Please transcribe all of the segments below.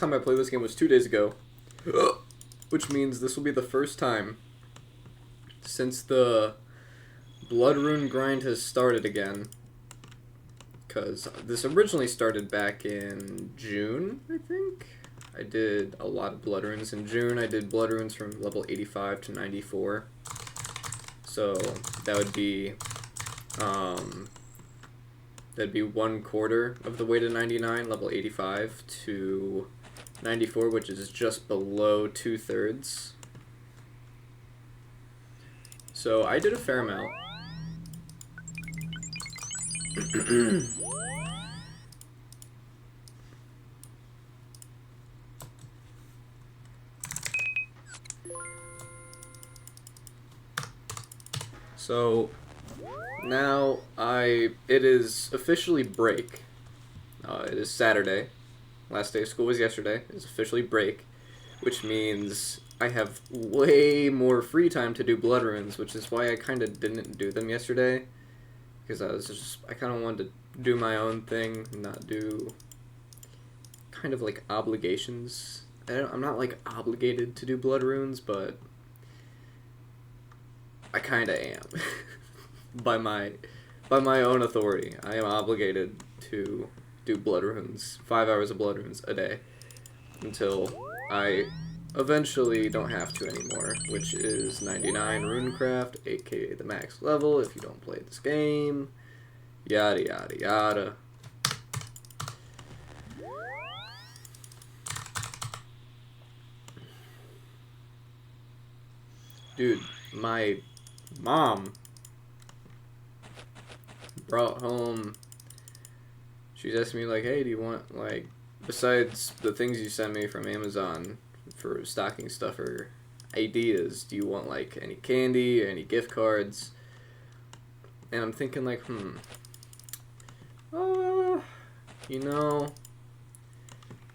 time I played this game was 2 days ago. Which means this will be the first time since the Blood Rune grind has started again. Because this originally started back in June, I think. I did a lot of Blood Runes in June. I did Blood Runes from level 85 to 94. So that would be, that'd be 1/4 of the way to 99, level 85 to 94, which is just below 2/3. So I did a fair amount. So now it is officially break. It is Saturday. Last day of school was yesterday. It's officially break, which means I have way more free time to do Blood Runes, which is why I kind of didn't do them yesterday, because I kind of wanted to do my own thing, not do kind of like obligations. I'm not like obligated to do Blood Runes, but I kind of am. by my own authority, I am obligated to do Blood Runes, 5 hours of Blood Runes a day, until I eventually don't have to anymore, which is 99 Runecraft, aka the max level if you don't play this game, yada yada yada. Dude, my mom brought home, she's asking me like, hey, do you want, like, besides the things you sent me from Amazon for stocking stuffer ideas, do you want like any candy or any gift cards? And I'm thinking like, you know,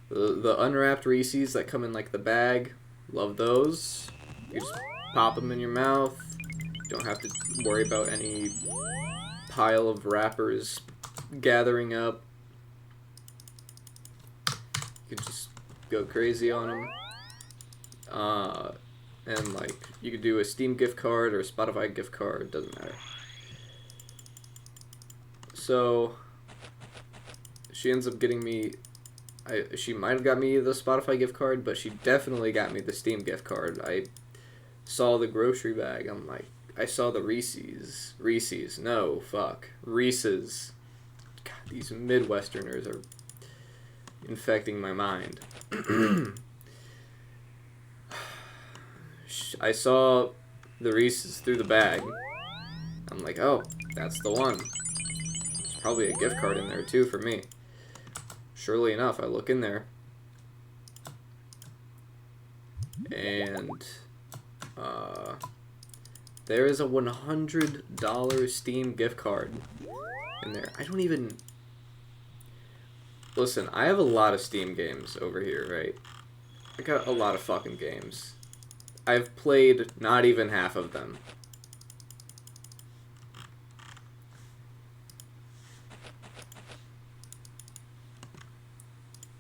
the unwrapped Reese's that come in like the bag, love those. You just pop them in your mouth. You don't have to worry about any pile of wrappers gathering up. You could just go crazy on them. And like, you could do a Steam gift card or a Spotify gift card, doesn't matter. So she ends up getting me, she might have got me the Spotify gift card, but she definitely got me the Steam gift card. I saw the grocery bag, I'm like, I saw the Reese's. No, fuck. Reese's. God, these Midwesterners are infecting my mind. I saw the Reese's through the bag. I'm like, oh, that's the one. There's probably a gift card in there too for me. Surely enough, I look in there. And there is a $100 Steam gift card in there. I don't even... Listen, I have a lot of Steam games over here, right? I got a lot of fucking games. I've played not even half of them.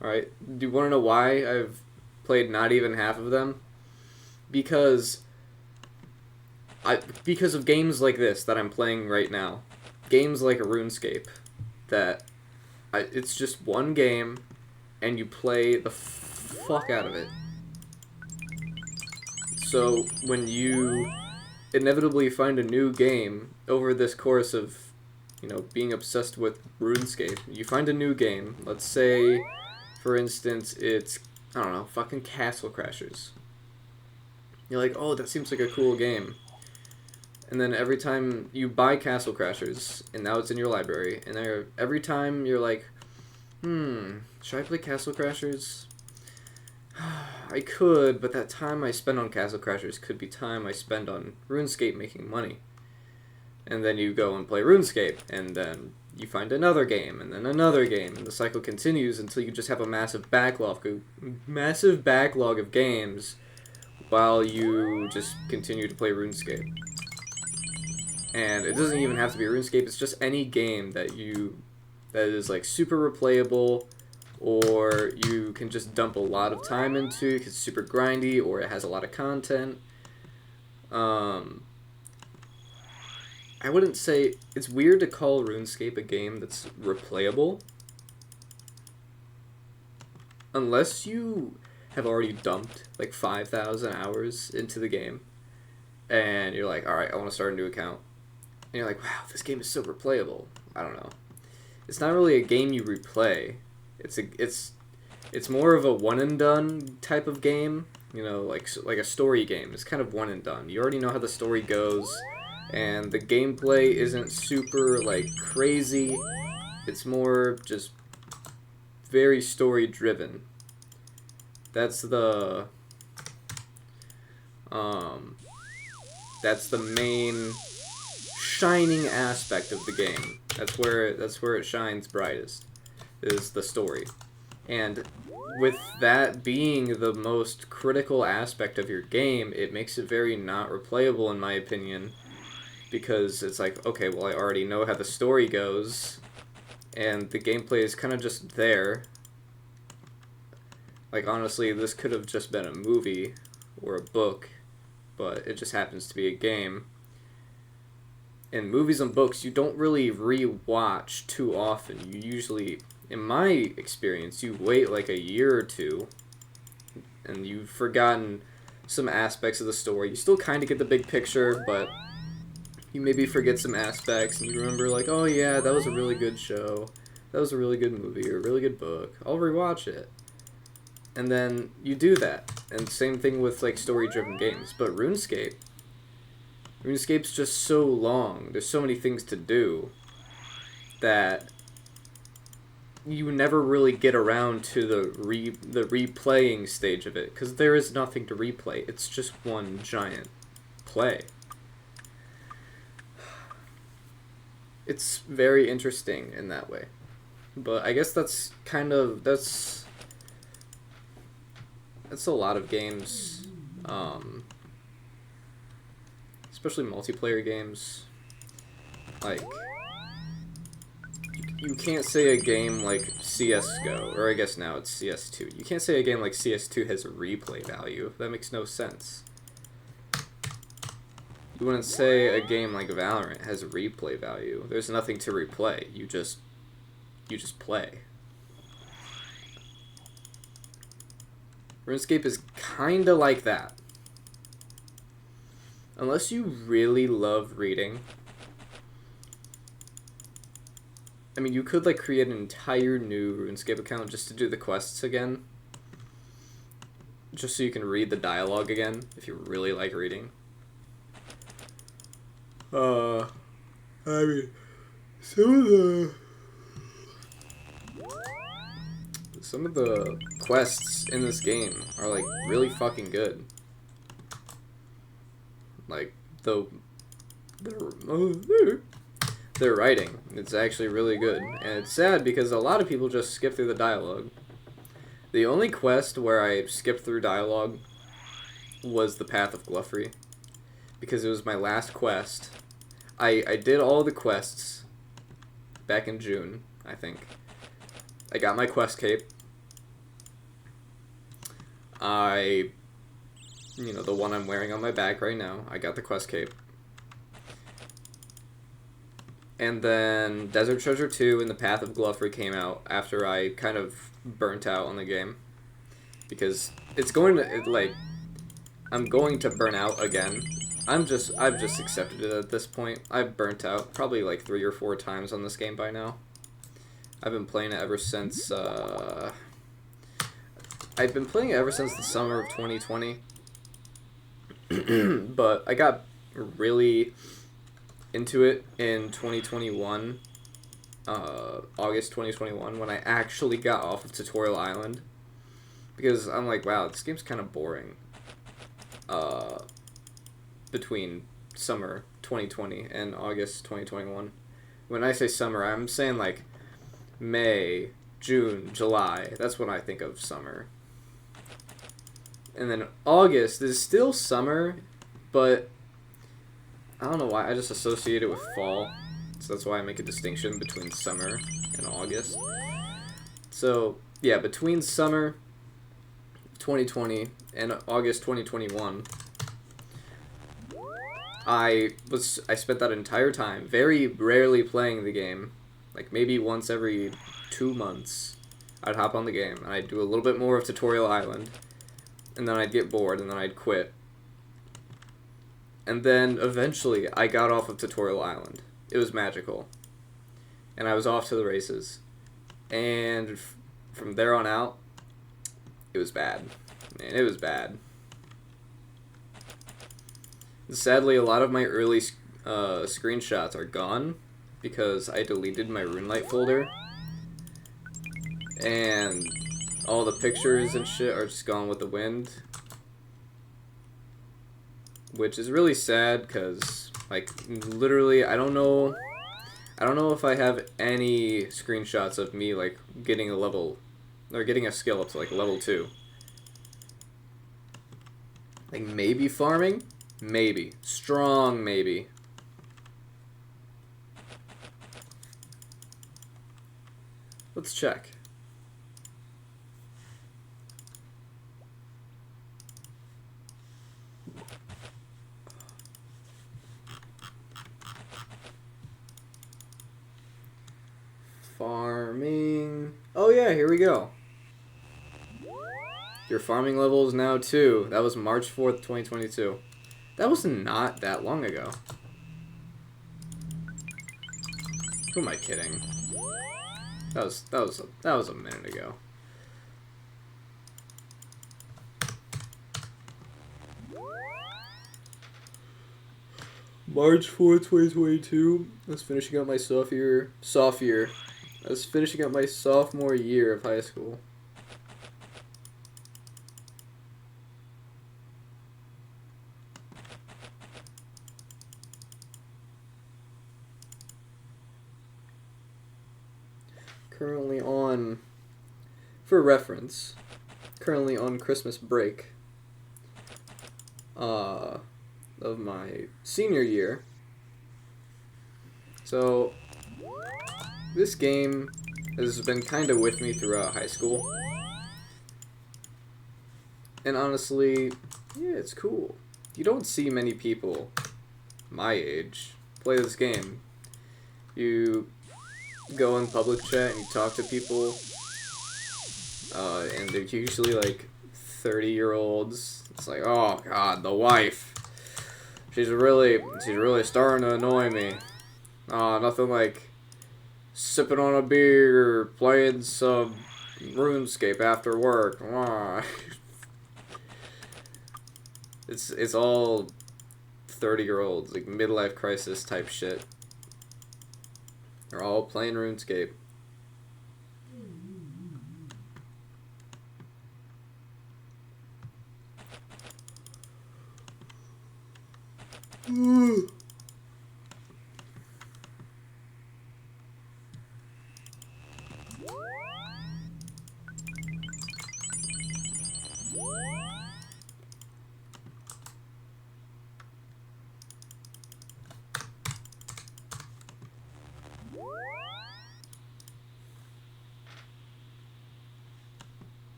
Alright, do you want to know why I've played not even half of them? Because of games like this that I'm playing right now. Games like RuneScape that it's just one game and you play the fuck out of it. So when you inevitably find a new game over this course of, you know, being obsessed with RuneScape, you find a new game. Let's say, for instance, it's, I don't know, fucking Castle Crashers. You're like, oh, that seems like a cool game. And then every time you buy Castle Crashers, and now it's in your library, and every time you're like, should I play Castle Crashers? I could, but that time I spend on Castle Crashers could be time I spend on RuneScape making money. And then you go and play RuneScape, and then you find another game, and then another game, and the cycle continues until you just have a massive backlog of games while you just continue to play RuneScape. And it doesn't even have to be RuneScape, it's just any game that is like super replayable, or you can just dump a lot of time into it because it's super grindy, or it has a lot of content. I wouldn't say... It's weird to call RuneScape a game that's replayable. Unless you have already dumped like 5,000 hours into the game. And you're like, alright, I want to start a new account. And you're like, wow, this game is so replayable. I don't know. It's not really a game you replay. It's more of a one and done type of game. You know, like a story game. It's kind of one and done. You already know how the story goes. And the gameplay isn't super, like, crazy. It's more just very story-driven. That's the main shining aspect of the game. That's where it shines brightest, is the story. And with that being the most critical aspect of your game, it makes it very not replayable, in my opinion. Because it's like, okay, well, I already know how the story goes, and the gameplay is kind of just there. Like, honestly, this could have just been a movie or a book, but it just happens to be a game. In movies and books, you don't really re-watch too often. You usually, in my experience, you wait like a year or two, and you've forgotten some aspects of the story. You still kind of get the big picture, but you maybe forget some aspects, and you remember, like, oh yeah, that was a really good show, that was a really good movie, or a really good book, I'll rewatch it. And then you do that. And same thing with, like, story-driven games. But RuneScape's just so long, there's so many things to do, that you never really get around to the replaying stage of it, because there is nothing to replay. It's just one giant play. It's very interesting in that way. But I guess that's a lot of games, especially multiplayer games. Like, you can't say a game like CSGO, or I guess now it's CS2. You can't say a game like CS2 has a replay value. That makes no sense. You wouldn't say a game like Valorant has a replay value. There's nothing to replay. You just play. RuneScape is kinda like that. Unless you really love reading. I mean, you could, like, create an entire new RuneScape account just to do the quests again. Just so you can read the dialogue again, if you really like reading. I mean, some of the quests in this game are, like, really fucking good. Like, their writing, it's actually really good. And it's sad because a lot of people just skip through the dialogue. The only quest where I skipped through dialogue was the Path of Gluffery, because it was my last quest. I did all the quests back in June, I think. I got my quest cape. The one I'm wearing on my back right now, I got the quest cape. And then Desert Treasure 2 and the Path of Gluffery came out after I kind of burnt out on the game. Because it's going to, I'm going to burn out again. I've just accepted it at this point. I've burnt out probably like 3 or 4 times on this game by now. I've been playing it ever since, the summer of 2020. But I got really into it in 2021, August 2021, when I actually got off of Tutorial Island. Because I'm like, wow, this game's kind of boring. Between summer 2020 and August 2021. When I say summer, I'm saying like May, June, July. That's when I think of summer. And then August is still summer, but I don't know why, I just associate it with fall. So that's why I make a distinction between summer and August. So yeah, between summer 2020 and August 2021, I spent that entire time very rarely playing the game. Like maybe once every 2 months, I'd hop on the game and I'd do a little bit more of Tutorial Island, and then I'd get bored and then I'd quit. And then eventually I got off of Tutorial Island. It was magical. And I was off to the races. And from there on out, it was bad. Man, it was bad. Sadly, a lot of my early screenshots are gone because I deleted my RuneLite folder. And all the pictures and shit are just gone with the wind. Which is really sad because, like, literally, I don't know if I have any screenshots of me, like, getting a level, or getting a skill up to, like, level 2. Like, maybe farming? Maybe. Strong maybe. Let's check. Farming. Oh yeah, here we go. Your farming level is now 2. That was March 4th, 2022. That was not that long ago. Who am I kidding? That was a minute ago. March 4th, 2022. I was finishing up my sophomore year of high school. Currently on, for reference, currently on Christmas break of my senior year. So this game has been kind of with me throughout high school. And honestly, yeah, it's cool. You don't see many people my age play this game. You go in public chat and you talk to people, and they're usually like 30-year-olds. It's like, oh god, the wife. She's really starting to annoy me. Nothing like sipping on a beer, playing some RuneScape after work. It's all 30-year-olds, like midlife crisis type shit. They're all playing RuneScape.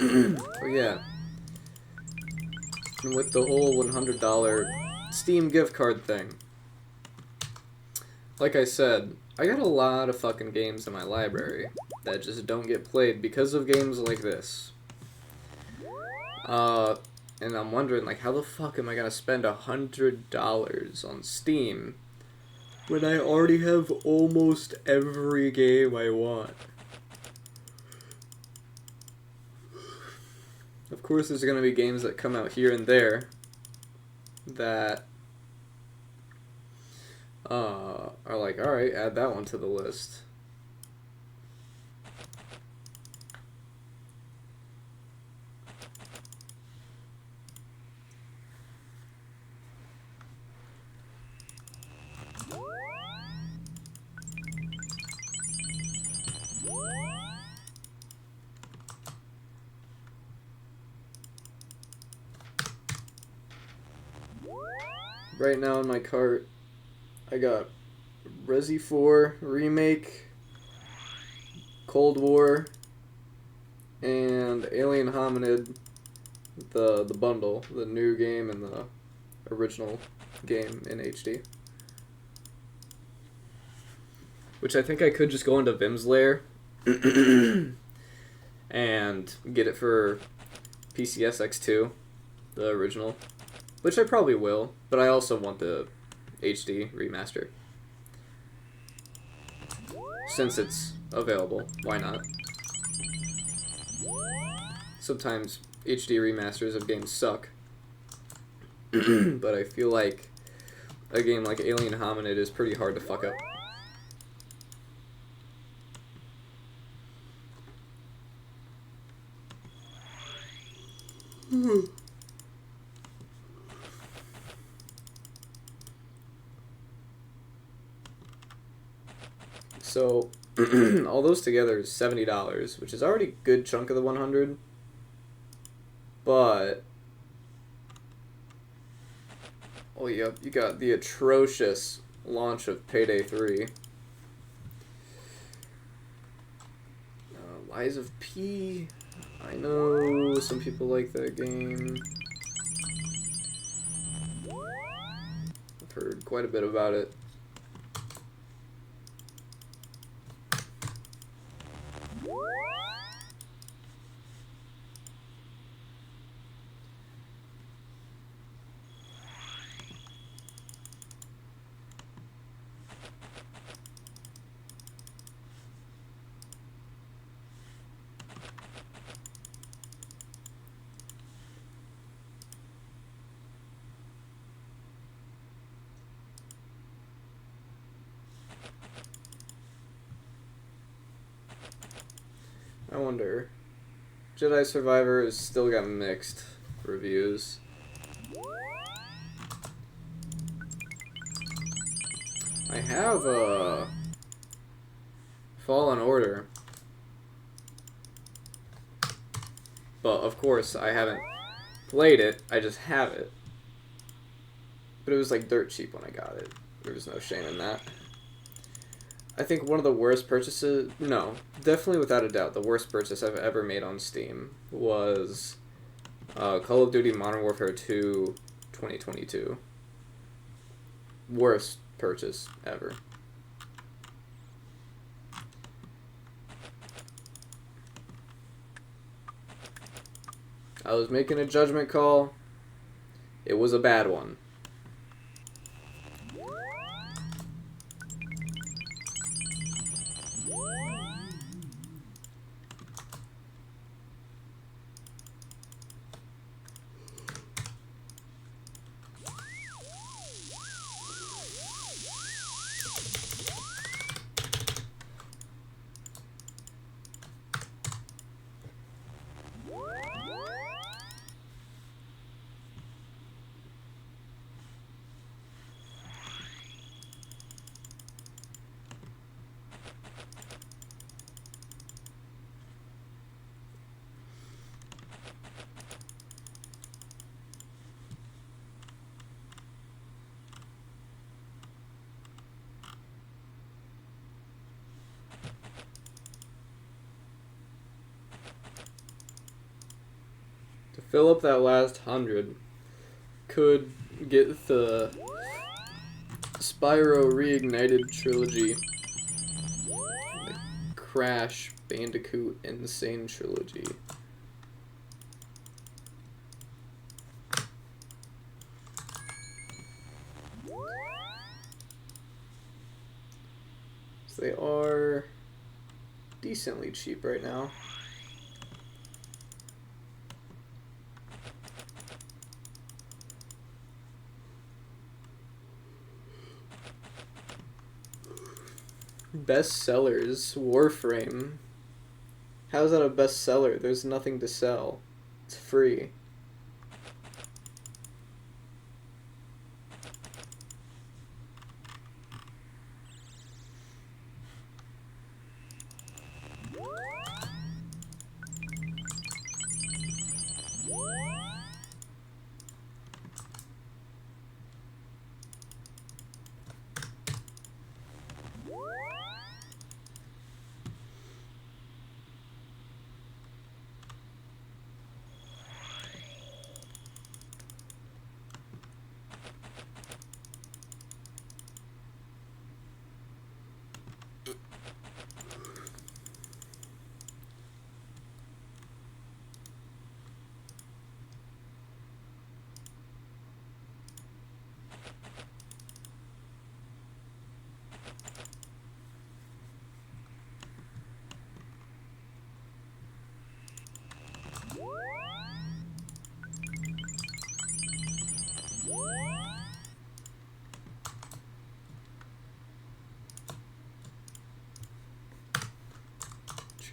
Oh yeah. And with the whole $100 Steam gift card thing. Like I said, I got a lot of fucking games in my library that just don't get played because of games like this. And I'm wondering, like, how the fuck am I gonna spend $100 on Steam when I already have almost every game I want? Of course, there's gonna be games that come out here and there that are like, alright, add that one to the list. Right now in my cart, I got Resi 4 Remake, Cold War, and Alien Hominid, the bundle, the new game and the original game in HD. Which I think I could just go into Vim's Lair and get it for PCSX2, the original. Which I probably will, but I also want the HD remaster. Since it's available, why not? Sometimes HD remasters of games suck. But I feel like a game like Alien Hominid is pretty hard to fuck up. So, all those together is $70, which is already a good chunk of the 100. But, oh yeah, you got the atrocious launch of Payday 3. Lies of P. I know some people like that game. I've heard quite a bit about it. I wonder. Jedi Survivor has still got mixed reviews. I have Fallen Order. But of course I haven't played it, I just have it. But it was like dirt cheap when I got it. There was no shame in that. I think one of the worst purchases, no, definitely without a doubt, the worst purchase I've ever made on Steam was Call of Duty Modern Warfare 2 2022. Worst purchase ever. I was making a judgment call. It was a bad one. fill up that last 100. Could get the Spyro Reignited trilogy. The Crash Bandicoot Insane trilogy. So they are decently cheap right now. Best sellers, Warframe. How's that a bestseller? There's nothing to sell. It's free.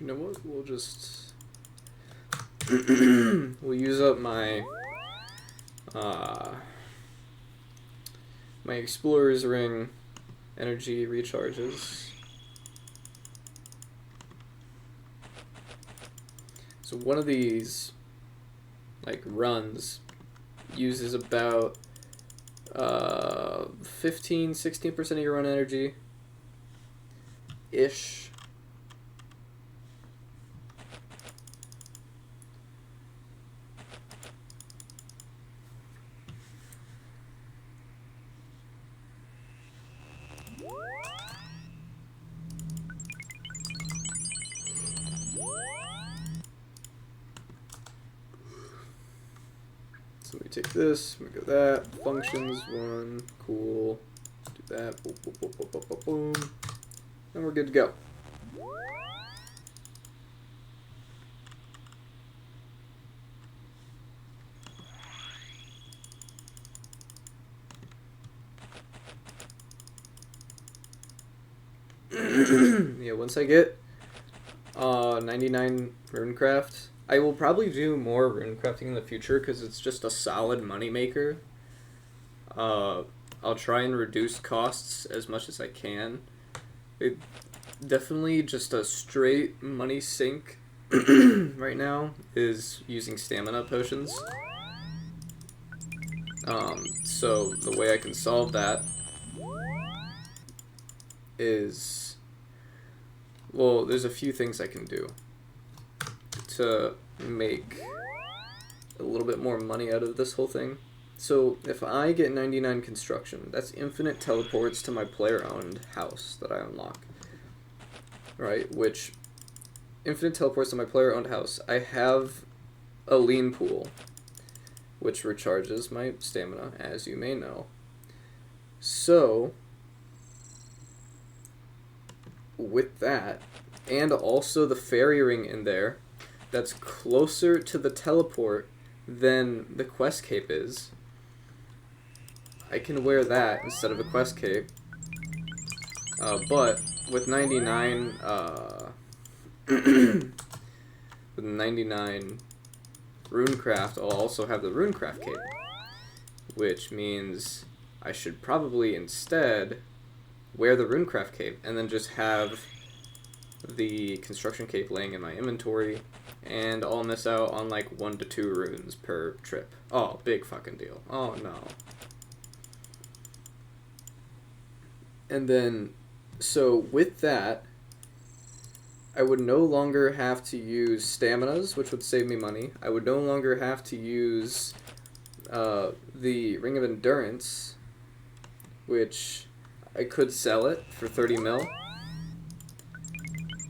You know what? We'll just we'll use up my my Explorer's Ring energy recharges. So one of these like runs uses about 15-16% of your run energy ish. So we take this, we go that, functions, one, cool, do that, boom, boom, boom, boom, boom, boom, boom, and we're good to go. Yeah, once I get 99 Runecraft, I will probably do more Runecrafting in the future because it's just a solid moneymaker. I'll try and reduce costs as much as I can. It definitely just a straight money sink right now is using stamina potions. So the way I can solve that is, well, there's a few things I can do to make a little bit more money out of this whole thing. So if I get 99 construction, that's infinite teleports to my player-owned house that I unlock. Right, which infinite teleports to my player-owned house. I have a lean pool, which recharges my stamina, as you may know. So with that, and also the fairy ring in there, that's closer to the teleport than the quest cape is. I can wear that instead of a quest cape. But with 99, with 99 Runecraft, I'll also have the Runecraft cape, which means I should probably instead wear the Runecraft cape and then just have the construction cape laying in my inventory, and I'll miss out on like 1 to 2 runes per trip. Oh, big fucking deal. Oh no. And then, so with that, I would no longer have to use staminas, which would save me money. I would no longer have to use the Ring of Endurance, which I could sell it for 30 mil,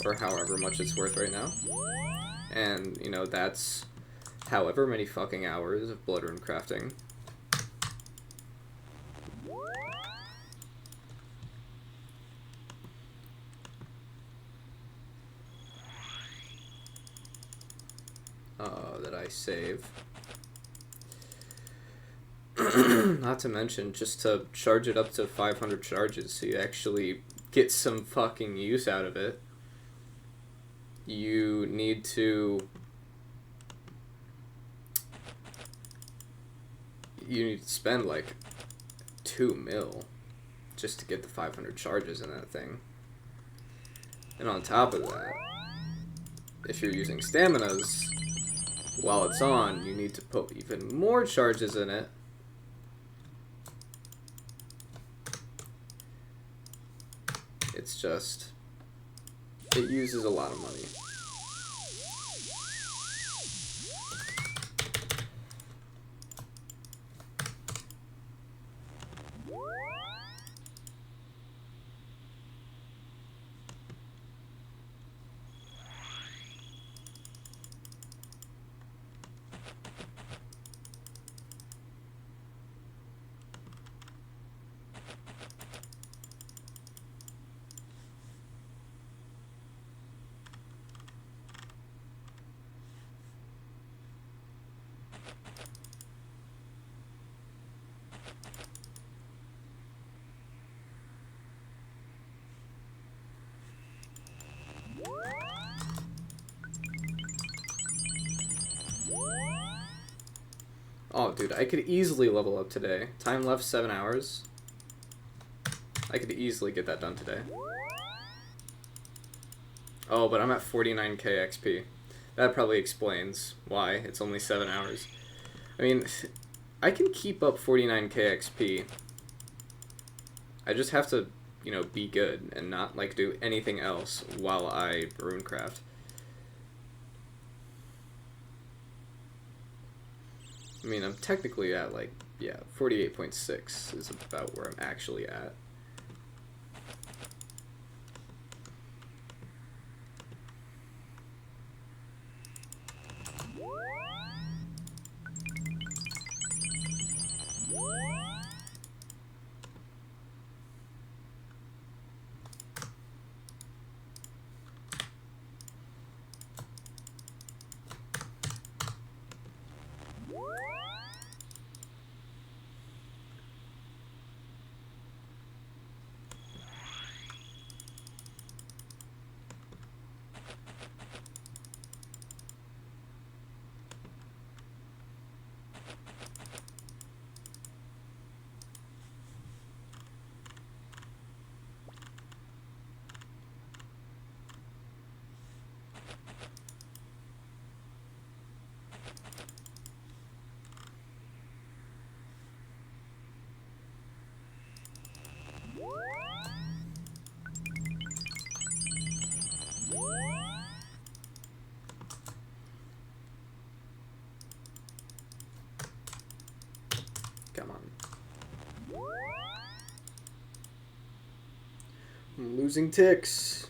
or however much it's worth right now. And, you know, that's however many fucking hours of blood rune crafting. That I save. Not to mention, just to charge it up to 500 charges so you actually get some fucking use out of it, you need to spend like 2 mil just to get the 500 charges in that thing. And on top of that, if you're using staminas while it's on, you need to put even more charges in it. It's just, it uses a lot of money. Oh, dude, I could easily level up today. Time left 7 hours. I could easily get that done today. Oh, but I'm at 49k XP. That probably explains why it's only 7 hours. I mean, I can keep up 49k XP. I just have to, you know, be good and not, like, do anything else while I runecraft. I mean, I'm technically at, like, yeah, 48.6 is about where I'm actually at. Come on. I'm losing ticks.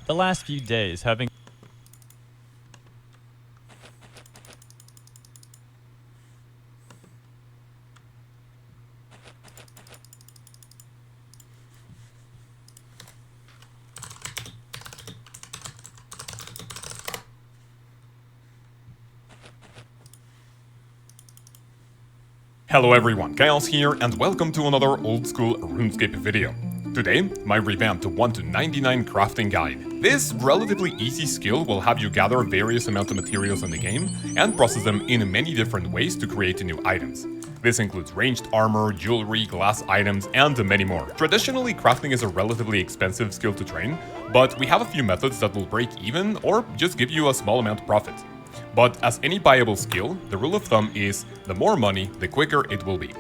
The last few days having Hello everyone, Chaos here, and welcome to another old school RuneScape video. Today, my revamped 1 to 99 crafting guide. This relatively easy skill will have you gather various amounts of materials in the game and process them in many different ways to create new items. This includes ranged armor, jewelry, glass items, and many more. Traditionally, crafting is a relatively expensive skill to train, but we have a few methods that will break even or just give you a small amount of profit. But as any buyable skill, the rule of thumb is the more money, the quicker it will be.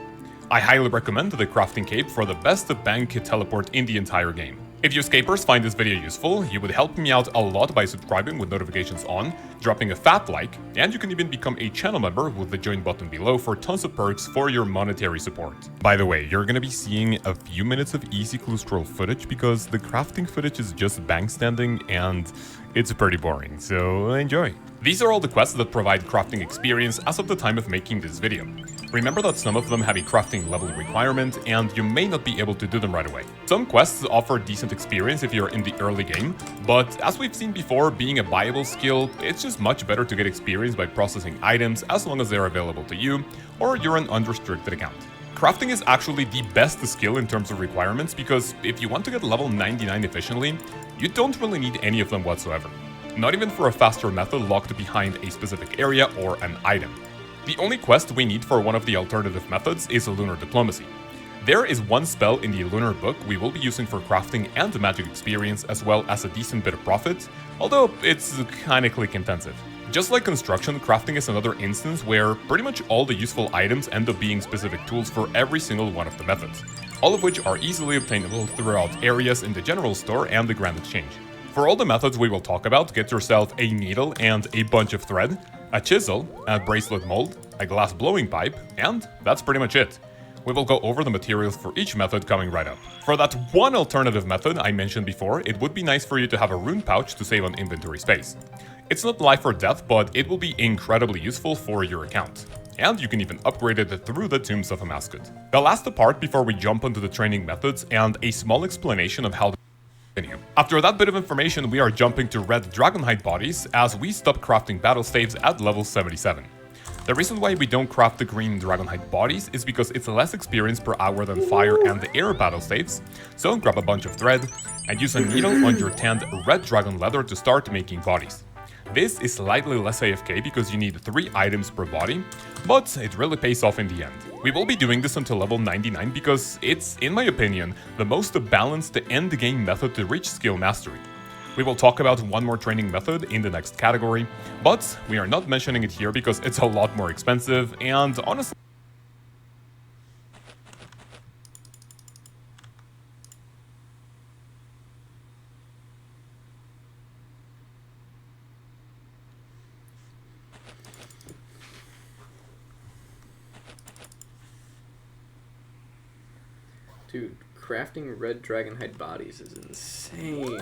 I highly recommend the crafting cape for the best bank teleport in the entire game. If you escapers find this video useful, you would help me out a lot by subscribing with notifications on, dropping a fat like, and you can even become a channel member with the join button below for tons of perks for your monetary support. By the way, you're gonna be seeing a few minutes of easy clue scroll footage because the crafting footage is just bank standing and it's pretty boring, so enjoy. These are all the quests that provide crafting experience as of the time of making this video. Remember that some of them have a crafting level requirement, and you may not be able to do them right away. Some quests offer decent experience if you're in the early game, but as we've seen before, being a buyable skill, it's just much better to get experience by processing items as long as they're available to you, or you're an unrestricted account. Crafting is actually the best skill in terms of requirements because if you want to get level 99 efficiently, you don't really need any of them whatsoever. Not even for a faster method locked behind a specific area or an item. The only quest we need for one of the alternative methods is Lunar Diplomacy. There is one spell in the Lunar book we will be using for crafting and magic experience as well as a decent bit of profit, although it's kinda click intensive. Just like construction, crafting is another instance where pretty much all the useful items end up being specific tools for every single one of the methods, all of which are easily obtainable throughout areas in the general store and the Grand Exchange. For all the methods we will talk about, get yourself a needle and a bunch of thread, a chisel, a bracelet mold, a glass blowing pipe, and that's pretty much it. We will go over the materials for each method coming right up. For that one alternative method I mentioned before, it would be nice for you to have a rune pouch to save on inventory space. It's not life or death, but it will be incredibly useful for your account. And you can even upgrade it through the Tombs of a Mascot. The last part before we jump onto the training methods and a small explanation of how continue. After that bit of information, we are jumping to red dragonhide bodies as we stop crafting battle staves at level 77. The reason why we don't craft the green dragonhide bodies is because it's less experience per hour than fire and the air battle staves, so grab a bunch of thread and use a needle on your tanned red dragon leather to start making bodies. This is slightly less AFK because you need 3 items per body, but it really pays off in the end. We will be doing this until level 99 because it's, in my opinion, the most balanced end game method to reach skill mastery. We will talk about one more training method in the next category, but we are not mentioning it here because it's a lot more expensive and honestly Dude, crafting red dragonhide bodies is insane.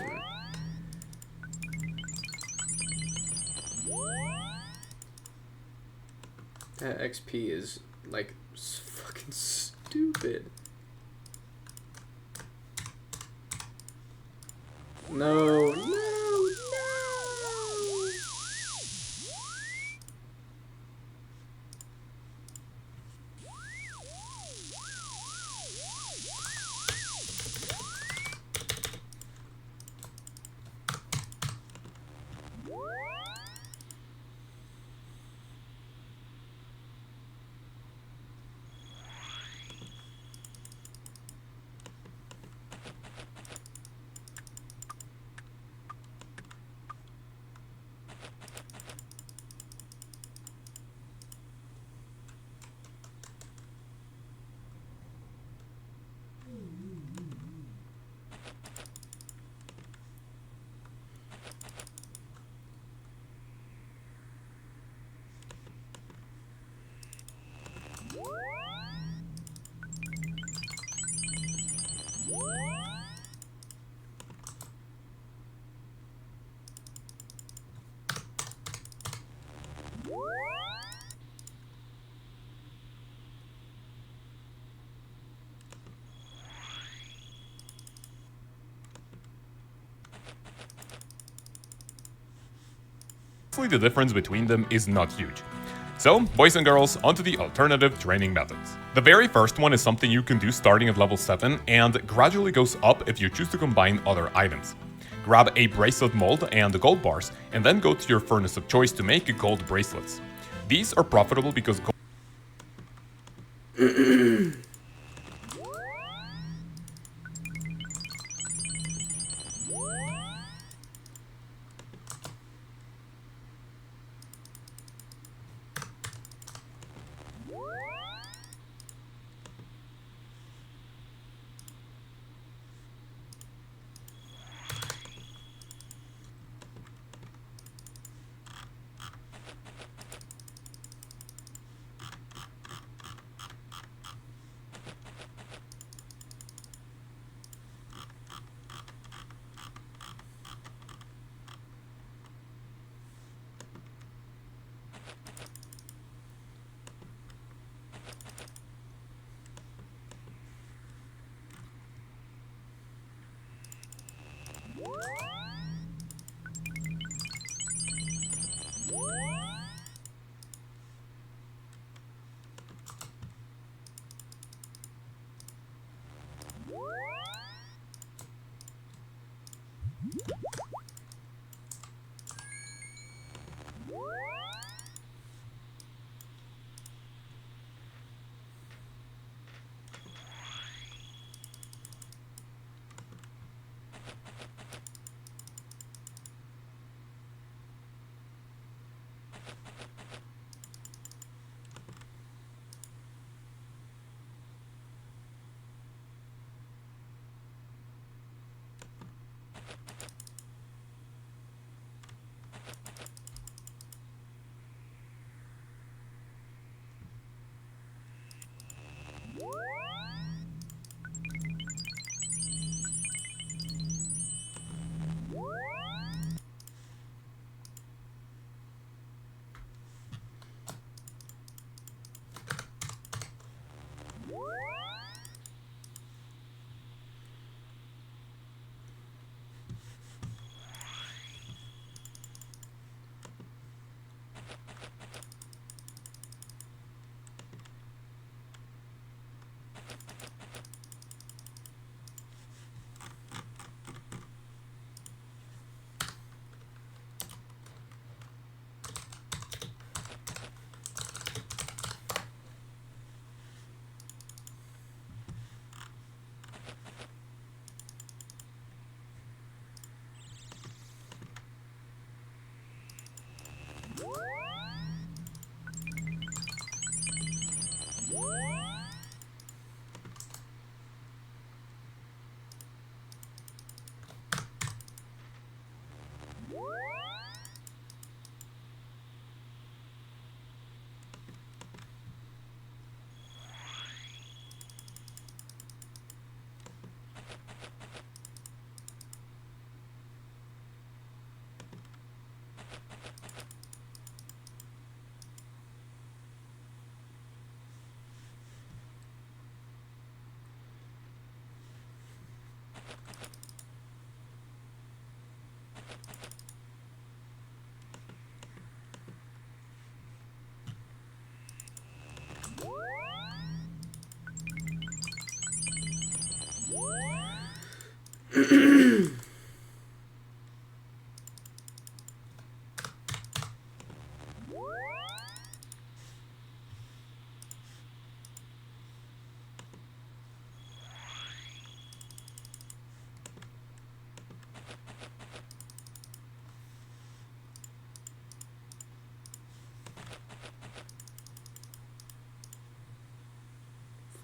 That XP is, like, fucking stupid. No, no, no! hopefully the difference between them is not huge. So, boys and girls, onto the alternative training methods. The very first one is something you can do starting at level 7 and gradually goes up if you choose to combine other items. Grab a bracelet mold and the gold bars, and then go to your furnace of choice to make gold bracelets. These are profitable because gold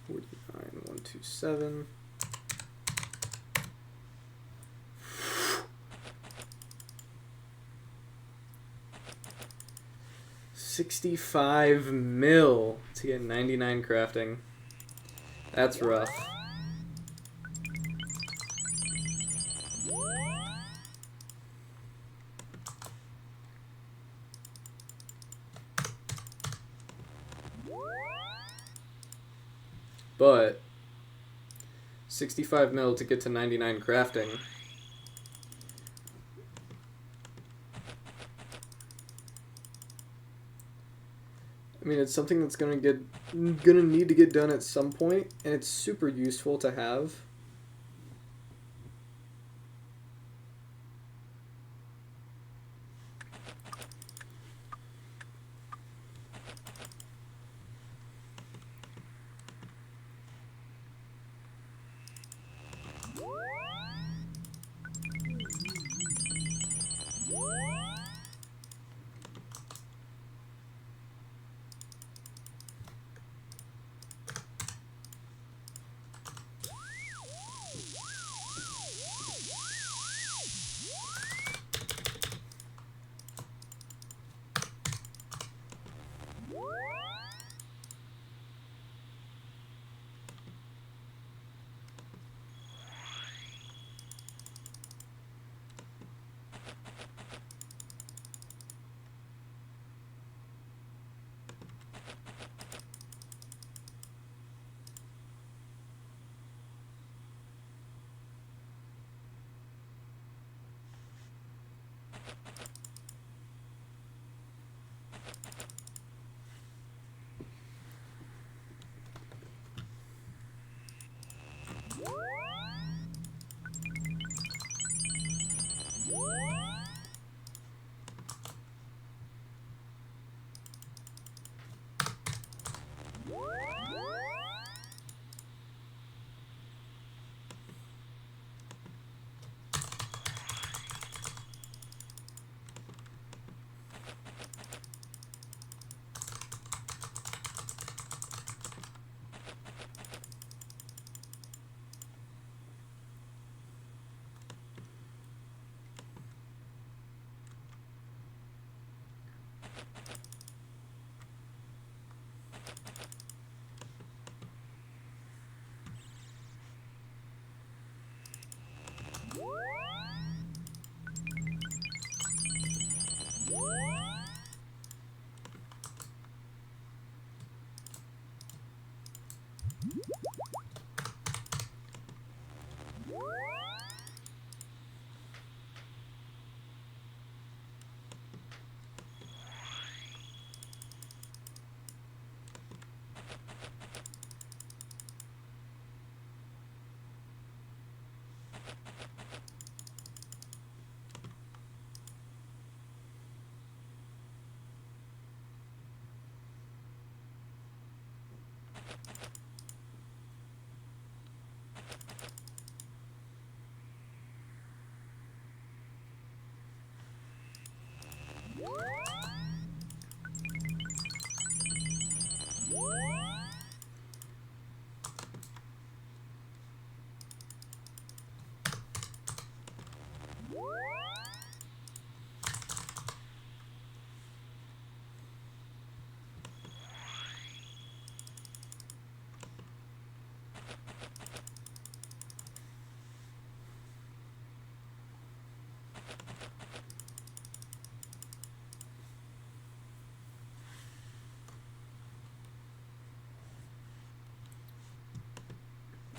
$49,127. $65 to get 99 crafting. That's rough. But 65 mil to get to 99 crafting. I mean, it's something that's gonna need to get done at some point, and it's super useful to have.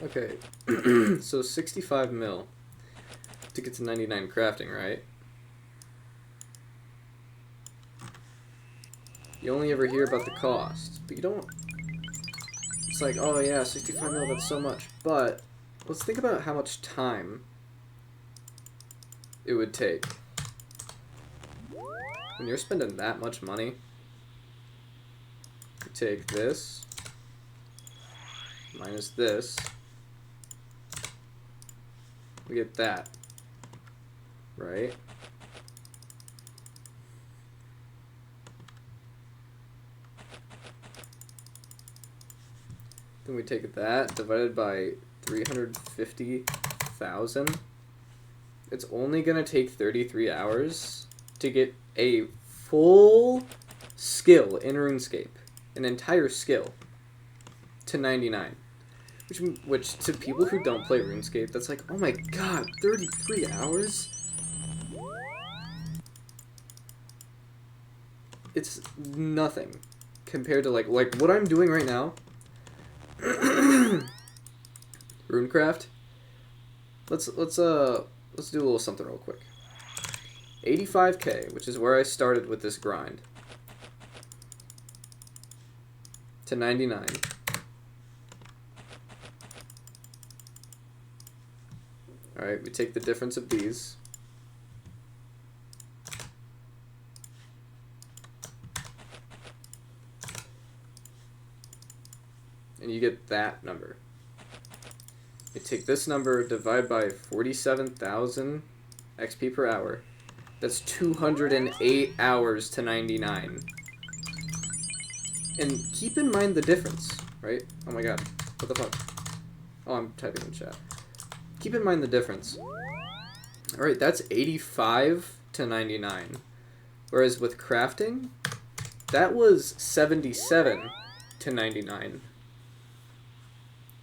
Okay, so 65 mil to get to 99 crafting, right? You only ever hear about the cost, but you don't... It's like, oh yeah, 65 mil, that's so much. But let's think about how much time it would take. When you're spending that much money, you take this, minus this, we get that, right? Then we take that divided by 350,000. It's only going to take 33 hours to get a full skill in RuneScape, an entire skill, to 99. Which to people who don't play RuneScape, that's like, oh my god, 33 hours? It's nothing compared to like what I'm doing right now. Runecraft. Let's do a little something real quick. 85k, which is where I started with this grind. to 99. Alright, we take the difference of these. And you get that number. You take this number, divide by 47,000 XP per hour. That's 208 hours to 99. And keep in mind the difference, right? Oh my god, what the fuck? Oh, I'm typing in chat. Keep in mind the difference. Alright, that's 85 to 99. Whereas with crafting, that was 77 to 99.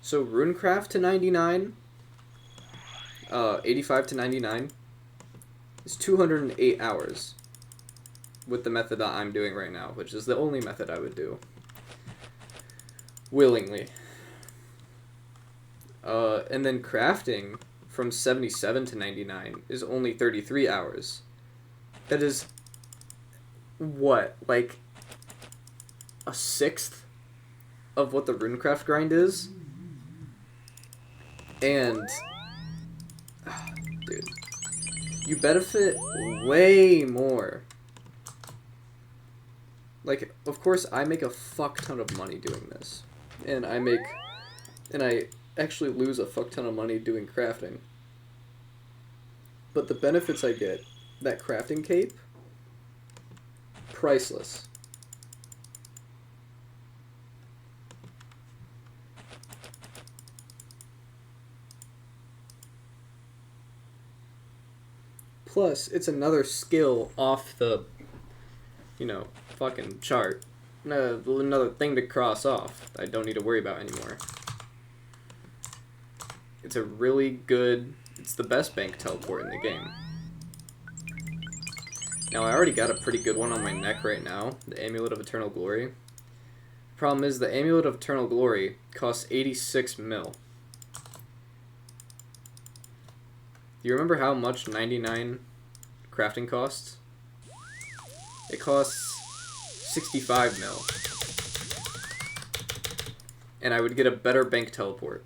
So Runecraft to 99, 85 to 99, is 208 hours with the method that I'm doing right now, which is the only method I would do. Willingly. And then crafting from 77 to 99 is only 33 hours. That is, what, like a sixth of what the Runecraft grind is? And, dude, you benefit way more. Like, of course, I make a fuck ton of money doing this. And I actually lose a fuck ton of money doing crafting. But the benefits I get, that crafting cape, priceless. Plus, it's another skill off the, fucking chart. Another thing to cross off I don't need to worry about anymore. It's a really good, it's the best bank teleport in the game. Now, I already got a pretty good one on my neck right now, the Amulet of Eternal Glory. The problem is the Amulet of Eternal Glory costs 86 mil. Do you remember how much 99 crafting costs? It costs 65 mil. And I would get a better bank teleport.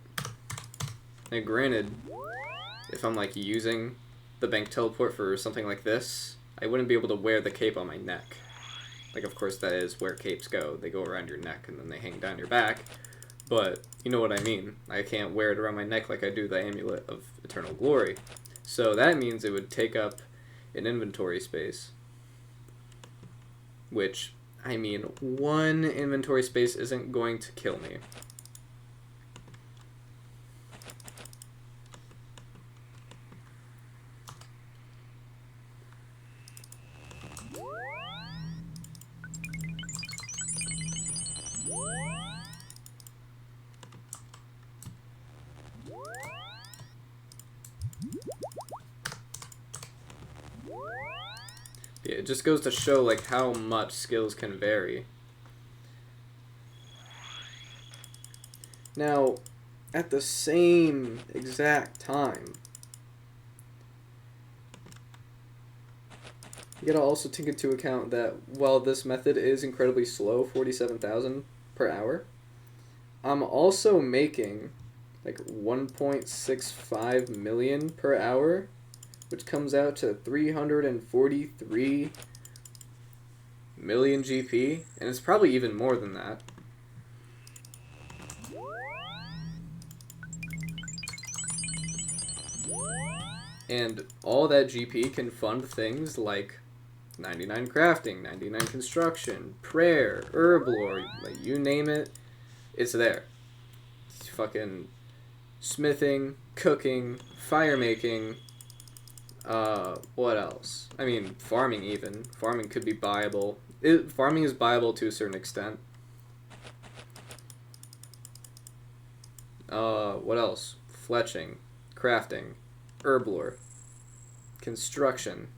Now granted, if I'm like using the bank teleport for something like this, I wouldn't be able to wear the cape on my neck. Like, of course that is where capes go. They go around your neck and then they hang down your back. But you know what I mean. I can't wear it around my neck like I do the Amulet of Eternal Glory. So that means it would take up an inventory space. Which, I mean, one inventory space isn't going to kill me. Yeah, it just goes to show like how much skills can vary. Now, at the same exact time, you gotta also take into account that while this method is incredibly slow, 47,000 per hour, I'm also making like 1.65 million per hour, which comes out to 343 million GP, and it's probably even more than that. And all that GP can fund things like 99 crafting, 99 construction, prayer, herb lore, like you name it, it's there. It's fucking smithing, cooking, fire making, what else? I mean, farming even. Farming could be buyable. Farming is buyable to a certain extent. What else? Fletching, crafting, herb lore, construction.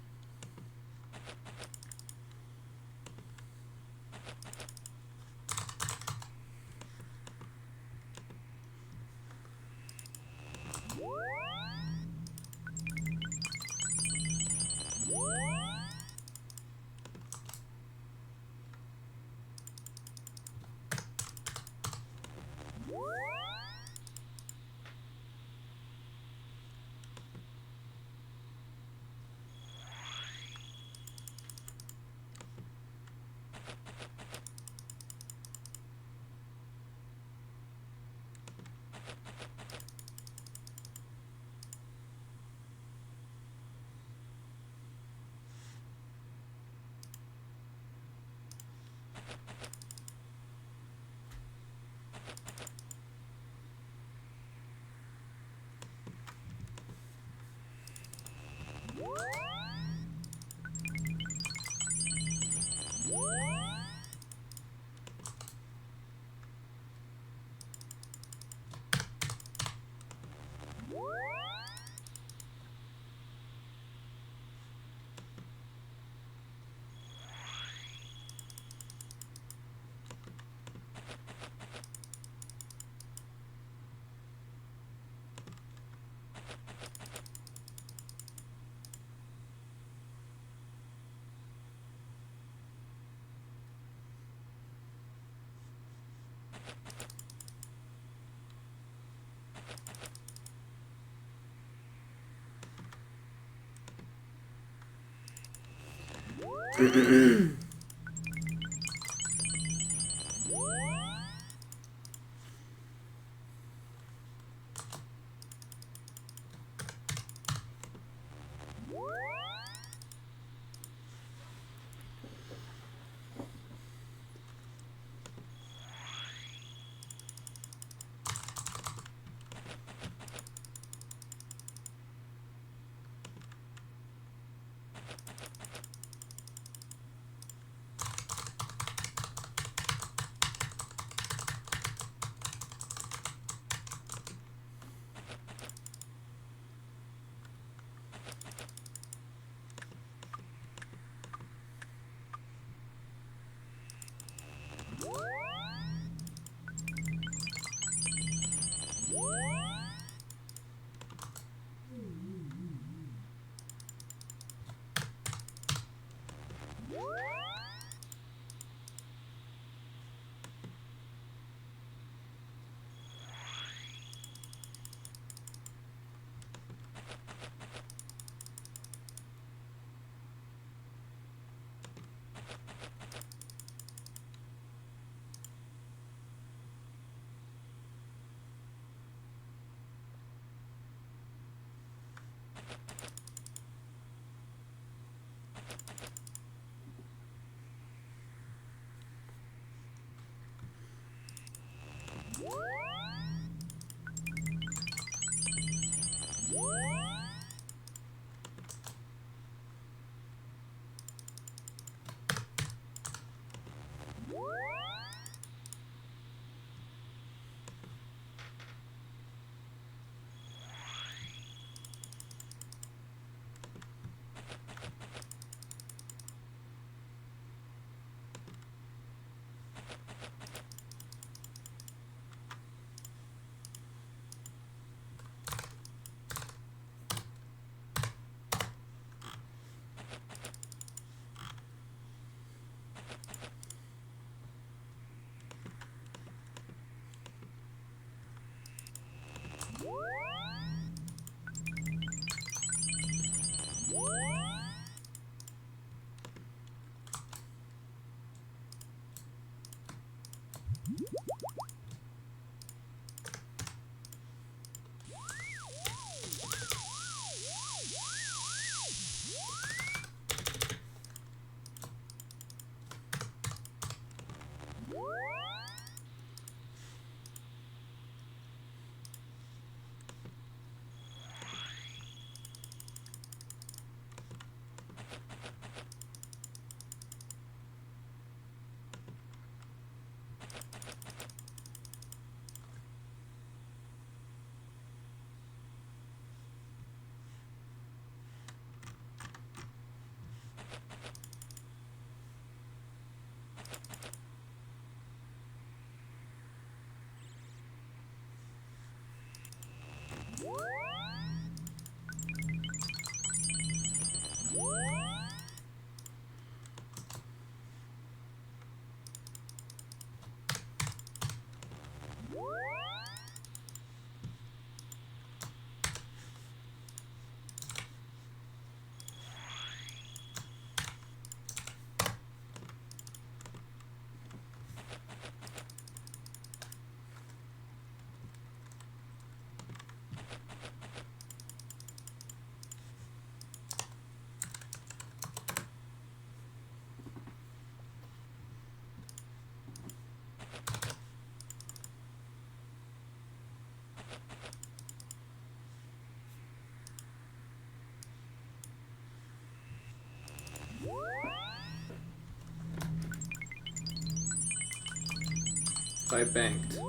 If I banked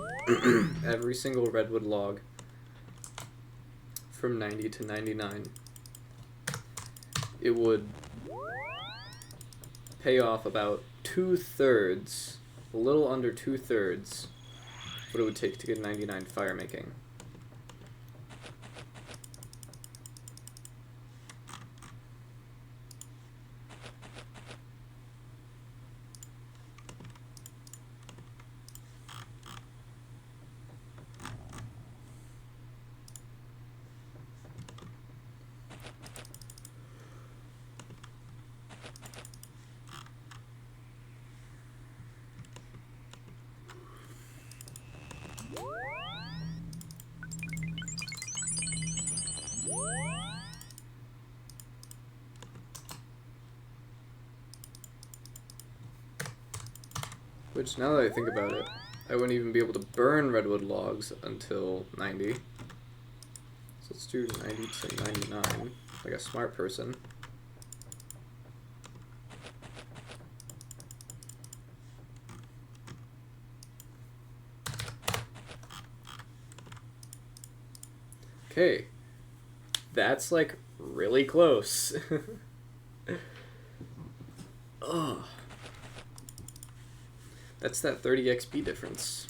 every single redwood log from 90 to 99, it would pay off about 2/3, a little under 2/3, what it would take to get 99 fire making. Which, now that I think about it, I wouldn't even be able to burn redwood logs until 90. So let's do 90 to 99, like a smart person. Okay, that's like really close. Oh, that's that 30 XP difference.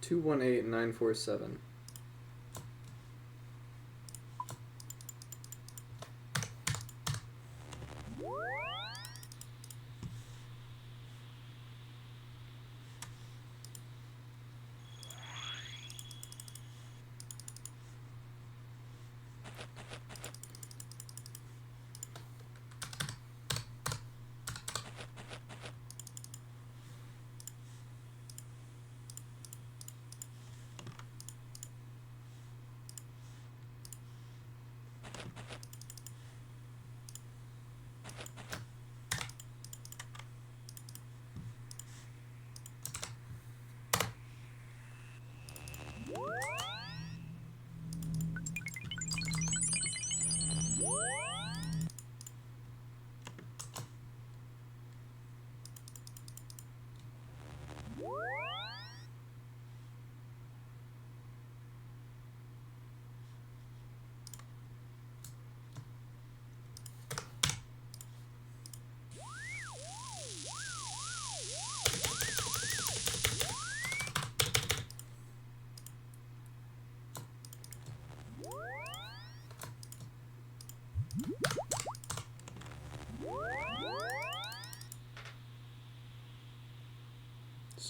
Two 18947.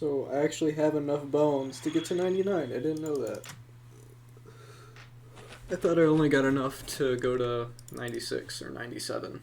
So I actually have enough bones to get to 99. I didn't know that. I thought I only got enough to go to 96 or 97.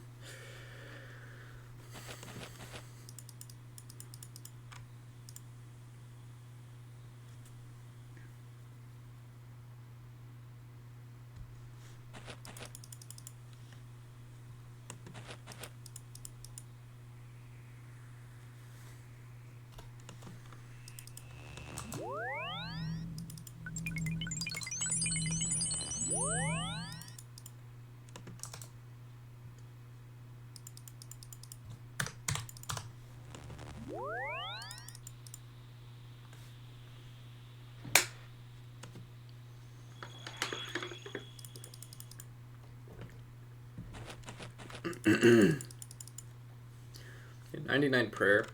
99 Prayer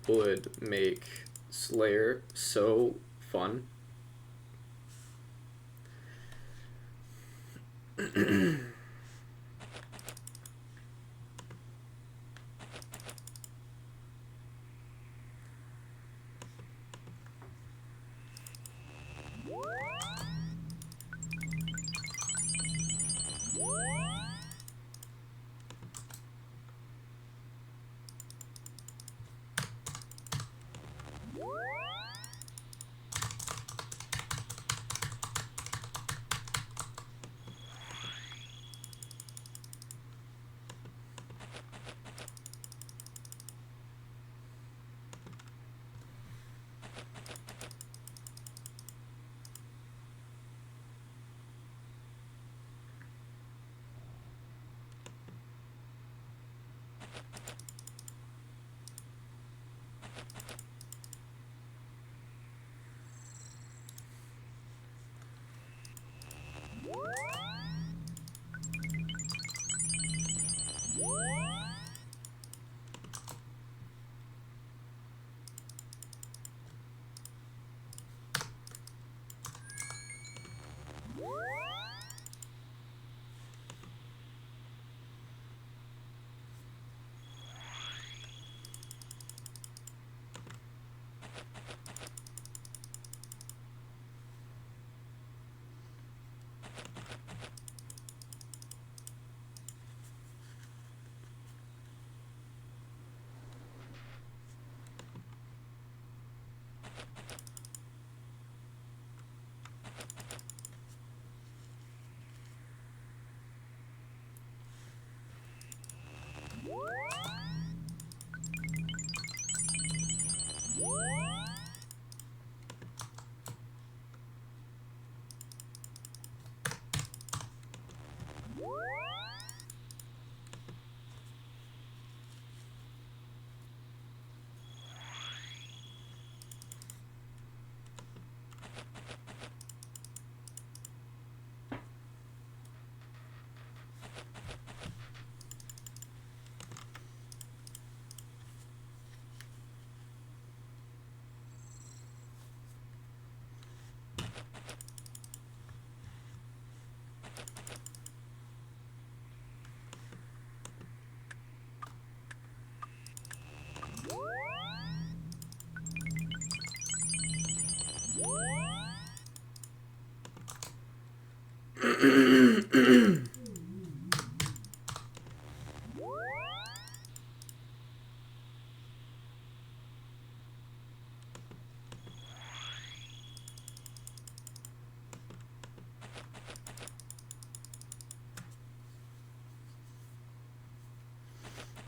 would make Slayer so fun.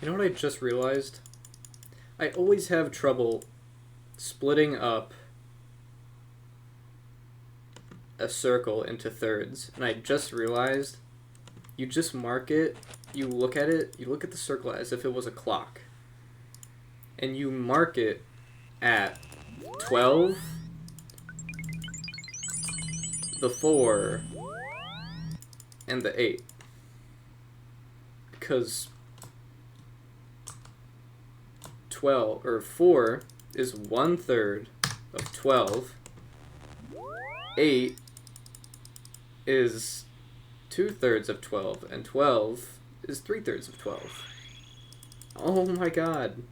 You know what I just realized? I always have trouble splitting up a circle into thirds, and I just realized you just mark it, you look at it, you look at the circle as if it was a clock, and you mark it at 12, the 4, and the 8. Because 12, or 4 is 1/3 of 12, 8 is 2/3 of 12, and 12 is 3/3 of 12. Oh my god.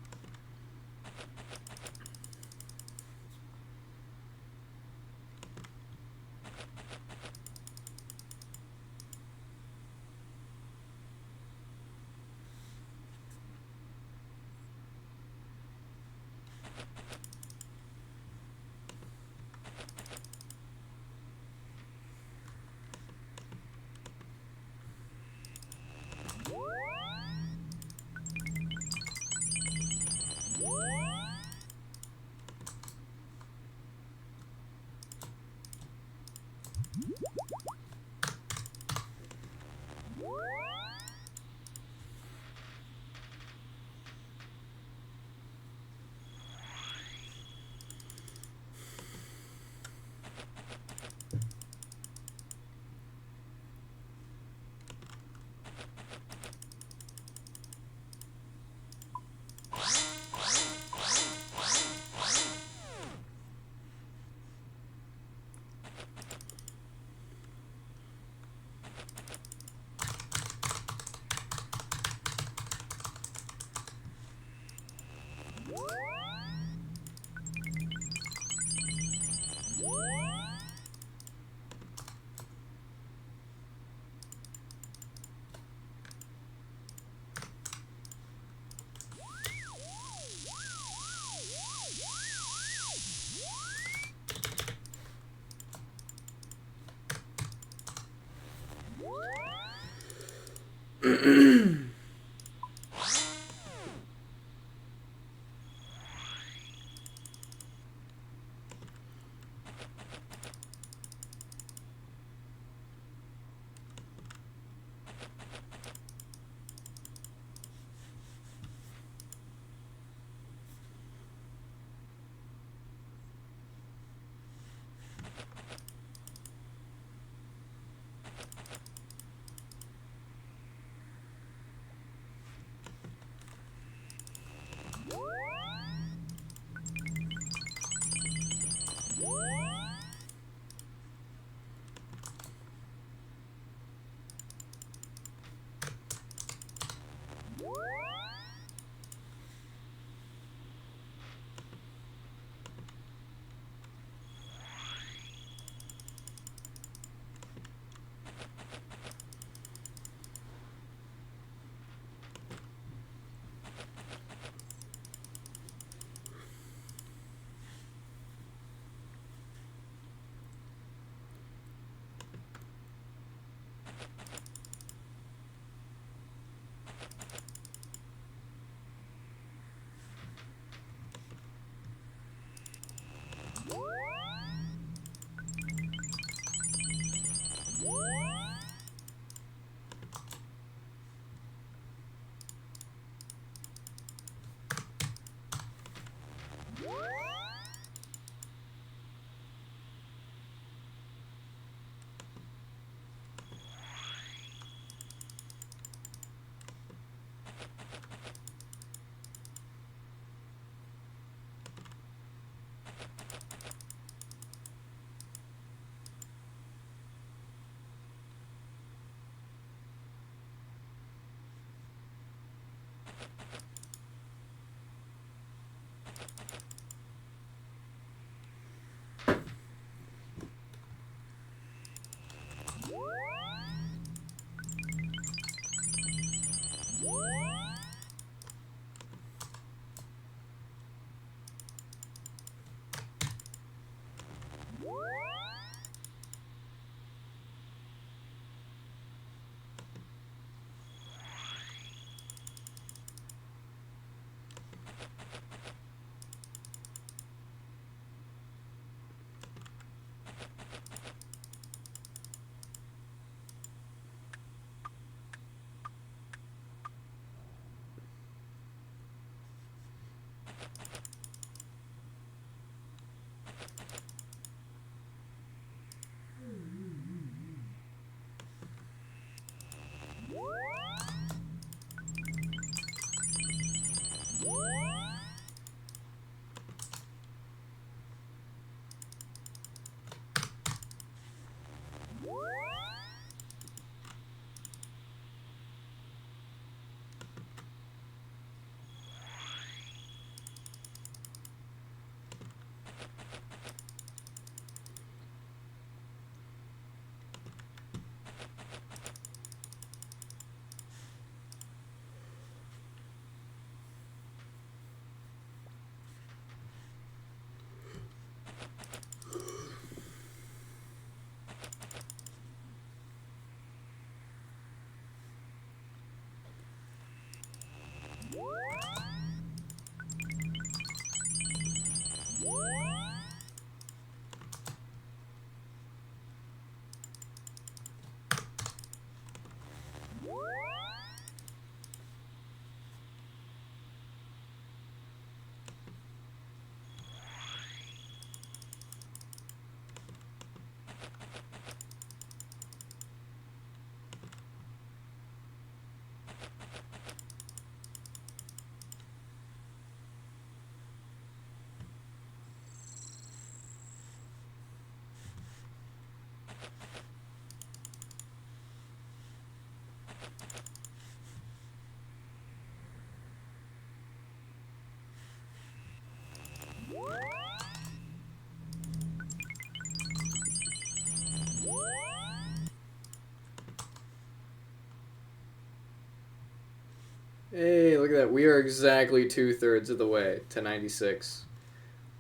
Hey, look at that. We are exactly 2/3 of the way to 96.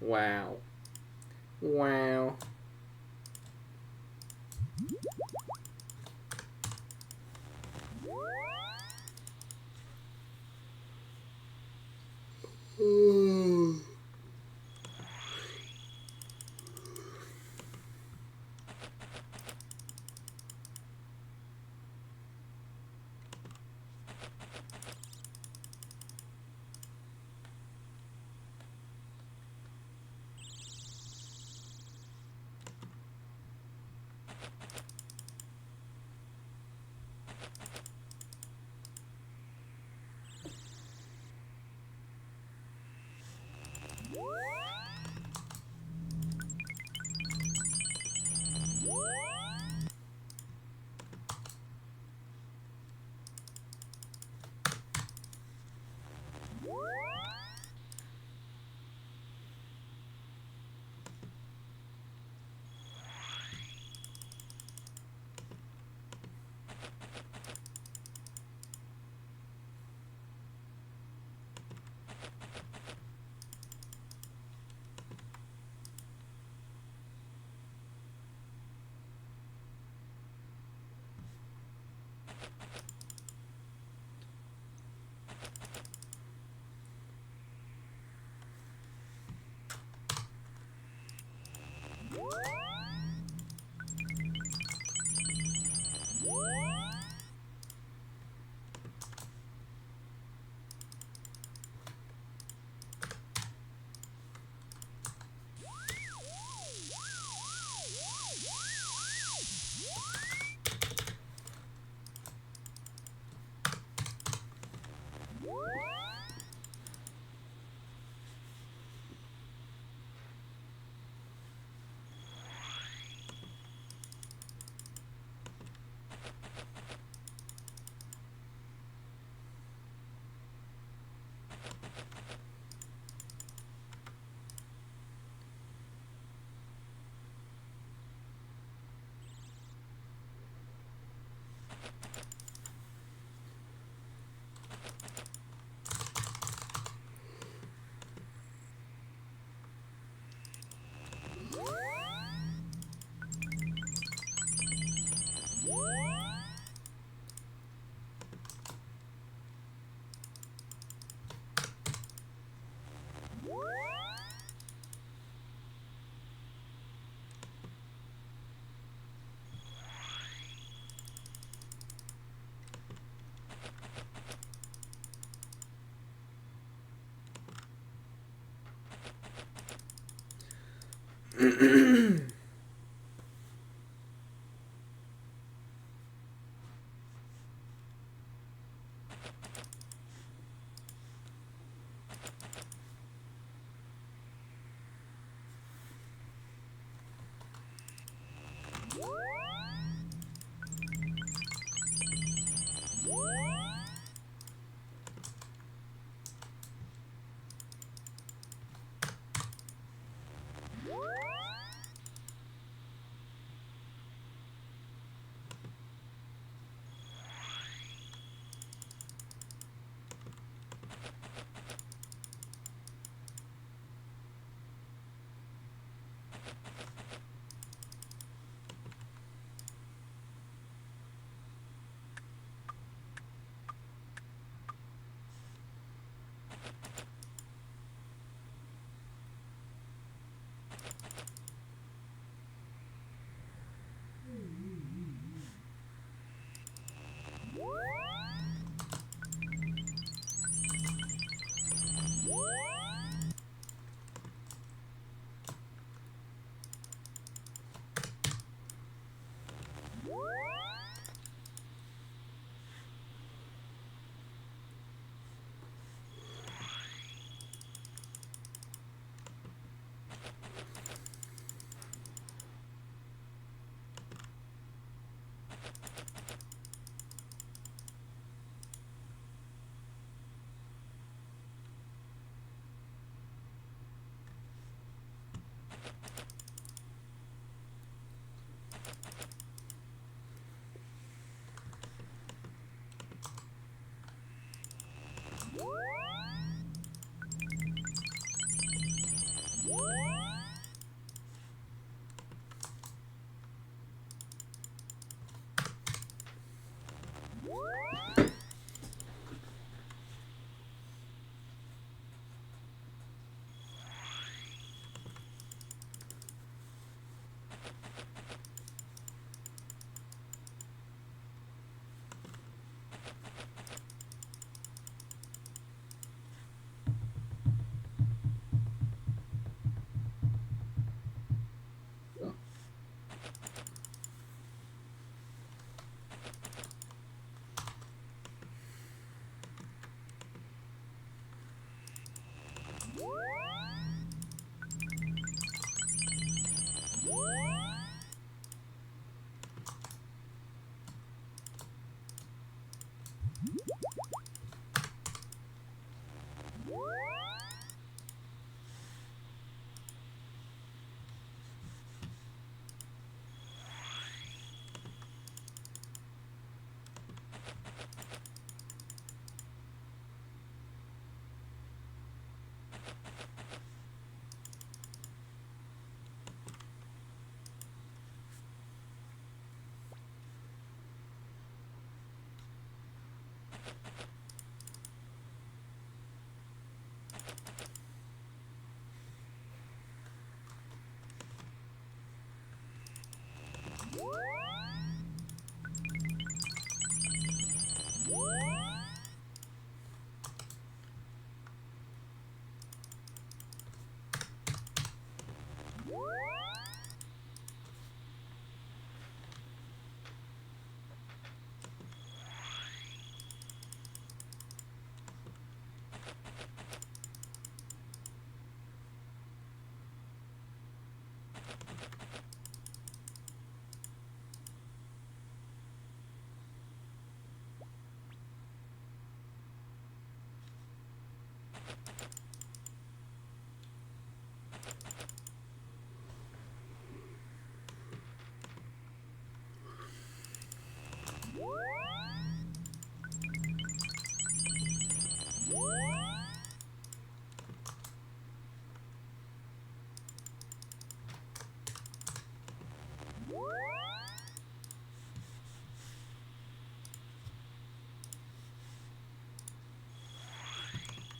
Wow. Wow.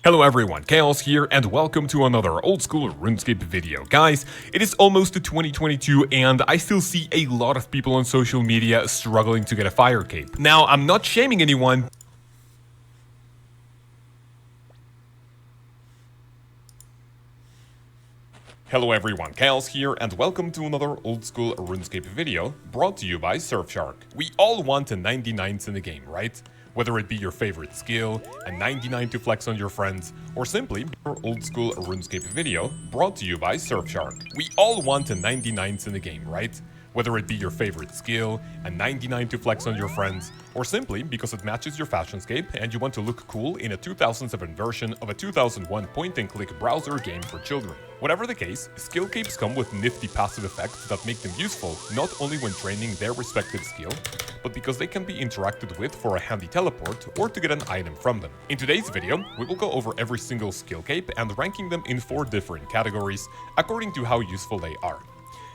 Hello everyone, Chaos here, and welcome to another old school RuneScape video. Guys, it is almost 2022 and I still see a lot of people on social media struggling to get a fire cape. Now, I'm not shaming anyone. Hello everyone, Chaos here, and welcome to another old school RuneScape video brought to you by Surfshark. We all want a 99s in the game, right? Whether it be your favorite skill, a 99 to flex on your friends, or simply your old school RuneScape video brought to you by Surfshark. We all want a 99s in the game, right? Whether it be your favorite skill, a 99 to flex on your friends, or simply because it matches your fashionscape and you want to look cool in a 2007 version of a 2001 point-and-click browser game for children. Whatever the case, skill capes come with nifty passive effects that make them useful not only when training their respective skill, but because they can be interacted with for a handy teleport or to get an item from them. In today's video, we will go over every single skill cape and ranking them in 4 different categories according to how useful they are.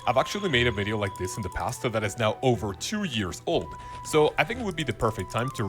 I've actually made a video like this in the past that is now over 2 years old, so I think it would be the perfect time to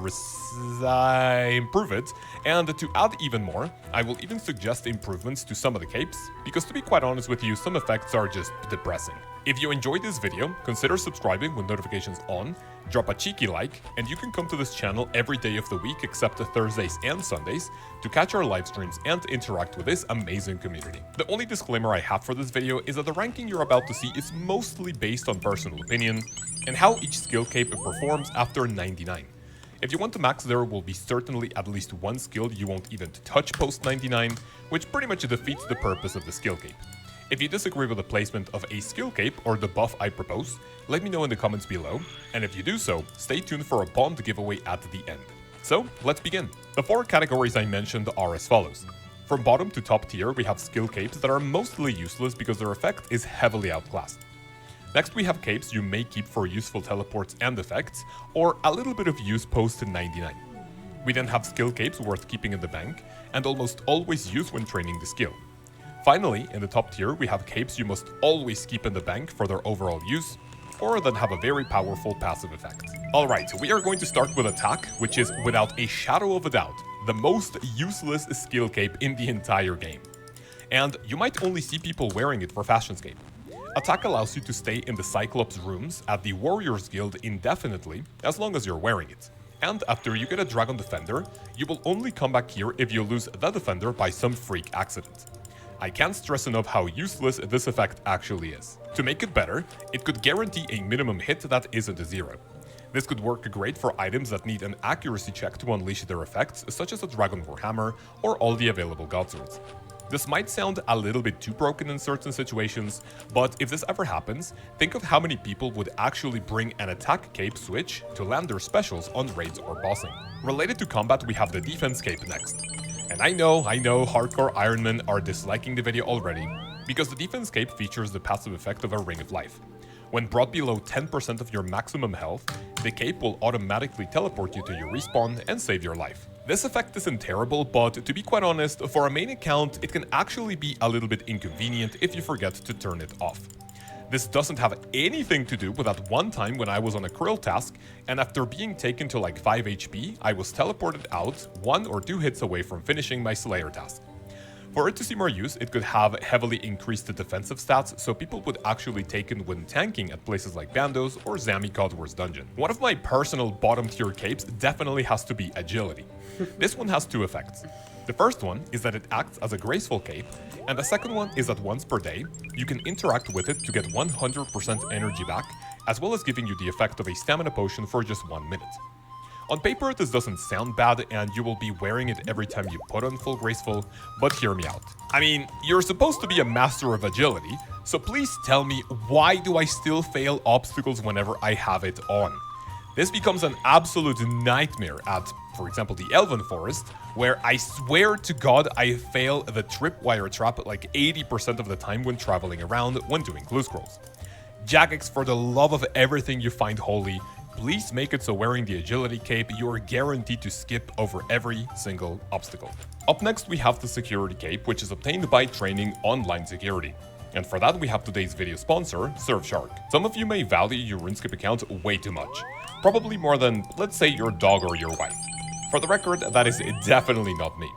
improve it, and to add even more, I will even suggest improvements to some of the capes, because to be quite honest with you, some effects are just depressing. If you enjoyed this video, consider subscribing with notifications on, drop a cheeky like, and you can come to this channel every day of the week except Thursdays and Sundays to catch our live streams and interact with this amazing community. The only disclaimer I have for this video is that the ranking you're about to see is mostly based on personal opinion and how each skill cape performs after 99. If you want to max, there will be certainly at least one skill you won't even touch post 99, which pretty much defeats the purpose of the skill cape. If you disagree with the placement of a skill cape or the buff I propose, let me know in the comments below, and if you do so, stay tuned for a bombed giveaway at the end. So, let's begin. The 4 categories I mentioned are as follows. From bottom to top tier, we have skill capes that are mostly useless because their effect is heavily outclassed. Next, we have capes you may keep for useful teleports and effects, or a little bit of use post 99. We then have skill capes worth keeping in the bank, and almost always use when training the skill. Finally, in the top tier, we have capes you must always keep in the bank for their overall use, or that have a very powerful passive effect. Alright, we are going to start with attack, which is, without a shadow of a doubt, the most useless skill cape in the entire game. And you might only see people wearing it for fashionscape. Attack allows you to stay in the Cyclops rooms at the Warriors Guild indefinitely, as long as you're wearing it. And after you get a Dragon Defender, you will only come back here if you lose the Defender by some freak accident. I can't stress enough how useless this effect actually is. To make it better, it could guarantee a minimum hit that isn't a 0. This could work great for items that need an accuracy check to unleash their effects, such as a Dragon Warhammer or all the available Godswords. This might sound a little bit too broken in certain situations, but if this ever happens, think of how many people would actually bring an attack cape switch to land their specials on raids or bossing. Related to combat, we have the defense cape next. And I know, hardcore Ironmen are disliking the video already, because the defense cape features the passive effect of a Ring of Life. When brought below 10% of your maximum health, the cape will automatically teleport you to your respawn and save your life. This effect isn't terrible, but to be quite honest, for a main account, it can actually be a little bit inconvenient if you forget to turn it off. This doesn't have anything to do with that one time when I was on a Krill task, and after being taken to like 5 HP, I was teleported out 1 or 2 hits away from finishing my Slayer task. For it to see more use, it could have heavily increased the defensive stats, so people would actually take it when tanking at places like Bandos or Zami Godwar's Dungeon. One of my personal bottom tier capes definitely has to be Agility. This one has 2 effects. The first one is that it acts as a graceful cape, and the second one is that once per day, you can interact with it to get 100% energy back, as well as giving you the effect of a stamina potion for just 1 minute. On paper, this doesn't sound bad, and you will be wearing it every time you put on full graceful, but hear me out. I mean, you're supposed to be a master of agility, so please tell me, why do I still fail obstacles whenever I have it on? This becomes an absolute nightmare at, for example, the Elven Forest, where I swear to God I fail the tripwire trap like 80% of the time when traveling around when doing clue scrolls. Jagex, for the love of everything you find holy, please make it so wearing the agility cape you are guaranteed to skip over every single obstacle. Up next we have the security cape, which is obtained by training online security. And for that we have today's video sponsor, Surfshark. Some of you may value your RuneScape account way too much. Probably more than, let's say, your dog or your wife. For the record, that is definitely not me.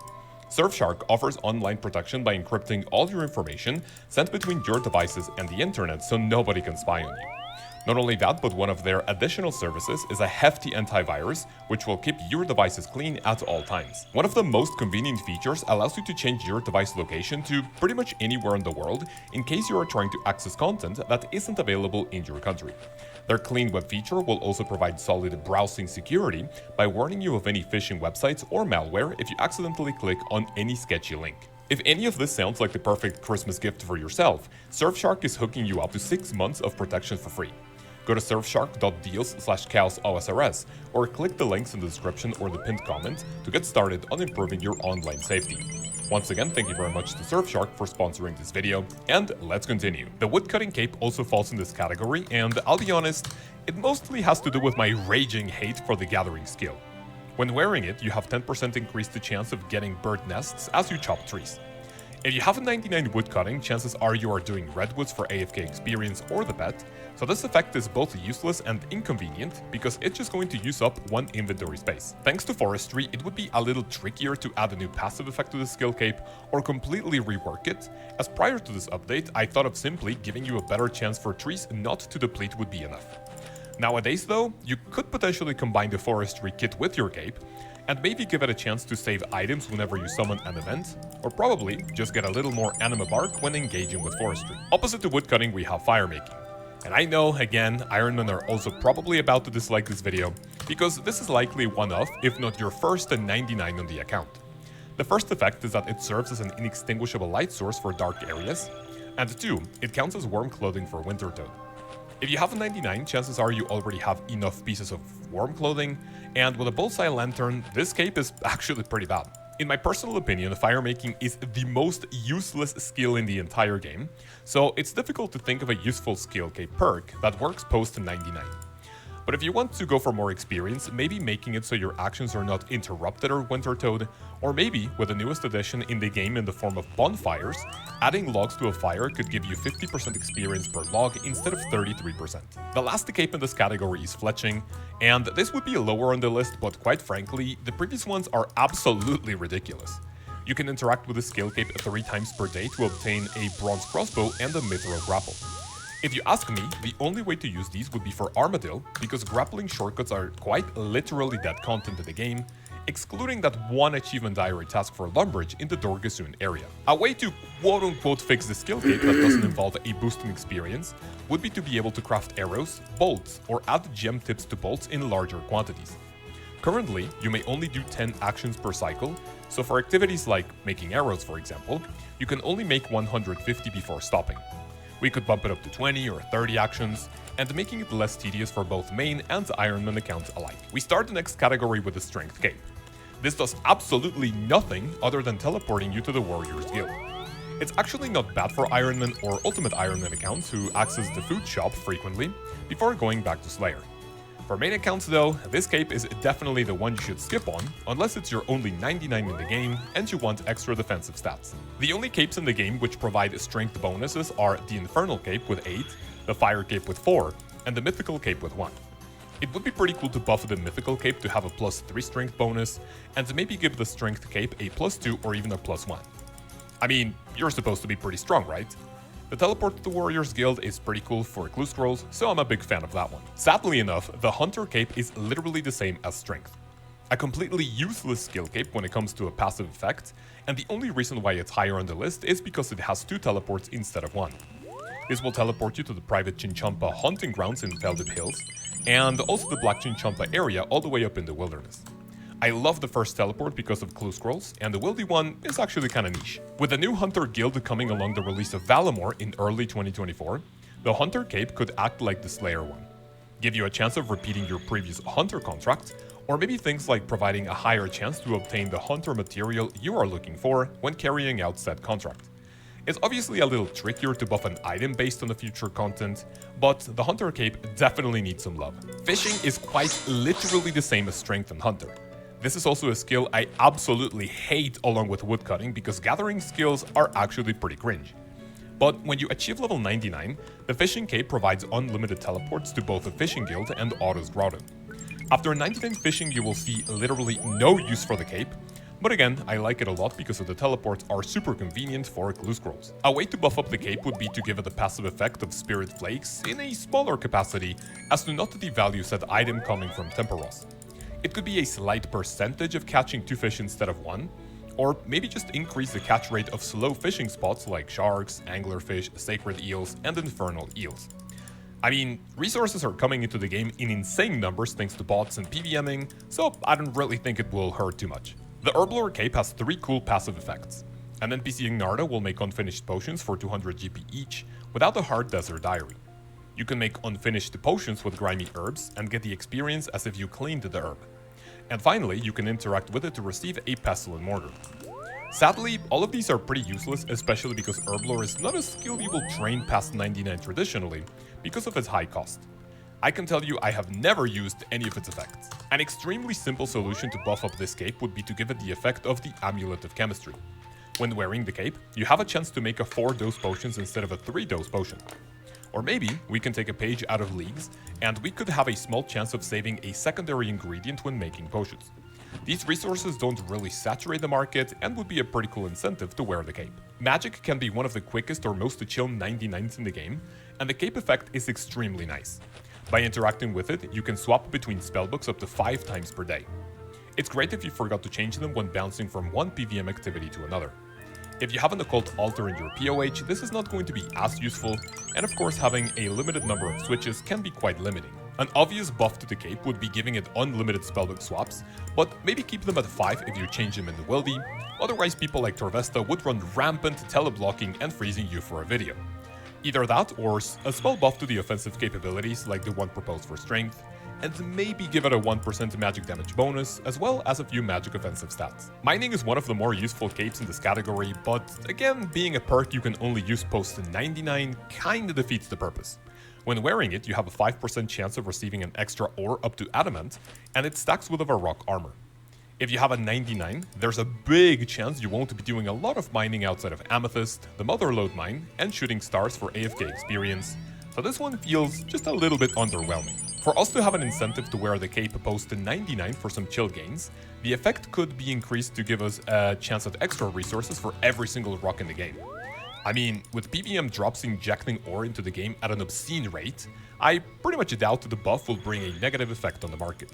Surfshark offers online protection by encrypting all your information sent between your devices and the internet so nobody can spy on you. Not only that, but one of their additional services is a hefty antivirus, which will keep your devices clean at all times. One of the most convenient features allows you to change your device location to pretty much anywhere in the world in case you are trying to access content that isn't available in your country. Their Clean Web feature will also provide solid browsing security by warning you of any phishing websites or malware if you accidentally click on any sketchy link. If any of this sounds like the perfect Christmas gift for yourself, Surfshark is hooking you up to 6 months of protection for free. Go to surfshark.deals/chaososrs or click the links in the description or the pinned comment to get started on improving your online safety. Once again, thank you very much to Surfshark for sponsoring this video, and let's continue. The woodcutting cape also falls in this category, and I'll be honest, it mostly has to do with my raging hate for the gathering skill. When wearing it, you have 10% increased the chance of getting bird nests as you chop trees. If you have a 99 woodcutting, chances are you are doing redwoods for AFK experience or the pet, so this effect is both useless and inconvenient because it's just going to use up one inventory space. Thanks to forestry, it would be a little trickier to add a new passive effect to the skill cape or completely rework it, as prior to this update I thought of simply giving you a better chance for trees not to deplete would be enough. Nowadays though, you could potentially combine the forestry kit with your cape, and maybe give it a chance to save items whenever you summon an event, or probably just get a little more anima bark when engaging with forestry. Opposite to woodcutting we have firemaking. And I know, again, Ironmen are also probably about to dislike this video, because this is likely one of, if not your first and 99 on the account. The first effect is that it serves as an inextinguishable light source for dark areas, and 2, it counts as warm clothing for Winter Toad. If you have a 99, chances are you already have enough pieces of warm clothing, and with a bullseye lantern, this cape is actually pretty bad. In my personal opinion, firemaking is the most useless skill in the entire game, so it's difficult to think of a useful skill cape perk that works post 99. But if you want to go for more experience, maybe making it so your actions are not interrupted or Winter Toad, or maybe, with the newest addition in the game in the form of bonfires, adding logs to a fire could give you 50% experience per log instead of 33%. The last cape in this category is fletching, and this would be lower on the list, but quite frankly, the previous ones are absolutely ridiculous. You can interact with the skill cape 3 times per day to obtain a bronze crossbow and a mithril grapple. If you ask me, the only way to use these would be for Armadillo, because grappling shortcuts are quite literally dead content in the game, excluding that one achievement diary task for Lumbridge in the Dorgasoon area. A way to quote-unquote fix the skill cape that doesn't involve a boosting experience would be to be able to craft arrows, bolts, or add gem tips to bolts in larger quantities. Currently, you may only do 10 actions per cycle, so for activities like making arrows for example, you can only make 150 before stopping. We could bump it up to 20 or 30 actions, and making it less tedious for both main and Ironman accounts alike. We start the next category with the Strength Cape. This does absolutely nothing other than teleporting you to the Warriors Guild. It's actually not bad for Ironman or Ultimate Ironman accounts who access the food shop frequently before going back to Slayer. For main accounts though, this cape is definitely the one you should skip on, unless it's your only 99 in the game and you want extra defensive stats. The only capes in the game which provide strength bonuses are the Infernal Cape with 8, the Fire Cape with 4, and the Mythical Cape with 1. It would be pretty cool to buff the Mythical Cape to have a +3 strength bonus, and to maybe give the Strength Cape a +2 or even a +1. I mean, you're supposed to be pretty strong, right? The teleport to the Warriors Guild is pretty cool for clue scrolls, so I'm a big fan of that one. Sadly enough, the Hunter Cape is literally the same as Strength. A completely useless skill cape when it comes to a passive effect, and the only reason why it's higher on the list is because it has 2 teleports instead of 1. This will teleport you to the private Chinchompa hunting grounds in Feldip Hills, and also the Black Chinchompa area all the way up in the wilderness. I love the first teleport because of clue scrolls, and the wildy one is actually kinda niche. With the new Hunter Guild coming along the release of Valamore in early 2024, the Hunter Cape could act like the Slayer one. Give you a chance of repeating your previous Hunter contract, or maybe things like providing a higher chance to obtain the Hunter material you are looking for when carrying out said contract. It's obviously a little trickier to buff an item based on the future content, but the Hunter Cape definitely needs some love. Fishing is quite literally the same as Strength and Hunter. This is also a skill I absolutely hate along with woodcutting because gathering skills are actually pretty cringe. But when you achieve level 99, the Fishing Cape provides unlimited teleports to both the Fishing Guild and Otto's Grotto. After 99 fishing you will see literally no use for the cape, But again, I like it a lot because of the teleports are super convenient for glue scrolls. A way to buff up the cape would be to give it the passive effect of Spirit Flakes in a smaller capacity as to not devalue said item coming from Temporos. It could be a slight percentage of catching 2 fish instead of 1, or maybe just increase the catch rate of slow fishing spots like sharks, anglerfish, sacred eels, and infernal eels. I mean, resources are coming into the game in insane numbers thanks to bots and PVMing, so I don't really think it will hurt too much. The Herblore cape has 3 cool passive effects. An NPC Ignarda will make unfinished potions for 200 GP each, without a hard desert diary. You can make unfinished potions with grimy herbs and get the experience as if you cleaned the herb. And finally, you can interact with it to receive a pestle and mortar. Sadly, all of these are pretty useless, especially because Herblore is not a skill you will train past 99 traditionally, because of its high cost. I can tell you I have never used any of its effects. An extremely simple solution to buff up this cape would be to give it the effect of the Amulet of Chemistry. When wearing the cape, you have a chance to make a 4-dose potions instead of a 3-dose potion. Or maybe we can take a page out of Leagues, and we could have a small chance of saving a secondary ingredient when making potions. These resources don't really saturate the market and would be a pretty cool incentive to wear the cape. Magic can be one of the quickest or most chill 99s in the game, and the cape effect is extremely nice. By interacting with it, you can swap between spellbooks up to 5 times per day. It's great if you forgot to change them when bouncing from one PVM activity to another. If you have an occult altar in your POH, this is not going to be as useful, and of course having a limited number of switches can be quite limiting. An obvious buff to the cape would be giving it unlimited spellbook swaps, but maybe keep them at 5 if you change them in the Wildy, otherwise people like Torvesta would run rampant teleblocking and freezing you for a video. Either that or a small buff to the offensive capabilities like the one proposed for strength, and maybe give it a 1% magic damage bonus, as well as a few magic offensive stats. Mining is one of the more useful capes in this category, but again, being a perk you can only use post 99 kinda defeats the purpose. When wearing it, you have a 5% chance of receiving an extra ore up to adamant, and it stacks with a rock armor. If you have a 99, there's a big chance you won't be doing a lot of mining outside of Amethyst, the Motherlode mine, and shooting stars for AFK experience, so this one feels just a little bit underwhelming. For us to have an incentive to wear the cape post 99 for some chill gains, the effect could be increased to give us a chance at extra resources for every single rock in the game. I mean, with PVM drops injecting ore into the game at an obscene rate, I pretty much doubt the buff will bring a negative effect on the market.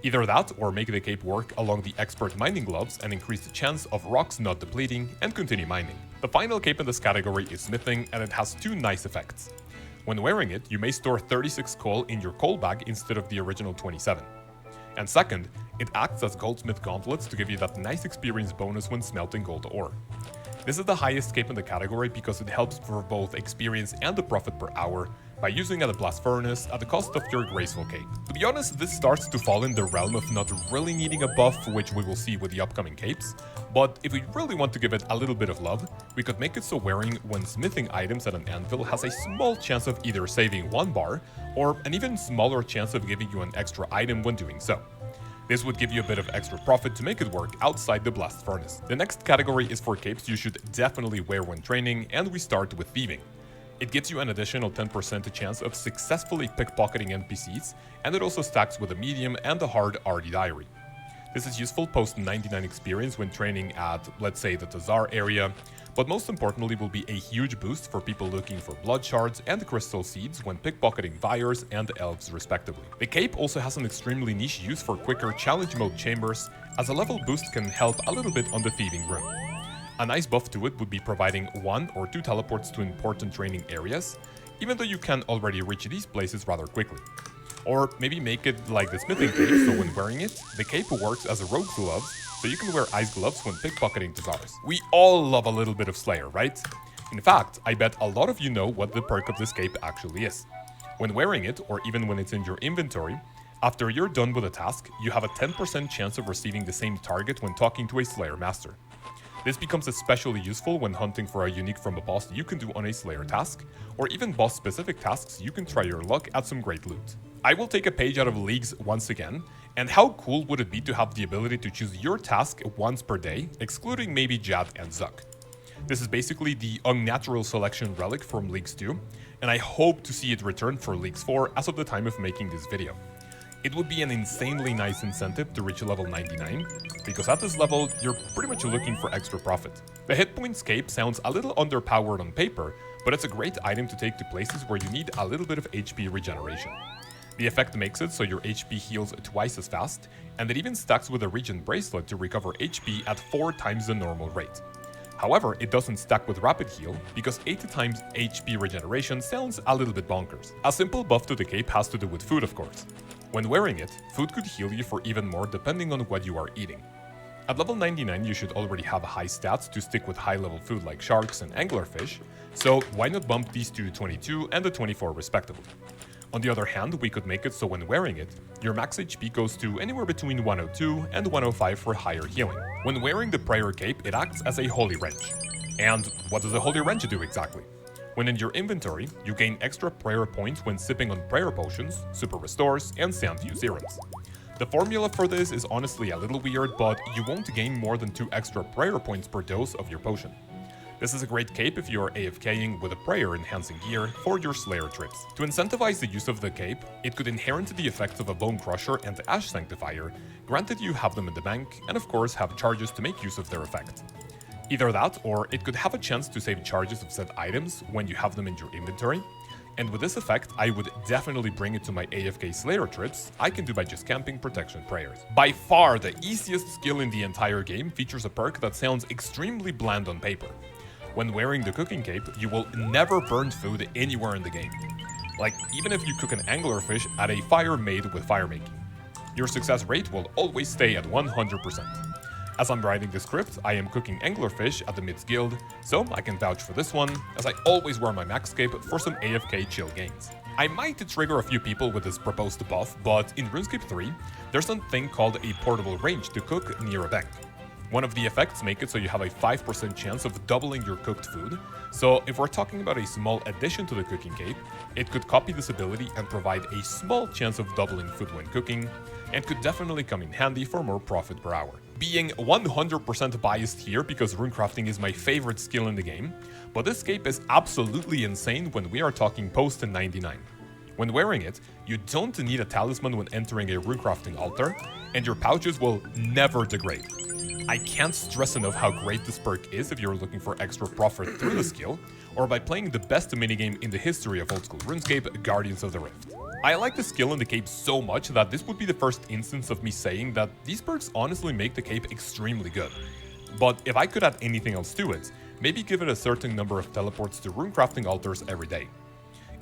Either that, or make the cape work along the expert mining gloves and increase the chance of rocks not depleting and continue mining. The final cape in this category is smithing, and it has 2 nice effects. When wearing it, you may store 36 coal in your coal bag instead of the original 27. And second, it acts as goldsmith gauntlets to give you that nice experience bonus when smelting gold ore. This is the highest cape in the category because it helps for both experience and the profit per hour by using at a blast furnace at the cost of your graceful cape. To be honest, this starts to fall in the realm of not really needing a buff, which we will see with the upcoming capes, but if we really want to give it a little bit of love, we could make it so wearing when smithing items at an anvil has a small chance of either saving 1 bar, or an even smaller chance of giving you an extra item when doing so. This would give you a bit of extra profit to make it work outside the blast furnace. The next category is for capes you should definitely wear when training, and we start with thieving. It gives you an additional 10% chance of successfully pickpocketing NPCs, and it also stacks with a medium and a hard RD diary. This is useful post 99 experience when training at, let's say, the Tazar area, but most importantly will be a huge boost for people looking for blood shards and crystal seeds when pickpocketing Vyres and elves respectively. The cape also has an extremely niche use for quicker challenge mode chambers, as a level boost can help a little bit on the thieving room. A nice buff to it would be providing 1 or 2 teleports to important training areas, even though you can already reach these places rather quickly. Or maybe make it like the smithing cape, so when wearing it, the cape works as a rogue glove, so you can wear ice gloves when pickpocketing Tazars. We all love a little bit of Slayer, right? In fact, I bet a lot of you know what the perk of this cape actually is. When wearing it, or even when it's in your inventory, after you're done with a task, you have a 10% chance of receiving the same target when talking to a Slayer master. This becomes especially useful when hunting for a unique from a boss you can do on a Slayer task, or even boss-specific tasks you can try your luck at some great loot. I will take a page out of Leagues once again, and how cool would it be to have the ability to choose your task once per day, excluding maybe Jad and Zuck. This is basically the unnatural selection relic from Leagues 2, and I hope to see it return for Leagues 4 as of the time of making this video. It would be an insanely nice incentive to reach level 99, because at this level, you're pretty much looking for extra profit. The hit points cape sounds a little underpowered on paper, but it's a great item to take to places where you need a little bit of HP regeneration. The effect makes it so your HP heals twice as fast, and it even stacks with a regen bracelet to recover HP at 4 times the normal rate. However, it doesn't stack with rapid heal, because 80 times HP regeneration sounds a little bit bonkers. A simple buff to the cape has to do with food, of course. When wearing it, food could heal you for even more depending on what you are eating. At level 99 you should already have high stats to stick with high level food like sharks and anglerfish, so why not bump these to 22 and the 24 respectively. On the other hand, we could make it so when wearing it, your max HP goes to anywhere between 102 and 105 for higher healing. When wearing the prayer cape, it acts as a holy wrench. And what does a holy wrench do exactly? When in your inventory, you gain extra prayer points when sipping on prayer potions, super restores, and sand fuse serums. The formula for this is honestly a little weird, but you won't gain more than 2 extra prayer points per dose of your potion. This is a great cape if you are AFKing with a prayer enhancing gear for your Slayer trips. To incentivize the use of the cape, it could inherit the effects of a Bone Crusher and Ash Sanctifier, granted you have them in the bank, and of course have charges to make use of their effect. Either that, or it could have a chance to save charges of said items when you have them in your inventory, and with this effect, I would definitely bring it to my AFK Slayer trips I can do by just camping protection prayers. By far, the easiest skill in the entire game features a perk that sounds extremely bland on paper. When wearing the cooking cape, you will never burn food anywhere in the game. Like, even if you cook an anglerfish at a fire made with fire making. Your success rate will always stay at 100%. As I'm writing the script, I am cooking anglerfish at the Mids Guild, so I can vouch for this one, as I always wear my max cape for some AFK chill games. I might trigger a few people with this proposed buff, but in RuneScape 3, there's something called a portable range to cook near a bank. One of the effects make it so you have a 5% chance of doubling your cooked food, so if we're talking about a small addition to the cooking cape, it could copy this ability and provide a small chance of doubling food when cooking, and could definitely come in handy for more profit per hour. Being 100% biased here because runecrafting is my favorite skill in the game, but this cape is absolutely insane when we are talking post 99. When wearing it, you don't need a talisman when entering a runecrafting altar, and your pouches will never degrade. I can't stress enough how great this perk is if you're looking for extra profit through the skill, or by playing the best minigame in the history of old school RuneScape, Guardians of the Rift. I like the skill in the cape so much that this would be the first instance of me saying that these perks honestly make the cape extremely good. But if I could add anything else to it, maybe give it a certain number of teleports to runecrafting altars every day.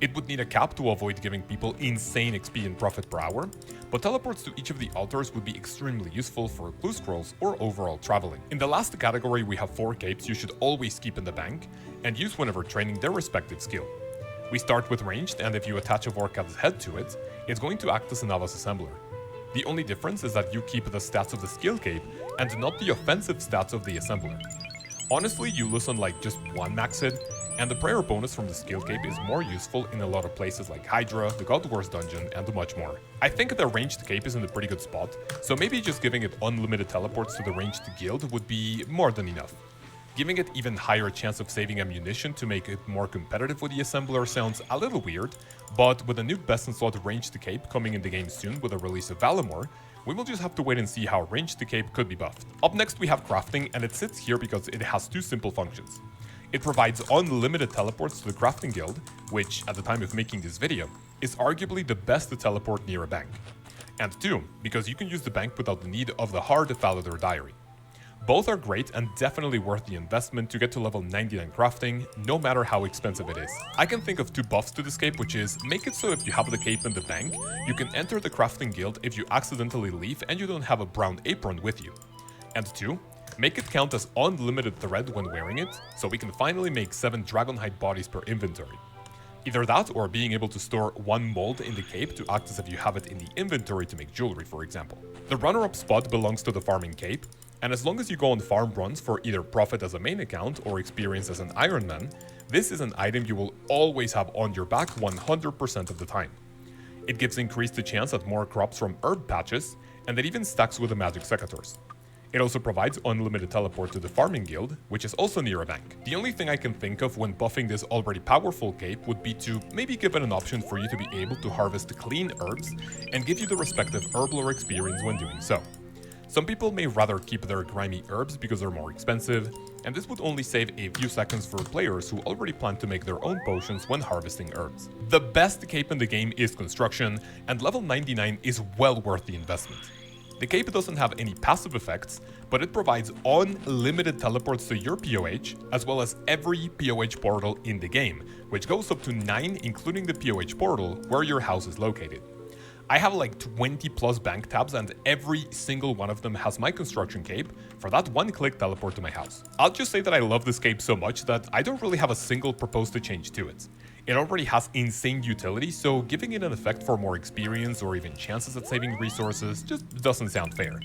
It would need a cap to avoid giving people insane XP and profit per hour, but teleports to each of the altars would be extremely useful for clue scrolls or overall traveling. In the last category we have 4 capes you should always keep in the bank, and use whenever training their respective skill. We start with ranged, and if you attach a Vorkat's head to it, it's going to act as a novice assembler. The only difference is that you keep the stats of the skill cape, and not the offensive stats of the assembler. Honestly, you lose on like just 1 max hit, and the prayer bonus from the skill cape is more useful in a lot of places like Hydra, the God Wars dungeon, and much more. I think the ranged cape is in a pretty good spot, so maybe just giving it unlimited teleports to the ranged guild would be more than enough. Giving it even higher chance of saving ammunition to make it more competitive with the assembler sounds a little weird, but with a new best in slot ranged cape coming in the game soon with the release of Valimor, we will just have to wait and see how ranged the cape could be buffed. Up next we have crafting, and it sits here because it has 2 simple functions. It provides unlimited teleports to the crafting guild, which, at the time of making this video, is arguably the best to teleport near a bank. And 2, because you can use the bank without the need of the hard Validor diary. Both are great and definitely worth the investment to get to level 99 crafting, no matter how expensive it is. I can think of 2 buffs to this cape, which is make it so if you have the cape in the bank, you can enter the crafting guild if you accidentally leave and you don't have a brown apron with you. And 2, make it count as unlimited thread when wearing it, so we can finally make 7 dragonhide bodies per inventory. Either that or being able to store 1 mold in the cape to act as if you have it in the inventory to make jewelry, for example. The runner-up spot belongs to the farming cape, and as long as you go on farm runs for either profit as a main account or experience as an Iron Man, this is an item you will always have on your back 100% of the time. It gives increased chance at more crops from herb patches, and it even stacks with the magic secators. It also provides unlimited teleport to the farming guild, which is also near a bank. The only thing I can think of when buffing this already powerful cape would be to maybe give it an option for you to be able to harvest clean herbs and give you the respective herblore experience when doing so. Some people may rather keep their grimy herbs because they're more expensive, and this would only save a few seconds for players who already plan to make their own potions when harvesting herbs. The best cape in the game is Construction, and level 99 is well worth the investment. The cape doesn't have any passive effects, but it provides unlimited teleports to your POH, as well as every POH portal in the game, which goes up to 9 including the POH portal where your house is located. I have like 20 plus bank tabs and every single one of them has my construction cape for that one-click teleport to my house. I'll just say that I love this cape so much that I don't really have a single proposed to change to it. It already has insane utility, so giving it an effect for more experience or even chances at saving resources just doesn't sound fair.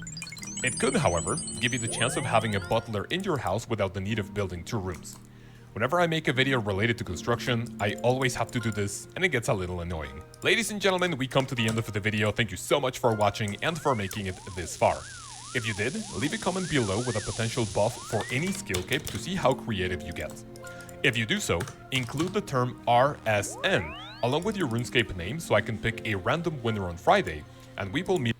It could, however, give you the chance of having a butler in your house without the need of building 2 rooms. Whenever I make a video related to construction, I always have to do this, and it gets a little annoying. Ladies and gentlemen, we come to the end of the video. Thank you so much for watching and for making it this far. If you did, leave a comment below with a potential buff for any skill cape to see how creative you get. If you do so, include the term RSN along with your RuneScape name so I can pick a random winner on Friday, and we will meet.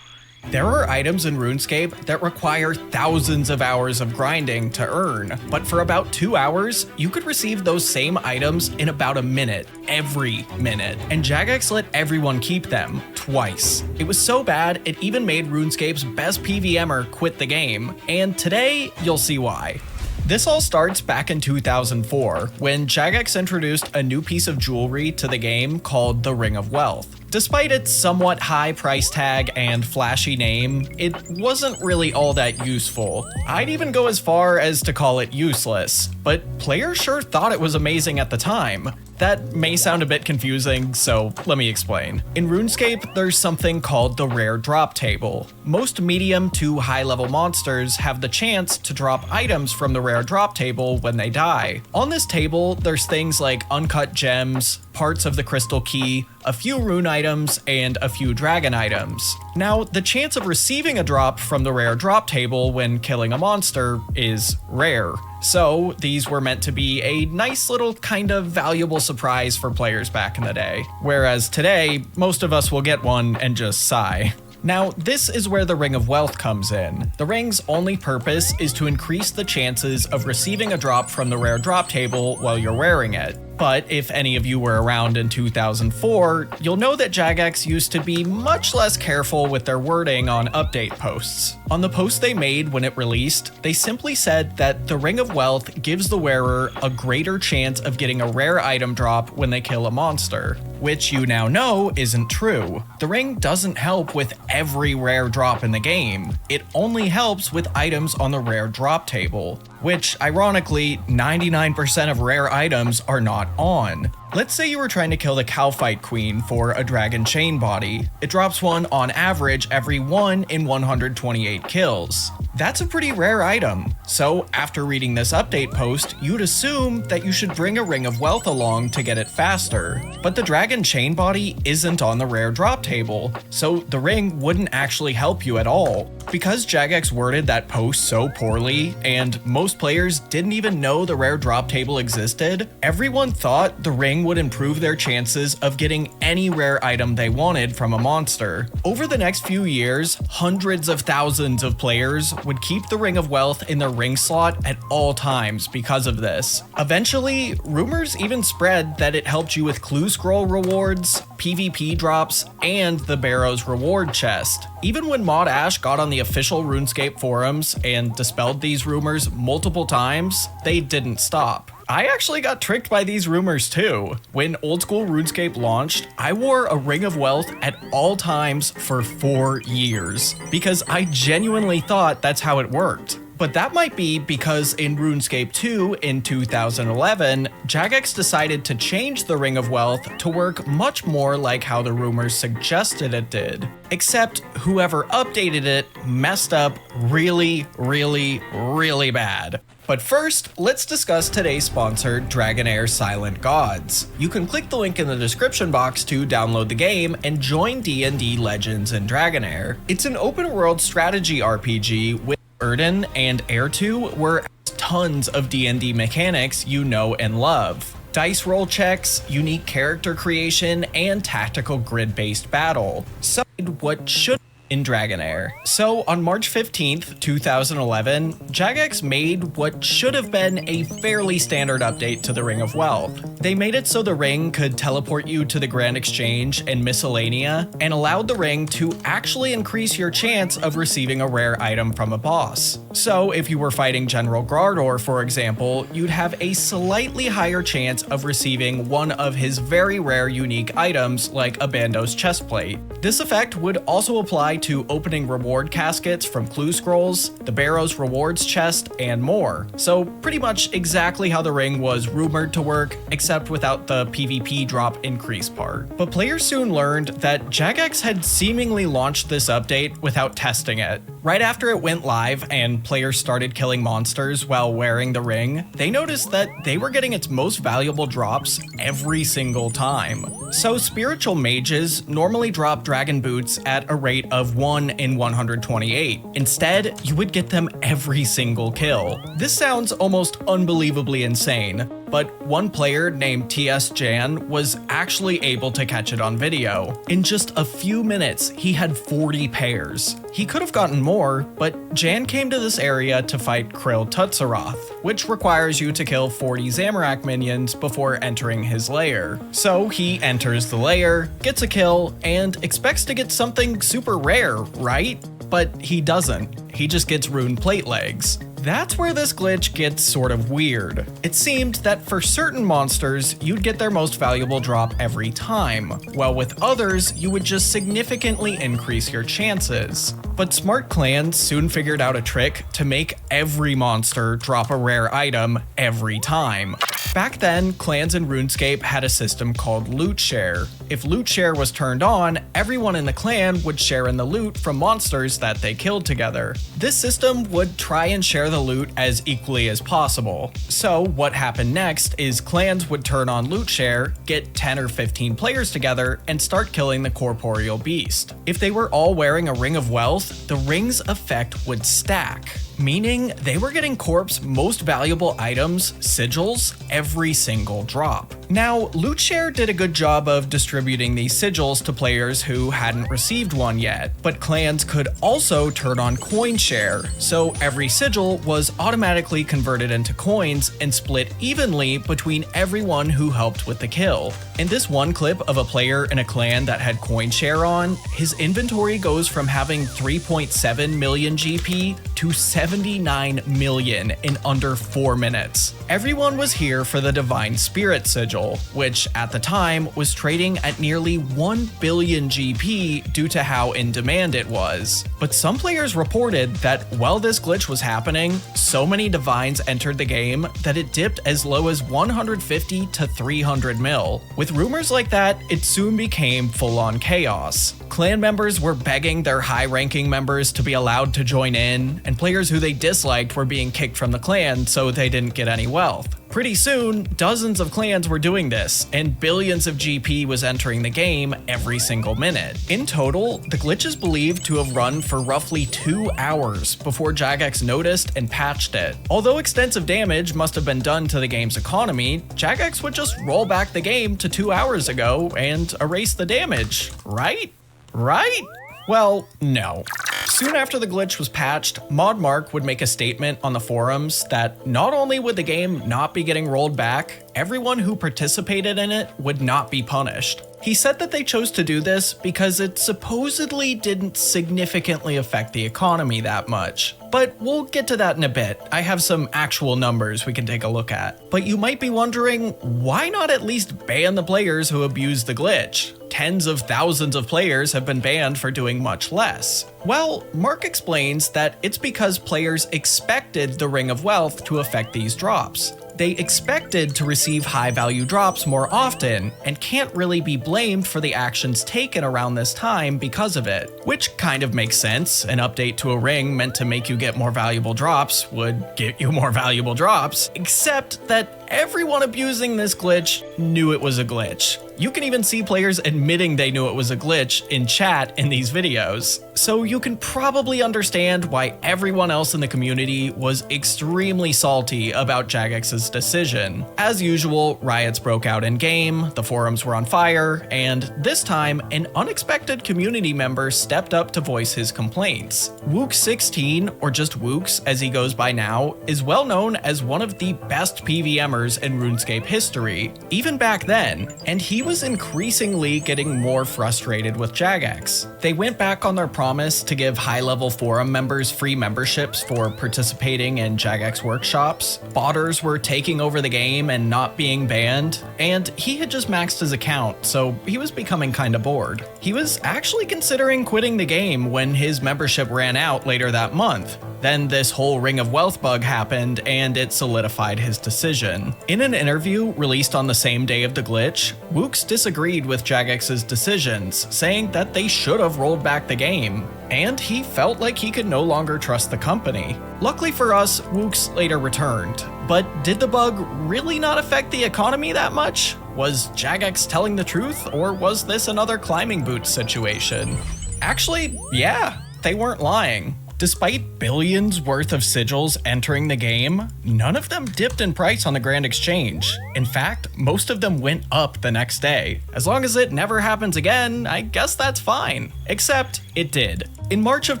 There are items in RuneScape that require thousands of hours of grinding to earn, but for about 2 hours, you could receive those same items in about a minute, every minute. And Jagex let everyone keep them, twice. It was so bad, it even made RuneScape's best PVMer quit the game, and today, you'll see why. This all starts back in 2004, when Jagex introduced a new piece of jewelry to the game called the Ring of Wealth. Despite its somewhat high price tag and flashy name, it wasn't really all that useful. I'd even go as far as to call it useless, but players sure thought it was amazing at the time. That may sound a bit confusing, so let me explain. In RuneScape, there's something called the rare drop table. Most medium to high level monsters have the chance to drop items from the rare drop table when they die. On this table, there's things like uncut gems, parts of the crystal key, a few rune items, and a few dragon items. Now, the chance of receiving a drop from the rare drop table when killing a monster is rare. So, these were meant to be a nice little kind of valuable surprise for players back in the day. Whereas today, most of us will get one and just sigh. Now, this is where the Ring of Wealth comes in. The ring's only purpose is to increase the chances of receiving a drop from the rare drop table while you're wearing it. But if any of you were around in 2004, you'll know that Jagex used to be much less careful with their wording on update posts. On the post they made when it released, they simply said that the Ring of Wealth gives the wearer a greater chance of getting a rare item drop when they kill a monster, which you now know isn't true. The ring doesn't help with every rare drop in the game. It only helps with items on the rare drop table, which ironically 99% of rare items are not on. Let's say you were trying to kill the Cowfight Queen for a dragon chain body. It drops one on average every 1 in 128 kills. That's a pretty rare item. So after reading this update post, you'd assume that you should bring a Ring of Wealth along to get it faster. But the dragon chain body isn't on the rare drop table, so the ring wouldn't actually help you at all. Because Jagex worded that post so poorly, and most players didn't even know the rare drop table existed, everyone thought the ring would improve their chances of getting any rare item they wanted from a monster. Over the next few years, hundreds of thousands of players would keep the Ring of Wealth in their ring slot at all times because of this. Eventually, rumors even spread that it helped you with clue scroll rewards, PvP drops, and the Barrow's reward chest. Even when Mod Ash got on the official RuneScape forums and dispelled these rumors multiple times, they didn't stop. I actually got tricked by these rumors too. When old school RuneScape launched, I wore a Ring of Wealth at all times for 4 years, because I genuinely thought that's how it worked. But that might be because in RuneScape 2 in 2011, Jagex decided to change the Ring of Wealth to work much more like how the rumors suggested it did. Except whoever updated it messed up really, really, really bad. But first, let's discuss today's sponsor, Dragonair Silent Gods. You can click the link in the description box to download the game and join D&D Legends in Dragonair. It's an open-world strategy RPG with Erden and Air 2, where tons of D&D mechanics you know and love. Dice roll checks, unique character creation, and tactical grid-based battle. So, what should in Dragonair. So on March 15th, 2011, Jagex made what should have been a fairly standard update to the Ring of Wealth. They made it so the ring could teleport you to the Grand Exchange and Miscellanea, and allowed the ring to actually increase your chance of receiving a rare item from a boss. So if you were fighting General Grardor, for example, you'd have a slightly higher chance of receiving one of his very rare unique items like a Bandos chestplate. This effect would also apply to opening reward caskets from clue scrolls, the Barrows rewards chest, and more. So pretty much exactly how the ring was rumored to work, except without the PvP drop increase part. But players soon learned that Jagex had seemingly launched this update without testing it. Right after it went live and players started killing monsters while wearing the ring, they noticed that they were getting its most valuable drops every single time. So spiritual mages normally drop dragon boots at a rate of 1 in 128. Instead, you would get them every single kill. This sounds almost unbelievably insane, but one player named TS Jan was actually able to catch it on video. In just a few minutes, he had 40 pairs. He could have gotten more, but Jan came to this area to fight Krill Tutsaroth, which requires you to kill 40 Zamorak minions before entering his lair. So he enters the lair, gets a kill, and expects to get something super rare, right? But he doesn't. He just gets rune plate legs. That's where this glitch gets sort of weird. It seemed that for certain monsters, you'd get their most valuable drop every time, while with others, you would just significantly increase your chances. But smart clans soon figured out a trick to make every monster drop a rare item every time. Back then, clans in RuneScape had a system called loot share. If loot share was turned on, everyone in the clan would share in the loot from monsters that they killed together. This system would try and share the loot as equally as possible. So what happened next is clans would turn on loot share, get 10 or 15 players together, and start killing the corporeal beast. If they were all wearing a Ring of Wealth, the ring's effect would stack, meaning they were getting Corp's most valuable items, sigils, every single drop. Now, Loot Share did a good job of distributing these sigils to players who hadn't received one yet, but clans could also turn on Coin Share, so every sigil was automatically converted into coins and split evenly between everyone who helped with the kill. In this one clip of a player in a clan that had Coin Share on, his inventory goes from having 3.7 million GP to 79 million in under 4 minutes. Everyone was here for the Divine Spirit Sigil, which at the time was trading at nearly 1 billion GP due to how in demand it was. But some players reported that while this glitch was happening, so many Divines entered the game that it dipped as low as 150 to 300 mil. With rumors like that, it soon became full-on chaos. Clan members were begging their high-ranking members to be allowed to join in, and players who they disliked were being kicked from the clan so they didn't get any wealth. Pretty soon, dozens of clans were doing this, and billions of GP was entering the game every single minute. In total, the glitch is believed to have run for roughly 2 hours before Jagex noticed and patched it. Although extensive damage must have been done to the game's economy, Jagex would just roll back the game to 2 hours ago and erase the damage, right? Right? Well, no. Soon after the glitch was patched, ModMark would make a statement on the forums that not only would the game not be getting rolled back, everyone who participated in it would not be punished. He said that they chose to do this because it supposedly didn't significantly affect the economy that much. But we'll get to that in a bit. I have some actual numbers we can take a look at. But you might be wondering, why not at least ban the players who abused the glitch? Tens of thousands of players have been banned for doing much less. Well, Mark explains that it's because players expected the Ring of Wealth to affect these drops. They expected to receive high-value drops more often, and can't really be blamed for the actions taken around this time because of it. Which kind of makes sense. An update to a ring meant to make you get more valuable drops would get you more valuable drops, except that everyone abusing this glitch knew it was a glitch. You can even see players admitting they knew it was a glitch in chat in these videos. So you can probably understand why everyone else in the community was extremely salty about Jagex's decision. As usual, riots broke out in-game, the forums were on fire, and this time, an unexpected community member stepped up to voice his complaints. Wook16, or just Wooks as he goes by now, is well known as one of the best PVMers in RuneScape history, even back then, and he was increasingly getting more frustrated with Jagex. They went back on their promise to give high-level forum members free memberships for participating in Jagex workshops. Botters were taking over the game and not being banned, and he had just maxed his account, so he was becoming kinda bored. He was actually considering quitting the game when his membership ran out later that month. Then this whole Ring of Wealth bug happened, and it solidified his decision. In an interview released on the same day of the glitch, Wooks disagreed with Jagex's decisions, saying that they should have rolled back the game, and he felt like he could no longer trust the company. Luckily for us, Wooks later returned. But did the bug really not affect the economy that much? Was Jagex telling the truth, or was this another climbing boots situation? Actually, yeah, they weren't lying. Despite billions worth of sigils entering the game, none of them dipped in price on the Grand Exchange. In fact, most of them went up the next day. As long as it never happens again, I guess that's fine. Except, it did. In March of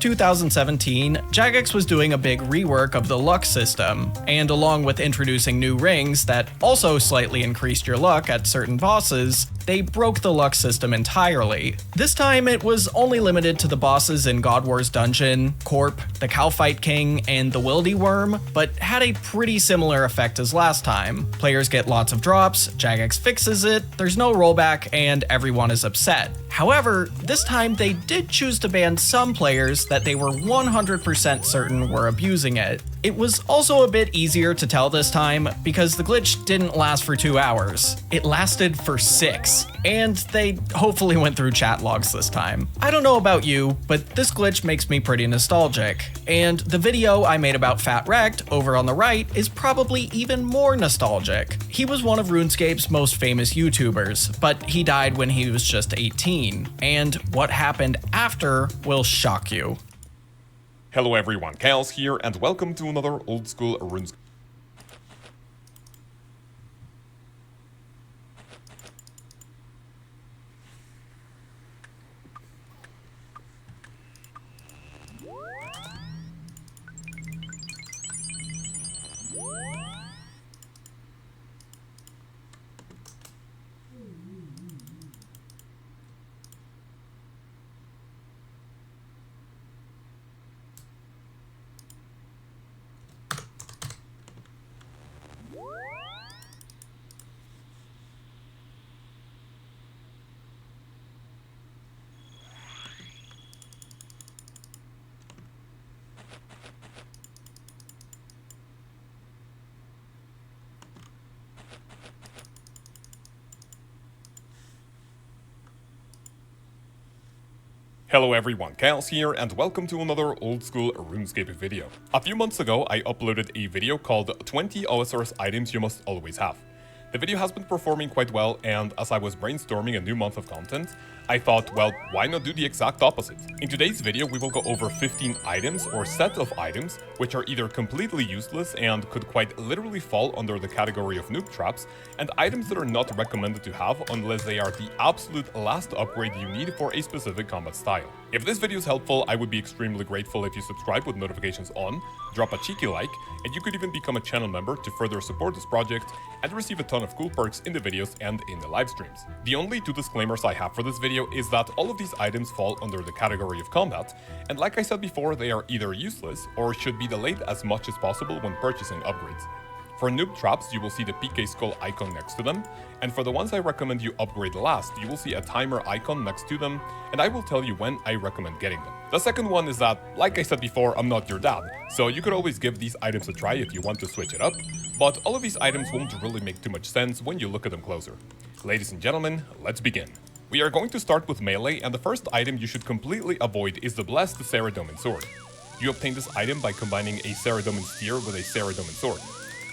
2017, Jagex was doing a big rework of the luck system, and along with introducing new rings that also slightly increased your luck at certain bosses, they broke the luck system entirely. This time it was only limited to the bosses in God War's Dungeon, Corp, the Calfight King, and the Wildy Worm, but had a pretty similar effect as last time. Players get lots of drops, Jagex fixes it, there's no rollback, and everyone is upset. However, this time they did choose to ban some players that they were 100% certain were abusing it. It was also a bit easier to tell this time because the glitch didn't last for 2 hours. It lasted for 6, and they hopefully went through chat logs this time. I don't know about you, but this glitch makes me pretty nostalgic, and the video I made about Fat Wrecked over on the right is probably even more nostalgic. He was one of RuneScape's most famous YouTubers, but he died when he was just 18, and what happened after will shock you. Hello everyone, Chaos here, and welcome to another old school RuneScape. Hello everyone, Chaos here, and welcome to another old school RuneScape video. A few months ago, I uploaded a video called 20 OSRS items you must always have. The video has been performing quite well, and as I was brainstorming a new month of content, I thought, well, why not do the exact opposite? In today's video, we will go over 15 items or set of items which are either completely useless and could quite literally fall under the category of noob traps, and items that are not recommended to have unless they are the absolute last upgrade you need for a specific combat style. If this video is helpful, I would be extremely grateful if you subscribe with notifications on, drop a cheeky like, and you could even become a channel member to further support this project and receive a ton of cool perks in the videos and in the live streams. The only two disclaimers I have for this video is that all of these items fall under the category of combat, and like I said before, they are either useless or should be delayed as much as possible when purchasing upgrades. For noob traps, you will see the PK skull icon next to them, and for the ones I recommend you upgrade last, you will see a timer icon next to them, and I will tell you when I recommend getting them. The second one is that, like I said before, I'm not your dad, so you could always give these items a try if you want to switch it up, but all of these items won't really make too much sense when you look at them closer. Ladies and gentlemen, let's begin. We are going to start with melee, and the first item you should completely avoid is the Blessed Saradomin Sword. You obtain this item by combining a Saradomin Spear with a Saradomin Sword.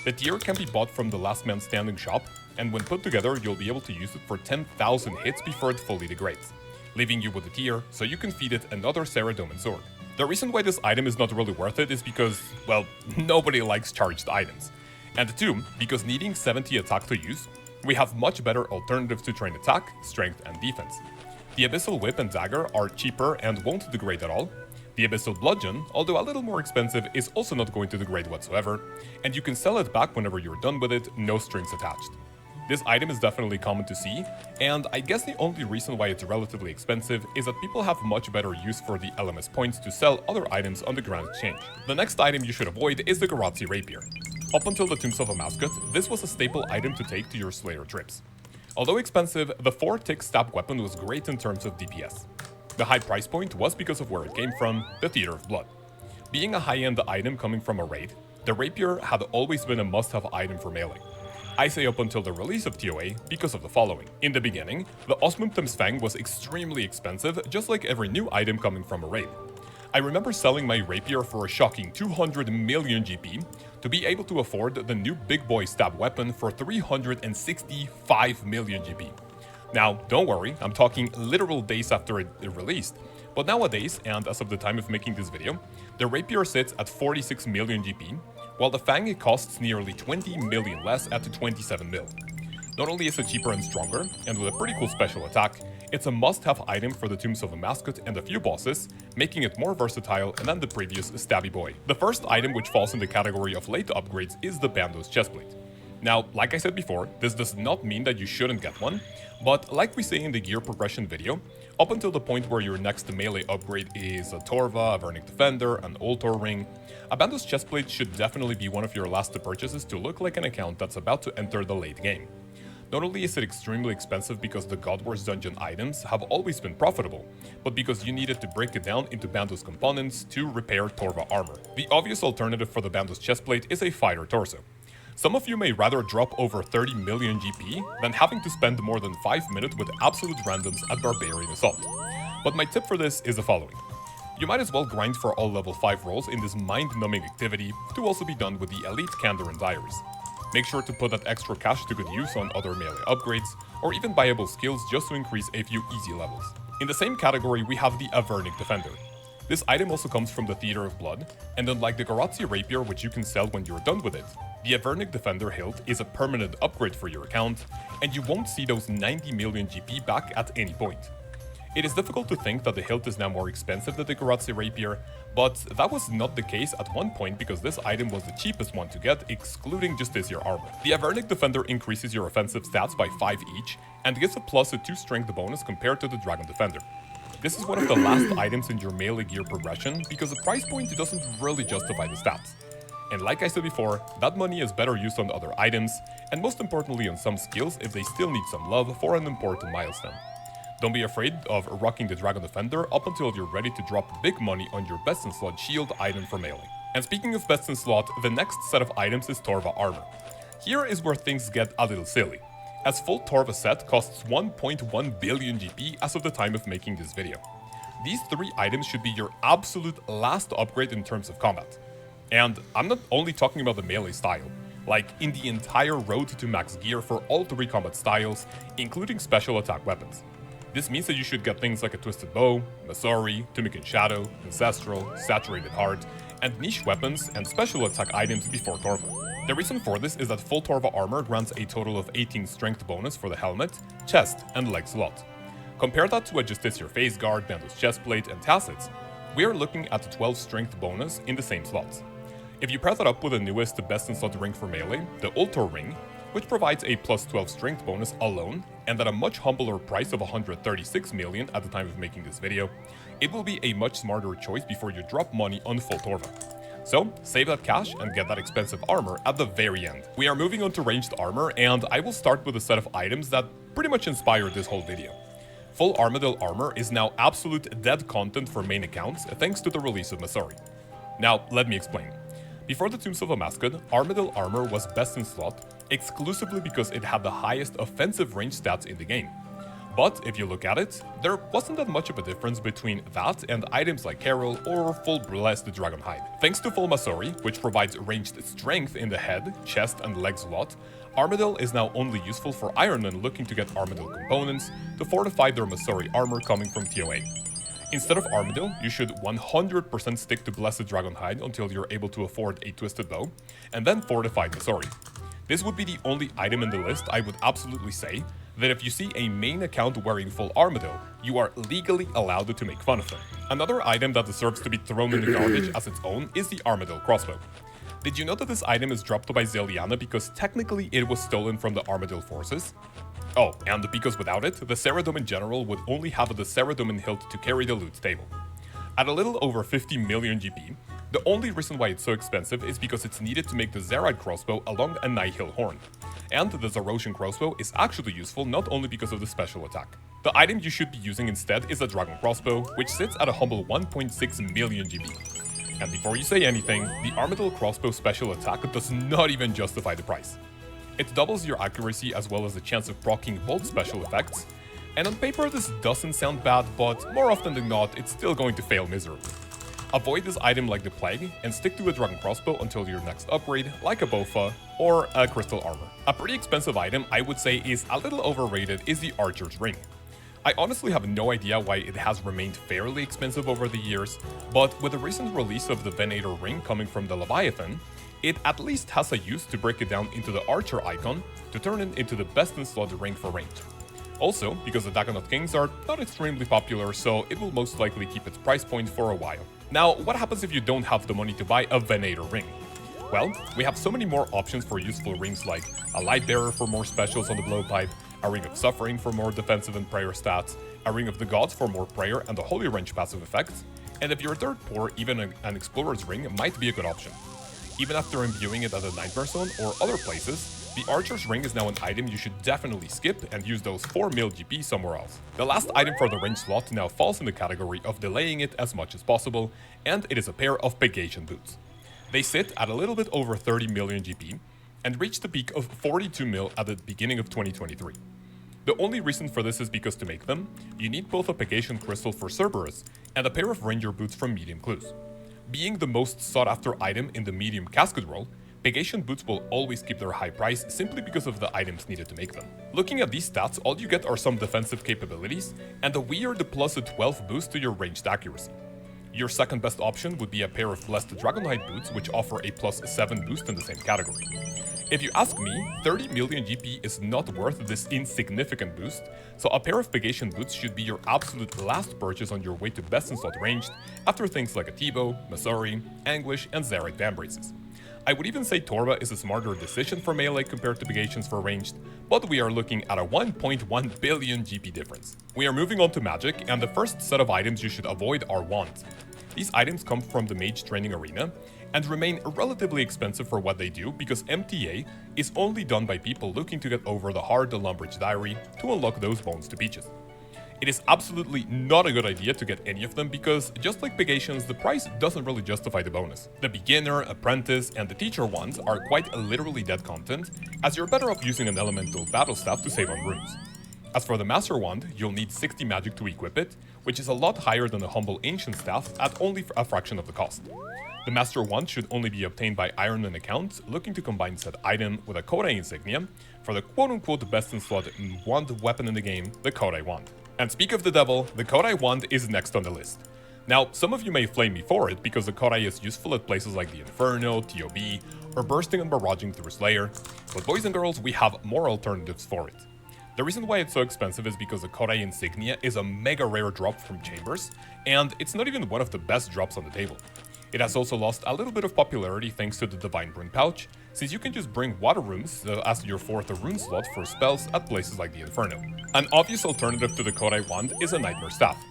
The tier can be bought from the Last Man Standing shop, and when put together you'll be able to use it for 10,000 hits before it fully degrades, leaving you with a tier so you can feed it another Saradomin Sword. The reason why this item is not really worth it is because, well, nobody likes charged items. And 2, because needing 70 attack to use, we have much better alternatives to train attack, strength, and defense. The Abyssal Whip and Dagger are cheaper and won't degrade at all. The Abyssal Bludgeon, although a little more expensive, is also not going to degrade whatsoever, and you can sell it back whenever you're done with it, no strings attached. This item is definitely common to see, and I guess the only reason why it's relatively expensive is that people have much better use for the LMS points to sell other items on the Grand Exchange. The next item you should avoid is the Garazzi Rapier. Up until the Tombs of a Mascot, this was a staple item to take to your Slayer trips. Although expensive, the 4-tick stab weapon was great in terms of DPS. The high price point was because of where it came from, the Theater of Blood. Being a high-end item coming from a raid, the Rapier had always been a must-have item for melee. I say up until the release of TOA because of the following. In the beginning, the Osmundum's Fang was extremely expensive, just like every new item coming from a raid. I remember selling my Rapier for a shocking 200 million GP to be able to afford the new big boy stab weapon for 365 million GP. Now, don't worry, I'm talking literal days after it released, but nowadays, and as of the time of making this video, the Rapier sits at 46 million GP, while the Fang costs nearly 20 million less at 27 mil. Not only is it cheaper and stronger, and with a pretty cool special attack, it's a must-have item for the Tombs of a Mascot and a few bosses, making it more versatile than the previous Stabby Boy. The first item which falls in the category of late upgrades is the Bandos Chestplate. Now, like I said before, this does not mean that you shouldn't get one, but like we say in the gear progression video, up until the point where your next melee upgrade is a Torva, a Vernic Defender, an Ultor Ring, a Bandos Chestplate should definitely be one of your last purchases to look like an account that's about to enter the late game. Not only is it extremely expensive because the God Wars dungeon items have always been profitable, but because you needed to break it down into Bandos components to repair Torva armor. The obvious alternative for the Bandos Chestplate is a Fighter Torso. Some of you may rather drop over 30 million GP than having to spend more than 5 minutes with absolute randoms at Barbarian Assault. But my tip for this is the following. You might as well grind for all level 5 rolls in this mind-numbing activity to also be done with the Elite Candor and Diaries. Make sure to put that extra cash to good use on other melee upgrades, or even buyable skills just to increase a few easy levels. In the same category we have the Avernic Defender. This item also comes from the Theater of Blood, and unlike the Garazzi Rapier which you can sell when you're done with it, the Avernic Defender hilt is a permanent upgrade for your account, and you won't see those 90 million GP back at any point. It is difficult to think that the hilt is now more expensive than the Garazzi Rapier, but that was not the case at one point because this item was the cheapest one to get, excluding Justiciar armor. The Avernic Defender increases your offensive stats by 5 each, and gives a plus a 2 strength bonus compared to the Dragon Defender. This is one of the last items in your melee gear progression because the price point doesn't really justify the stats. And like I said before, that money is better used on other items, and most importantly on some skills if they still need some love for an important milestone. Don't be afraid of rocking the Dragon Defender up until you're ready to drop big money on your best in slot shield item for melee. And speaking of best in slot, the next set of items is Torva armor. Here is where things get a little silly, as full Torva set costs 1.1 billion GP as of the time of making this video. These 3 items should be your absolute last upgrade in terms of combat. And I'm not only talking about the melee style, like in the entire road to max gear for all 3 combat styles, including special attack weapons. This means that you should get things like a Twisted Bow, Masori, Tunic in Shadow, Ancestral, Saturated Heart, and niche weapons and special attack items before Torva. The reason for this is that full Torva armor grants a total of 18 strength bonus for the helmet, chest, and leg slot. Compare that to a Justiciar Face Guard, Bandos Chestplate, and Tassets, we are looking at a 12 strength bonus in the same slots. If you pair that up with the newest best in slot ring for melee, the Ultor Ring, which provides a plus 12 strength bonus alone, and at a much humbler price of 136 million at the time of making this video, it will be a much smarter choice before you drop money on full Torva. So, save that cash and get that expensive armor at the very end. We are moving on to ranged armor, and I will start with a set of items that pretty much inspired this whole video. Full Armadillo armor is now absolute dead content for main accounts thanks to the release of Masori. Now, let me explain. Before the Tombs of a Mascot, Armadillo armor was best in slot exclusively because it had the highest offensive range stats in the game. But if you look at it, there wasn't that much of a difference between that and items like Carol or full Blessed Dragonhide. Thanks to full Masori, which provides ranged strength in the head, chest and legs a lot, Armadillo is now only useful for Ironmen looking to get Armadillo components to fortify their Masori armor coming from TOA. Instead of Armadillo, you should 100% stick to Blessed Dragonhide until you're able to afford a Twisted Bow, and then Fortified Masori. This would be the only item in the list I would absolutely say that if you see a main account wearing full Armadillo, you are legally allowed to make fun of them. Another item that deserves to be thrown in the garbage as its own is the Armadillo crossbow. Did you know that this item is dropped by Zeliana because technically it was stolen from the Armadillo forces? Oh, and because without it, the Ceradomin General would only have the Ceradomin hilt to carry the loot table. At a little over 50 million GP, the only reason why it's so expensive is because it's needed to make the Zeride crossbow along a Nihil horn. And the Zarosian crossbow is actually useful not only because of the special attack. The item you should be using instead is a Dragon crossbow, which sits at a humble 1.6 million GP. And before you say anything, the Armadillo crossbow special attack does not even justify the price. It doubles your accuracy as well as the chance of proccing both special effects, and on paper this doesn't sound bad, but more often than not, it's still going to fail miserably. Avoid this item like the plague, and stick to a Dragon crossbow until your next upgrade, like a Bofa or a Crystal armor. A pretty expensive item I would say is a little overrated is the Archer's Ring. I honestly have no idea why it has remained fairly expensive over the years, but with the recent release of the Venator ring coming from the Leviathan, it at least has a use to break it down into the Archer icon to turn it into the best in slot ring for range. Also, because the Dagonoth Kings are not extremely popular, so it will most likely keep its price point for a while. Now, what happens if you don't have the money to buy a Venator ring? Well, we have so many more options for useful rings like a Light Bearer for more specials on the Blowpipe, a Ring of Suffering for more defensive and prayer stats, a Ring of the Gods for more prayer and the Holy Range passive effects, and if you're dirt poor, even an Explorer's Ring might be a good option. Even after imbuing it at the Nightmare Zone or other places, the Archer's Ring is now an item you should definitely skip and use those 4 mil GP somewhere else. The last item for the range slot now falls in the category of delaying it as much as possible, and it is a pair of Pegation boots. They sit at a little bit over 30 million GP, and reached a peak of 42 mil at the beginning of 2023. The only reason for this is because to make them, you need both a Pegation Crystal for Cerberus and a pair of Ranger boots from Medium Clues. Being the most sought after item in the medium casket roll, Pegation boots will always keep their high price simply because of the items needed to make them. Looking at these stats, all you get are some defensive capabilities and a weird plus a 12 boost to your ranged accuracy. Your second best option would be a pair of Blessed Dragonhide boots, which offer a plus 7 boost in the same category. If you ask me, 30 million GP is not worth this insignificant boost, so a pair of Pegation boots should be your absolute last purchase on your way to best in slot ranged, after things like a T-Bow, Masori, Anguish, and Zerite Vambraces. I would even say Torva is a smarter decision for melee compared to Pegations for ranged, but we are looking at a 1.1 billion GP difference. We are moving on to magic, and the first set of items you should avoid are wands. These items come from the mage training arena, and remain relatively expensive for what they do because MTA is only done by people looking to get over the hard Lumbridge Diary to unlock those bones to beaches. It is absolutely not a good idea to get any of them because, just like Pegations, the price doesn't really justify the bonus. The beginner, apprentice, and the teacher ones are quite literally dead content, as you're better off using an elemental battle staff to save on runes. As for the Master Wand, you'll need 60 magic to equip it, which is a lot higher than the humble Ancient Staff at only a fraction of the cost. The Master Wand should only be obtained by Ironman accounts looking to combine said item with a Kodai insignia for the quote-unquote best in slot wand weapon in the game, the Kodai Wand. And speak of the devil, the Kodai Wand is next on the list. Now, some of you may flame me for it because the Kodai is useful at places like the Inferno, TOB, or bursting and barraging through Slayer, but boys and girls, we have more alternatives for it. The reason why it's so expensive is because the Kodai insignia is a mega rare drop from Chambers, and it's not even one of the best drops on the table. It has also lost a little bit of popularity thanks to the Divine Rune Pouch, since you can just bring water runes as your fourth rune slot for spells at places like the Inferno. An obvious alternative to the Kodai Wand is a Nightmare Staff,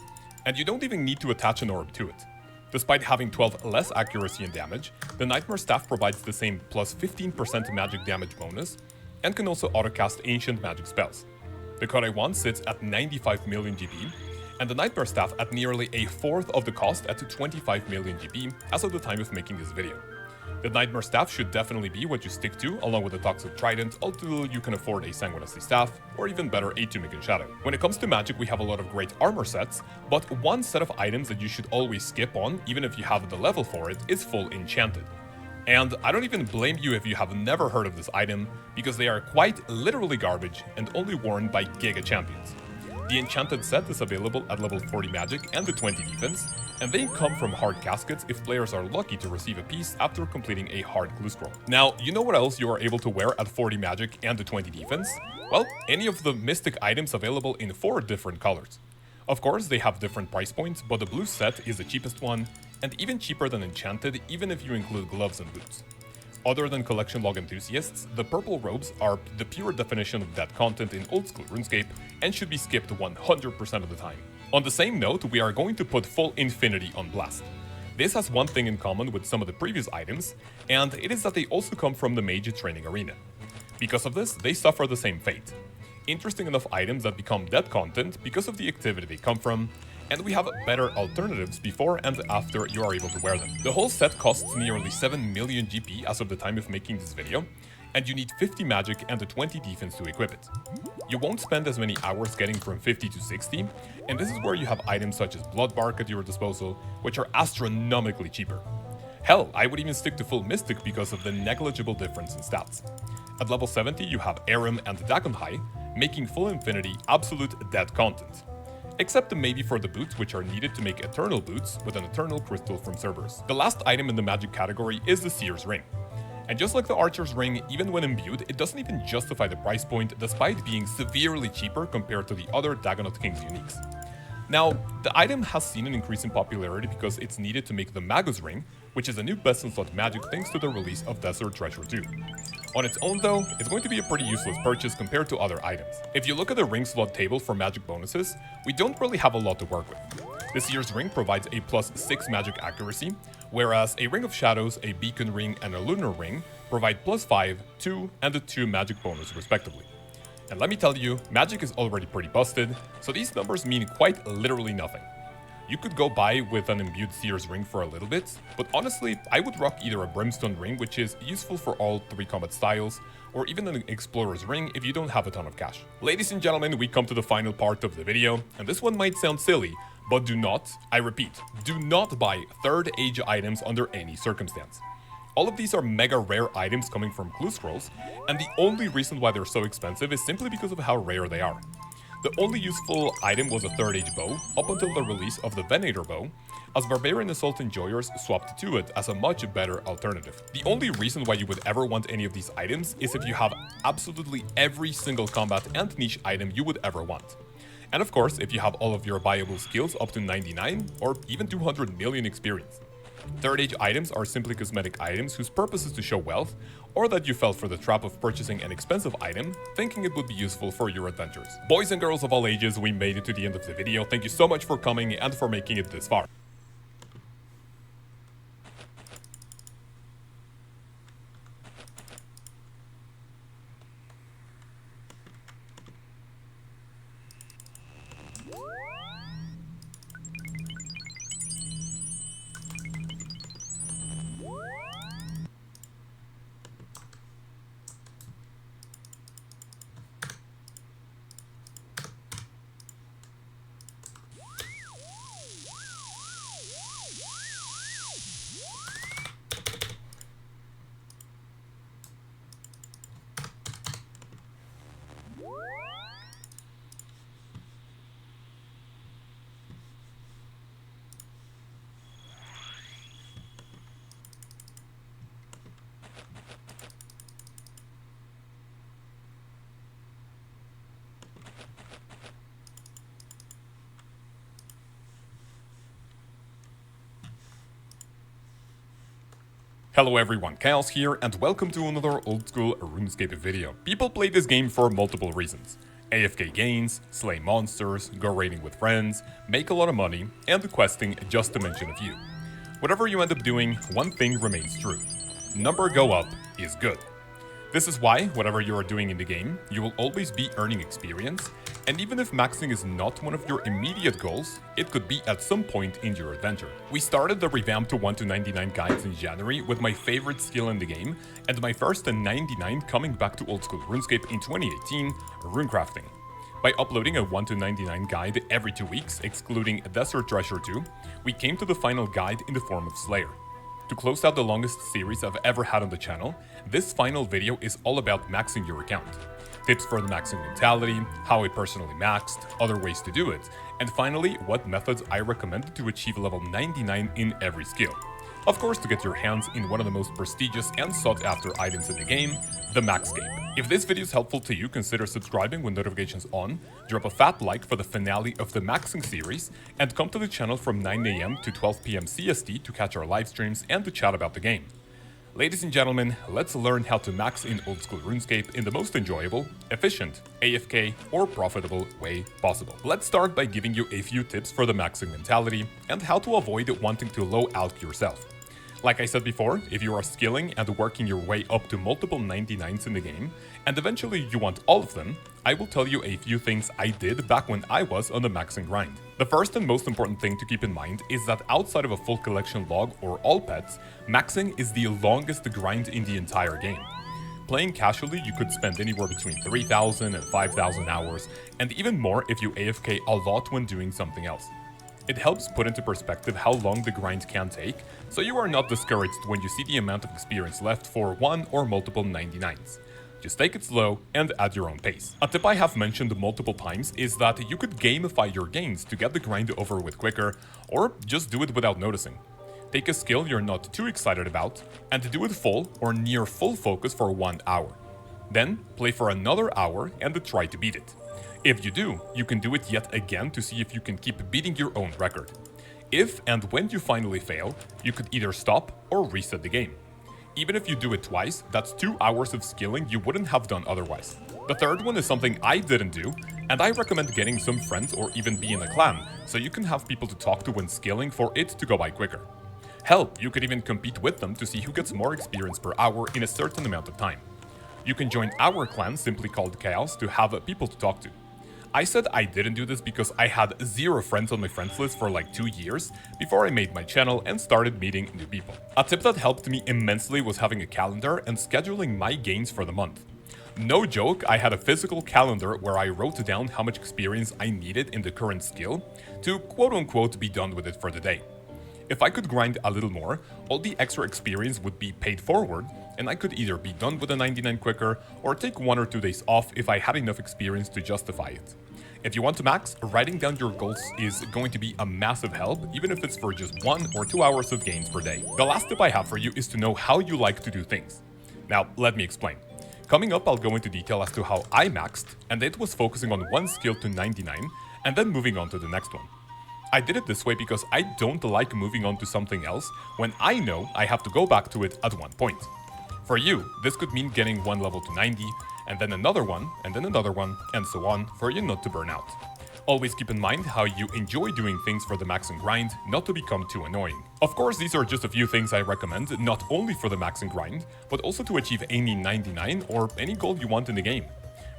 and you don't even need to attach an orb to it. Despite having 12 less accuracy and damage, the Nightmare Staff provides the same plus 15% magic damage bonus, and can also autocast ancient magic spells. The Kore 1 sits at 95 million GB, and the Nightmare Staff at nearly a fourth of the cost at 25 million GB as of the time of making this video. The Nightmare Staff should definitely be what you stick to, along with the Toxic Trident, until you can afford a Sanguinary Staff, or even better, a Tunic and Shadow. When it comes to magic, we have a lot of great armor sets, but one set of items that you should always skip on, even if you have the level for it, is Full Enchanted. And I don't even blame you if you have never heard of this item, because they are quite literally garbage and only worn by Giga Champions. The Enchanted set is available at level 40 magic and the 20 defense, and they come from hard caskets if players are lucky to receive a piece after completing a hard clue scroll. Now, you know what else you are able to wear at 40 magic and the 20 defense? Well, any of the mystic items available in 4 different colors. Of course, they have different price points, but the blue set is the cheapest one, and even cheaper than Enchanted, even if you include gloves and boots. Other than collection log enthusiasts, the purple robes are the pure definition of dead content in old school RuneScape and should be skipped 100% of the time. On the same note, we are going to put full infinity on blast. This has one thing in common with some of the previous items, and it is that they also come from the mage training arena. Because of this, they suffer the same fate. Interesting enough items that become dead content because of the activity they come from, and we have better alternatives before and after you are able to wear them. The whole set costs nearly 7 million GP as of the time of making this video, and you need 50 magic and a 20 defense to equip it. You won't spend as many hours getting from 50 to 60, and this is where you have items such as Bloodbark at your disposal, which are astronomically cheaper. Hell, I would even stick to full Mystic because of the negligible difference in stats. At level 70 you have Aram and Dagon High, making full infinity absolute dead content. Except maybe for the boots, which are needed to make eternal boots with an eternal crystal from Cerberus. The last item in the magic category is the Seer's Ring. And just like the Archer's Ring, even when imbued, it doesn't even justify the price point despite being severely cheaper compared to the other Dagonot King's uniques. Now, the item has seen an increase in popularity because it's needed to make the Magus Ring, which is a new best in slot magic thanks to the release of Desert Treasure 2. On its own though, it's going to be a pretty useless purchase compared to other items. If you look at the ring slot table for magic bonuses, we don't really have a lot to work with. This year's ring provides a +6 magic accuracy, whereas a Ring of Shadows, a Beacon Ring, and a Lunar Ring provide +5, 2, and a 2 magic bonus respectively. And let me tell you, magic is already pretty busted, so these numbers mean quite literally nothing. You could go by with an imbued Seer's Ring for a little bit, but honestly, I would rock either a Brimstone Ring, which is useful for all 3 combat styles, or even an Explorer's Ring if you don't have a ton of cash. Ladies and gentlemen, we come to the final part of the video, and this one might sound silly, but do not, I repeat, do not buy 3rd Age items under any circumstance. All of these are mega rare items coming from clue scrolls, and the only reason why they're so expensive is simply because of how rare they are. The only useful item was a 3rd Age bow, up until the release of the Venator bow, as Barbarian Assault Enjoyers swapped to it as a much better alternative. The only reason why you would ever want any of these items is if you have absolutely every single combat and niche item you would ever want. And of course, if you have all of your buyable skills up to 99 or even 200 million experience. 3rd Age items are simply cosmetic items whose purpose is to show wealth, or that you fell for the trap of purchasing an expensive item, thinking it would be useful for your adventures. Boys and girls of all ages, we made it to the end of the video. Thank you so much for coming and for making it this far. Hello everyone, Chaos here, and welcome to another old school RuneScape video. People play this game for multiple reasons. AFK gains, slay monsters, go raiding with friends, make a lot of money, and questing, just to mention a few. Whatever you end up doing, one thing remains true. Number go up is good. This is why, whatever you are doing in the game, you will always be earning experience, and even if maxing is not one of your immediate goals, it could be at some point in your adventure. We started the revamped 1 to 99 guides in January with my favorite skill in the game, and my first 99 coming back to old school RuneScape in 2018, Runecrafting. By uploading a 1 to 99 guide every 2 weeks, excluding Desert Treasure 2, we came to the final guide in the form of Slayer. To close out the longest series I've ever had on the channel, this final video is all about maxing your account. Tips for the maxing mentality, how I personally maxed, other ways to do it, and finally, what methods I recommend to achieve level 99 in every skill. Of course, to get your hands in one of the most prestigious and sought after items in the game, the Max Cape. If this video is helpful to you, consider subscribing with notifications on, drop a fat like for the finale of the maxing series, and come to the channel from 9 AM to 12 PM CST to catch our live streams and to chat about the game. Ladies and gentlemen, let's learn how to max in old school RuneScape in the most enjoyable, efficient, AFK, or profitable way possible. Let's start by giving you a few tips for the maxing mentality and how to avoid wanting to low alch yourself. Like I said before, if you are skilling and working your way up to multiple 99s in the game, and eventually you want all of them, I will tell you a few things I did back when I was on the maxing grind. The first and most important thing to keep in mind is that outside of a full collection log or all pets, maxing is the longest grind in the entire game. Playing casually, you could spend anywhere between 3,000 and 5,000 hours, and even more if you AFK a lot when doing something else. It helps put into perspective how long the grind can take, so you are not discouraged when you see the amount of experience left for one or multiple 99s. Just take it slow and at your own pace. A tip I have mentioned multiple times is that you could gamify your gains to get the grind over with quicker, or just do it without noticing. Take a skill you're not too excited about, and do it full or near full focus for 1 hour. Then, play for another hour and try to beat it. If you do, you can do it yet again to see if you can keep beating your own record. If and when you finally fail, you could either stop or reset the game. Even if you do it twice, that's 2 hours of skilling you wouldn't have done otherwise. The third one is something I didn't do, and I recommend getting some friends or even be in a clan, so you can have people to talk to when skilling for it to go by quicker. Hell, you could even compete with them to see who gets more experience per hour in a certain amount of time. You can join our clan, simply called Chaos, to have people to talk to. I said I didn't do this because I had 0 friends on my friends list for like 2 years before I made my channel and started meeting new people. A tip that helped me immensely was having a calendar and scheduling my gains for the month. No joke, I had a physical calendar where I wrote down how much experience I needed in the current skill to quote-unquote be done with it for the day. If I could grind a little more, all the extra experience would be paid forward, and I could either be done with a 99 quicker or take 1 or 2 days off if I had enough experience to justify it. If you want to max, writing down your goals is going to be a massive help, even if it's for just 1 or 2 hours of gains per day. The last tip I have for you is to know how you like to do things. Now, let me explain. Coming up, I'll go into detail as to how I maxed, and it was focusing on one skill to 99, and then moving on to the next one. I did it this way because I don't like moving on to something else when I know I have to go back to it at one point. For you, this could mean getting one level to 90, and then another one, and then another one, and so on, for you not to burn out. Always keep in mind how you enjoy doing things for the max and grind, not to become too annoying. Of course, these are just a few things I recommend, not only for the max and grind, but also to achieve any 99 or any goal you want in the game.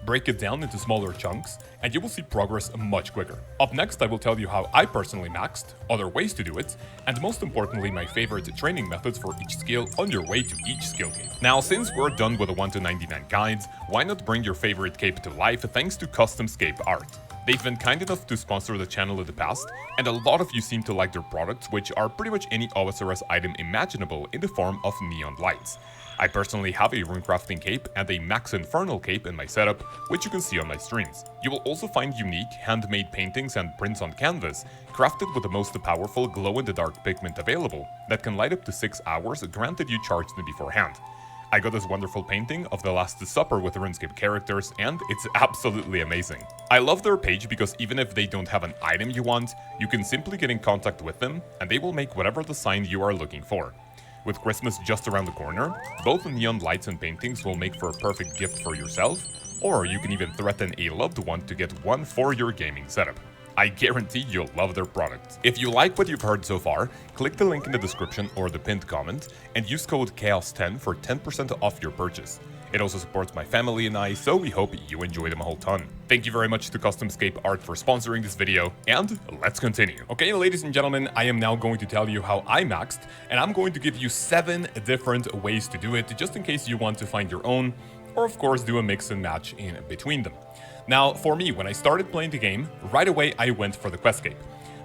Break it down into smaller chunks, and you will see progress much quicker. Up next, I will tell you how I personally maxed, other ways to do it, and most importantly, my favorite training methods for each skill on your way to each skill cape. Now, since we're done with the 1 to 99 guides, why not bring your favorite cape to life thanks to Custom Scape Art? They've been kind enough to sponsor the channel in the past, and a lot of you seem to like their products, which are pretty much any OSRS item imaginable in the form of neon lights. I personally have a Runecrafting cape and a Max Infernal cape in my setup, which you can see on my streams. You will also find unique, handmade paintings and prints on canvas, crafted with the most powerful glow-in-the-dark pigment available, that can light up to 6 hours, granted you charge them beforehand. I got this wonderful painting of the Last Supper with RuneScape characters, and it's absolutely amazing. I love their page because even if they don't have an item you want, you can simply get in contact with them, and they will make whatever design you are looking for. With Christmas just around the corner, both neon lights and paintings will make for a perfect gift for yourself, or you can even threaten a loved one to get one for your gaming setup. I guarantee you'll love their products. If you like what you've heard so far, click the link in the description or the pinned comment and use code CHAOS10 for 10% off your purchase. It also supports my family and I, so we hope you enjoy them a whole ton. Thank you very much to Customscape Art for sponsoring this video, and let's continue. Okay, ladies and gentlemen, I am now going to tell you how I maxed, and I'm going to give you 7 different ways to do it, just in case you want to find your own, or of course do a mix and match in between them. Now, for me, when I started playing the game, right away I went for the Questscape.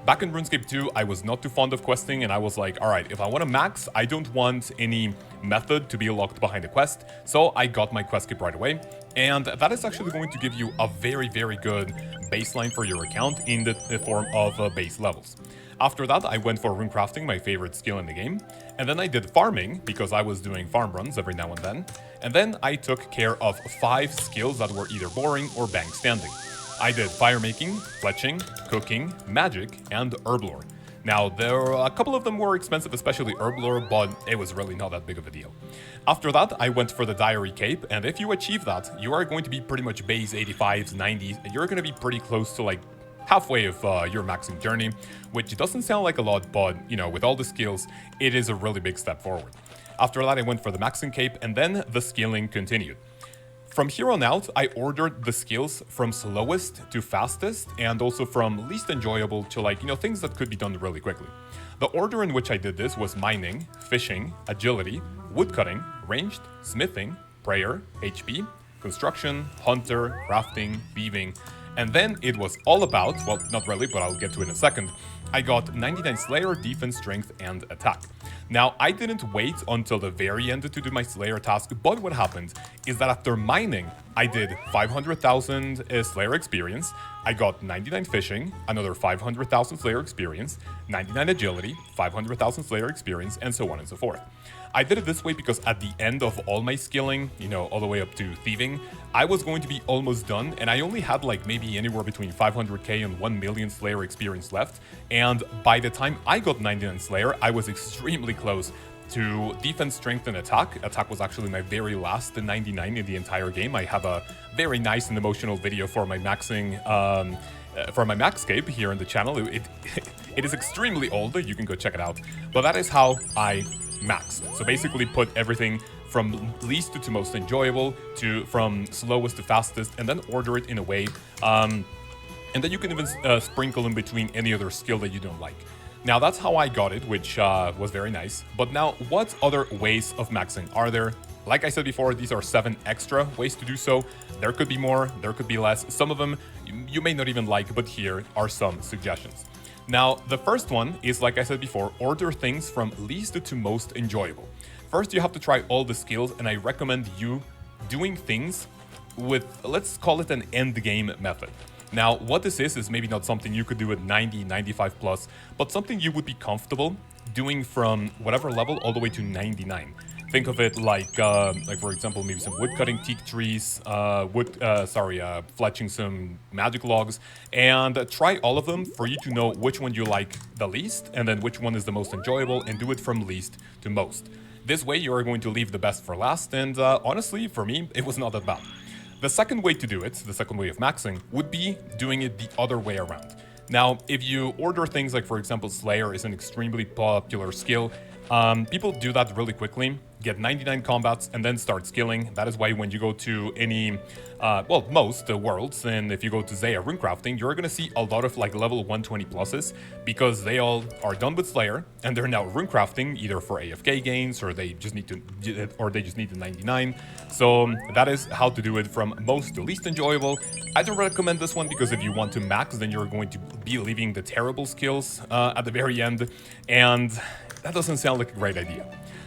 Back in RuneScape 2, I was not too fond of questing, and I was like, alright, if I want to max, I don't want any method to be locked behind a quest, so I got my Questscape right away, and that is actually going to give you a very, very good baseline for your account in the form of base levels. After that, I went for Runecrafting, my favorite skill in the game, and then I did farming, because I was doing farm runs every now and then I took care of 5 skills that were either boring or bang standing. I did fire making, fletching, cooking, magic, and herb lore. Now, a couple of them were expensive, especially herb lore, but it was really not that big of a deal. After that, I went for the diary cape, and if you achieve that, you are going to be pretty much base 85s, 90s, and you're going to be pretty close to like halfway of your maxing journey, which doesn't sound like a lot, but you know, with all the skills, it is a really big step forward. After that, I went for the maxing cape, and then the scaling continued. From here on out, I ordered the skills from slowest to fastest, and also from least enjoyable to like, you know, things that could be done really quickly. The order in which I did this was mining, fishing, agility, woodcutting, ranged, smithing, prayer, HP, construction, hunter, crafting, weaving, and then it was all about, well, not really, but I'll get to it in a second, I got 99 Slayer, Defense, Strength, and Attack. Now, I didn't wait until the very end to do my Slayer task, but what happened is that after mining, I did 500,000 Slayer experience, I got 99 fishing, another 500,000 Slayer experience, 99 agility, 500,000 Slayer experience, and so on and so forth. I did it this way because at the end of all my skilling, you know, all the way up to thieving, I was going to be almost done, and I only had like maybe anywhere between 500k and 1 million Slayer experience left, and by the time I got 99 Slayer, I was extremely close to defense, strength, and attack. Attack was actually my very last 99 in the entire game. I have a very nice and emotional video for my maxing, for my maxscape here on the channel. It is extremely old, you can go check it out, but that is how I maxed. So basically put everything from least to most enjoyable, to from slowest to fastest, and then order it in a way, and then you can even sprinkle in between any other skill that you don't like. Now that's how I got it, which was very nice. But now, what other ways of maxing are there? Like I said before, these are 7 extra ways to do so. There could be more, there could be less. Some of them you may not even like, but here are some suggestions. Now, the first one is, like I said before, order things from least to most enjoyable. First, you have to try all the skills, and I recommend you doing things with, let's call it an end game method. Now, what this is maybe not something you could do at 90, 95 plus, but something you would be comfortable doing from whatever level all the way to 99. Think of it like for example, maybe some wood cutting teak trees, fletching some magic logs, and try all of them for you to know which one you like the least, and then which one is the most enjoyable, and do it from least to most. This way, you are going to leave the best for last, and honestly, for me, it was not that bad. The second way to do it, the second way of maxing, would be doing it the other way around. Now, if you order things like, for example, Slayer is an extremely popular skill, people do that really quickly, get 99 combats, and then start skilling. That is why when you go to any, most worlds, and if you go to Zaya Runecrafting, you're gonna see a lot of like level 120 pluses, because they all are done with Slayer, and they're now Runecrafting, either for AFK gains, or they just need the 99. So that is how to do it from most to least enjoyable. I don't recommend this one, because if you want to max, then you're going to be leaving the terrible skills at the very end, and that doesn't sound like a great idea.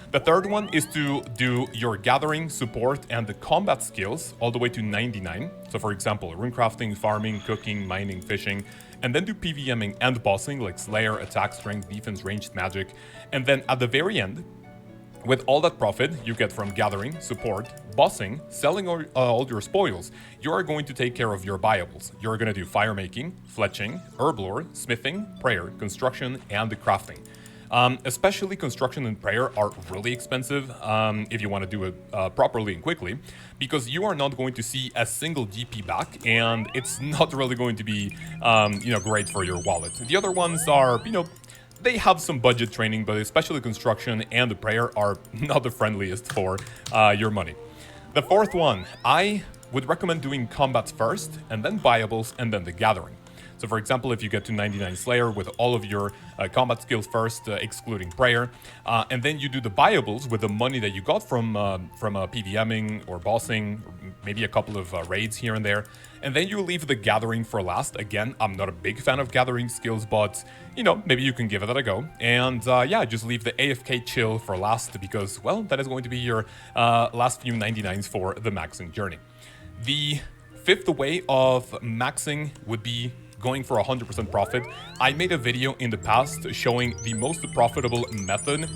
The third one is to do your gathering, support, and the combat skills all the way to 99. So for example, runecrafting, farming, cooking, mining, fishing, and then do PVMing and bossing like Slayer, attack, strength, defense, ranged, magic. And then at the very end, with all that profit you get from gathering, support, bossing, selling all your spoils, you are going to take care of your buyables. You're going to do fire making, fletching, herb lore, smithing, prayer, construction, and the crafting. Especially construction and prayer are really expensive if you want to do it properly and quickly, because you are not going to see a single GP back, and it's not really going to be great for your wallet. The other ones are, they have some budget training, but especially construction and the prayer are not the friendliest for your money. The fourth one, I would recommend doing combats first, and then buyables, and then the gathering. So for example, if you get to 99 Slayer with all of your combat skills first, excluding prayer, and then you do the buyables with the money that you got from PVMing or bossing, maybe a couple of raids here and there, and then you leave the gathering for last. Again, I'm not a big fan of gathering skills, but you know, maybe you can give it a go. And yeah, just leave the AFK chill for last because, well, that is going to be your last few 99s for the maxing journey. The fifth way of maxing would be going for 100% profit. I made a video in the past showing the most profitable method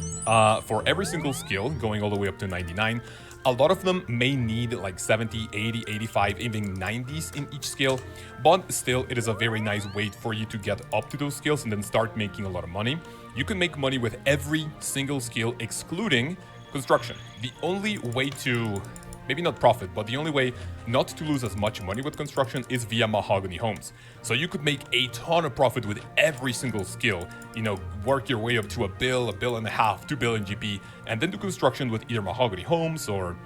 for every single skill, going all the way up to 99. A lot of them may need like 70, 80, 85, even 90s in each skill, but still it is a very nice way for you to get up to those skills and then start making a lot of money. You can make money with every single skill excluding construction. The only way to, maybe not profit, but the only way not to lose as much money with construction is via mahogany homes. So you could make a ton of profit with every single skill, you know, work your way up to a bill and a half, 2 billion GP, and then do construction with either mahogany homes or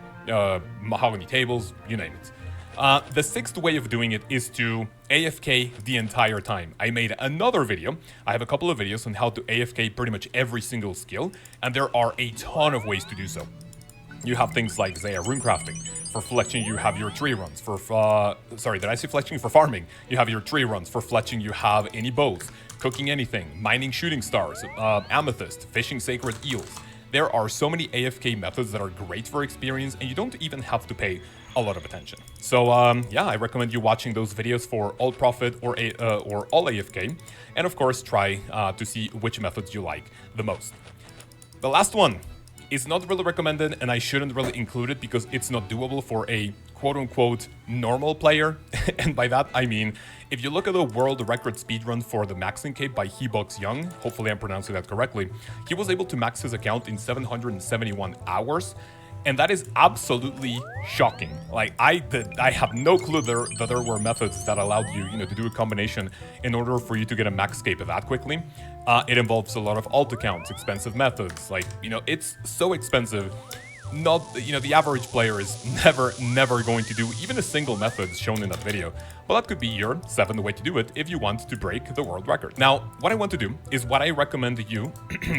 mahogany tables, you name it. The sixth way of doing it is to AFK the entire time. I made another video. I have a couple of videos on how to AFK pretty much every single skill, and there are a ton of ways to do so. You have things like Runecrafting. For fletching, you have your tree runs. For sorry, did I say fletching? For farming, you have your tree runs. For fletching, you have any bows. Cooking anything, mining shooting stars, amethyst, fishing sacred eels. There are so many AFK methods that are great for experience, and you don't even have to pay a lot of attention. So yeah, I recommend you watching those videos for all profit or all AFK, and of course try to see which methods you like the most. The last one is not really recommended, and I shouldn't really include it because it's not doable for a quote-unquote normal player. And by that I mean, if you look at the world record speedrun for the Maxing Cape by Hebox Young, hopefully I'm pronouncing that correctly, he was able to max his account in 771 hours. And that is absolutely shocking. Like, I have no clue that there were methods that allowed you, to do a combination in order for you to get a max cape that quickly. It involves a lot of alt accounts, expensive methods. Like, it's so expensive. Not, the average player is never going to do even a single method shown in that video. Well, that could be your seventh way to do it if you want to break the world record. Now, what I want to do is what I recommend you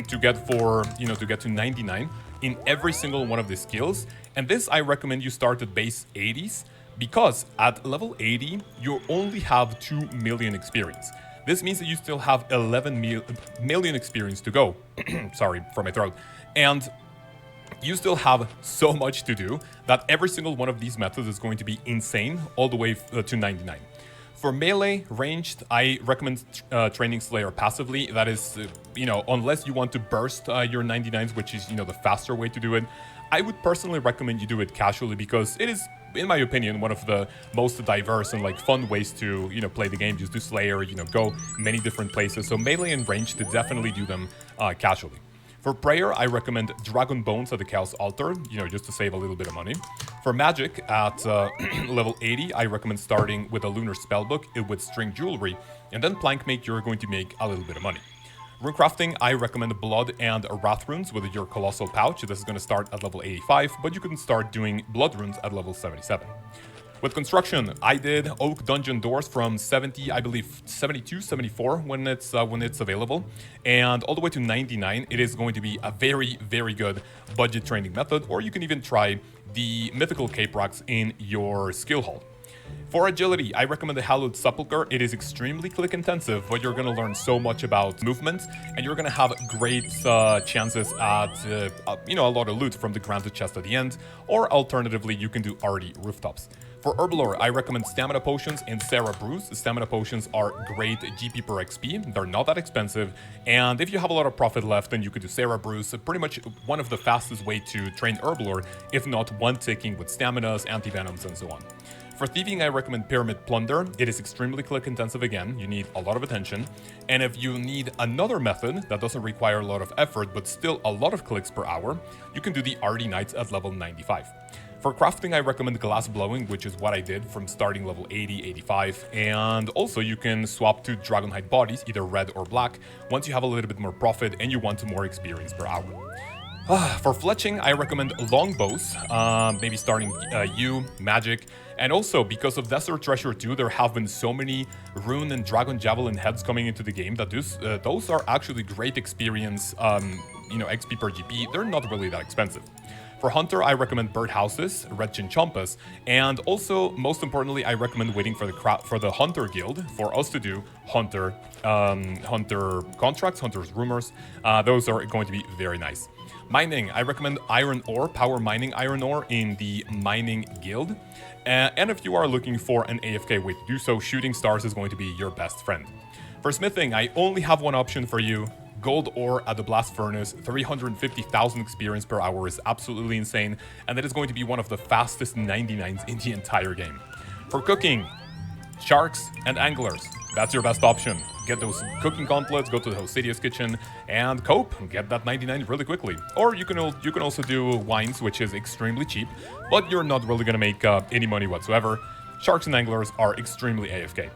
to get to get to 99 in every single one of the skills. And this, I recommend you start at base 80s because at level 80, you only have 2 million experience. This means that you still have 11 million experience to go. Sorry for my throat. And you still have so much to do that every single one of these methods is going to be insane all the way to 99. For melee ranged, I recommend training Slayer passively. That is, unless you want to burst your 99s, which is, the faster way to do it. I would personally recommend you do it casually because it is, in my opinion, one of the most diverse and fun ways to, play the game. Just do Slayer, go many different places. So melee and ranged, to definitely do them casually. For prayer, I recommend Dragon Bones at the Chaos Altar, just to save a little bit of money. For magic, at level 80, I recommend starting with a Lunar Spellbook with String Jewelry, and then Plankmate, you're going to make a little bit of money. Runecrafting, I recommend Blood and Wrath Runes with your Colossal Pouch. This is going to start at level 85, but you can start doing Blood Runes at level 77. With construction, I did Oak Dungeon Doors from 70, I believe 72, 74 when it's available, and all the way to 99. It is going to be a very, very good budget training method, or you can even try the Mythical Cape Rocks in your skill hall. For agility, I recommend the Hallowed Sepulchre. It is extremely click intensive, but you're going to learn so much about movement, and you're going to have great chances at a lot of loot from the granted chest at the end, or alternatively, you can do already rooftops. For Herbalore, I recommend Stamina Potions and Sarah Brews. Stamina Potions are great GP per XP, they're not that expensive, and if you have a lot of profit left, then you could do Sarah Brews, pretty much one of the fastest way to train Herbalore, if not one-ticking with Staminas, Anti-Venoms, and so on. For thieving, I recommend Pyramid Plunder. It is extremely click intensive again, you need a lot of attention, and if you need another method that doesn't require a lot of effort but still a lot of clicks per hour, you can do the Arty Knights at level 95. For crafting, I recommend Glass Blowing, which is what I did from starting level 80, 85, and also you can swap to Dragonhide Bodies, either red or black, once you have a little bit more profit and you want more experience per hour. For fletching, I recommend longbows, maybe starting yew, magic, and also because of Desert Treasure 2, there have been so many rune and dragon javelin heads coming into the game that those are actually great experience, XP per GP. They're not really that expensive. For Hunter, I recommend birdhouses, red chinchompas, and also, most importantly, I recommend waiting for the Hunter Guild for us to do Hunter contracts, Hunter's rumors. Those are going to be very nice. Mining, I recommend iron ore, power mining iron ore in the mining guild. And if you are looking for an AFK way to do so, shooting stars is going to be your best friend. For smithing, I only have one option for you. Gold ore at the blast furnace, 350,000 experience per hour is absolutely insane, and that is going to be one of the fastest 99s in the entire game. For cooking, sharks and anglers, that's your best option. Get those cooking gauntlets, go to the Hosidius kitchen, and cope, get that 99 really quickly. Or you can also do wines, which is extremely cheap, but you're not really gonna make any money whatsoever. Sharks and anglers are extremely AFK.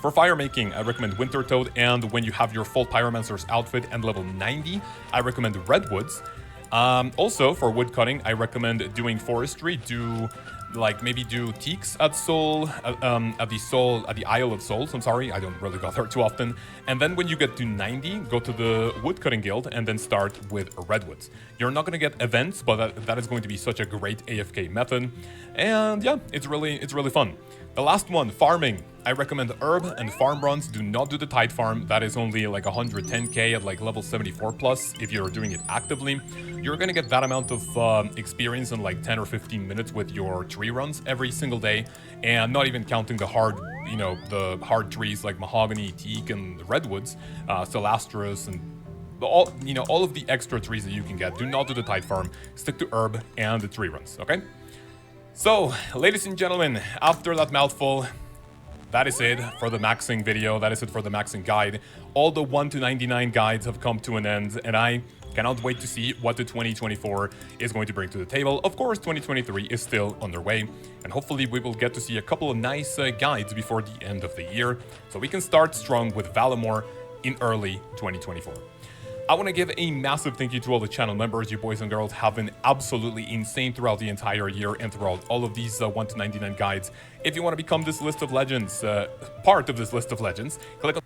For fire making, I recommend Winter Toad, and when you have your full Pyromancer's outfit and level 90, I recommend Redwoods. Also, for wood cutting, I recommend doing forestry, maybe do teaks at the Isle of Souls. I'm sorry, I don't really go there too often. And then when you get to 90, go to the woodcutting guild and then start with redwoods. You're not gonna get events, but that is going to be such a great AFK method. And yeah, it's really fun. The last one, farming. I recommend herb and farm runs. Do not do the tide farm. That is only like 110k at like level 74 plus if you're doing it actively. You're gonna get that amount of experience in like 10 or 15 minutes with your tree runs every single day, and not even counting the hard trees like mahogany, teak, and redwoods, celastrus, and all of the extra trees that you can get. Do not do the tide farm. Stick to herb and the tree runs, okay? So, ladies and gentlemen, after that mouthful, that is it for the maxing video. That is it for the maxing guide. All the 1 to 99 guides have come to an end, and I cannot wait to see what the 2024 is going to bring to the table. Of course, 2023 is still underway, and hopefully we will get to see a couple of nice guides before the end of the year, so we can start strong with Valimor in early 2024. I want to give a massive thank you to all the channel members. You boys and girls have been absolutely insane throughout the entire year and throughout all of these 1 to 99 guides. If you want to become this list of legends, part of this list of legends, click on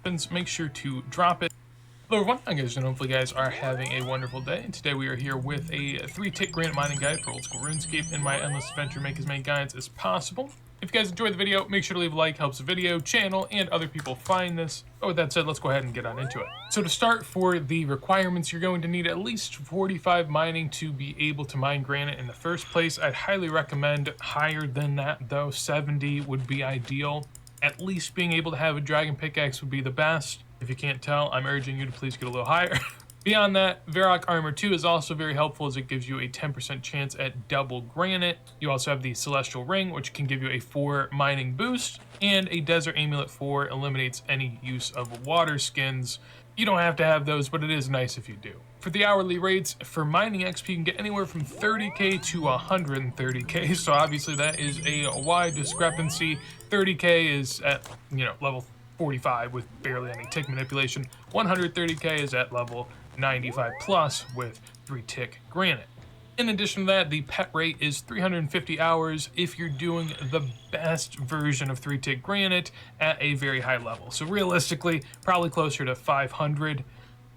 happens, make sure to drop it. Hello everyone, I'm guys, and hopefully you guys are having a wonderful day. And today we are here with a 3-tick granite mining guide for old school RuneScape in my endless adventure. Make as many guides as possible. If you guys enjoyed the video, make sure to leave a like, helps the video, channel, and other people find this. But with that said, let's go ahead and get on into it. So to start, for the requirements, you're going to need at least 45 mining to be able to mine granite in the first place. I'd highly recommend higher than that though. 70 would be ideal. At least being able to have a dragon pickaxe would be the best. If you can't tell, I'm urging you to please get a little higher. Beyond that, Varrock Armor 2 is also very helpful as it gives you a 10% chance at double granite. You also have the Celestial Ring, which can give you a 4 mining boost, and a Desert Amulet 4 eliminates any use of water skins. You don't have to have those, but it is nice if you do. For the hourly rates, for mining XP, you can get anywhere from 30k to 130k, so obviously that is a wide discrepancy. 30k is at, level 45 with barely any tick manipulation. 130k is at level 95 plus with 3-tick granite. In addition to that, the pet rate is 350 hours if you're doing the best version of 3-tick granite at a very high level. So realistically, probably closer to 500.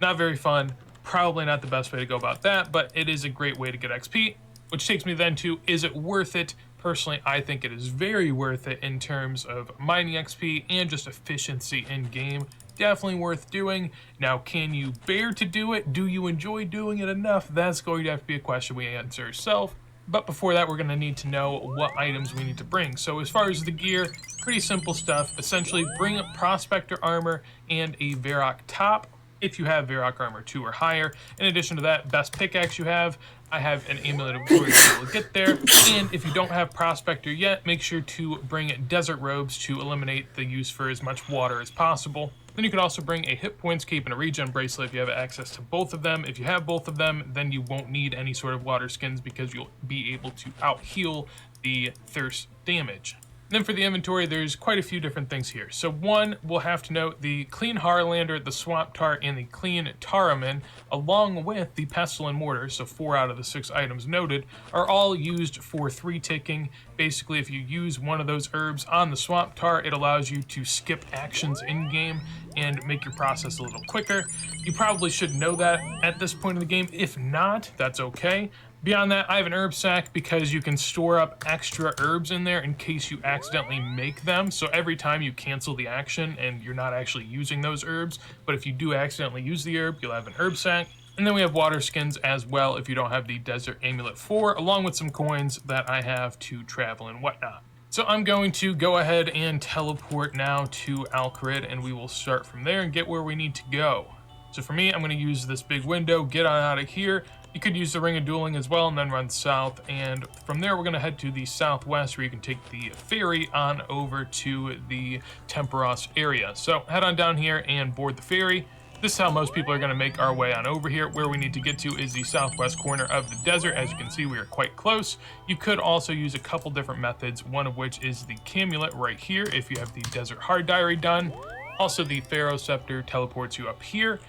Not very fun, probably not the best way to go about that, but it is a great way to get XP, which takes me then to, is it worth it? Personally, I think it is very worth it in terms of mining XP and just efficiency in game. Definitely worth doing. Now, can you bear to do it? Do you enjoy doing it enough? That's going to have to be a question we answer ourselves. But before that, we're going to need to know what items we need to bring. So as far as the gear, pretty simple stuff. Essentially, bring Prospector Armor and a Varrock Top if you have Varrock Armor 2 or higher. In addition to that, best pickaxe you have. I have an Amulet of Glory to be able to get there. And if you don't have Prospector yet, make sure to bring Desert Robes to eliminate the use for as much water as possible. Then you could also bring a hit points cape and a regen bracelet if you have access to both of them. If you have both of them, then you won't need any sort of water skins because you'll be able to out heal the thirst damage. Then for the inventory, there's quite a few different things here. So one, we'll have to note the Clean Harlander, the Swamp Tar, and the Clean Taraman, along with the Pestle and Mortar, so 4 out of the 6 items noted, are all used for 3-ticking. Basically, if you use one of those herbs on the Swamp Tar, it allows you to skip actions in-game and make your process a little quicker. You probably should know that at this point in the game. If not, that's okay. Beyond that, I have an herb sack because you can store up extra herbs in there in case you accidentally make them. So every time you cancel the action and you're not actually using those herbs, but if you do accidentally use the herb, you'll have an herb sack. And then we have water skins as well if you don't have the Desert Amulet 4, along with some coins that I have to travel and whatnot. So I'm going to go ahead and teleport now to Alcarid, and we will start from there and get where we need to go. So for me, I'm going to use this big window, get on out of here. You could use the Ring of Dueling as well and then run south, and from there we're going to head to the southwest where you can take the ferry on over to the Temperos area. So head on down here and board the ferry. This is how most people are going to make our way on over here. Where we need to get to is the southwest corner of the desert. As you can see, we are quite close. You could also use a couple different methods, one of which is the Camulet right here if you have the Desert Hard Diary done. Also, the Pharaoh Scepter teleports you up here.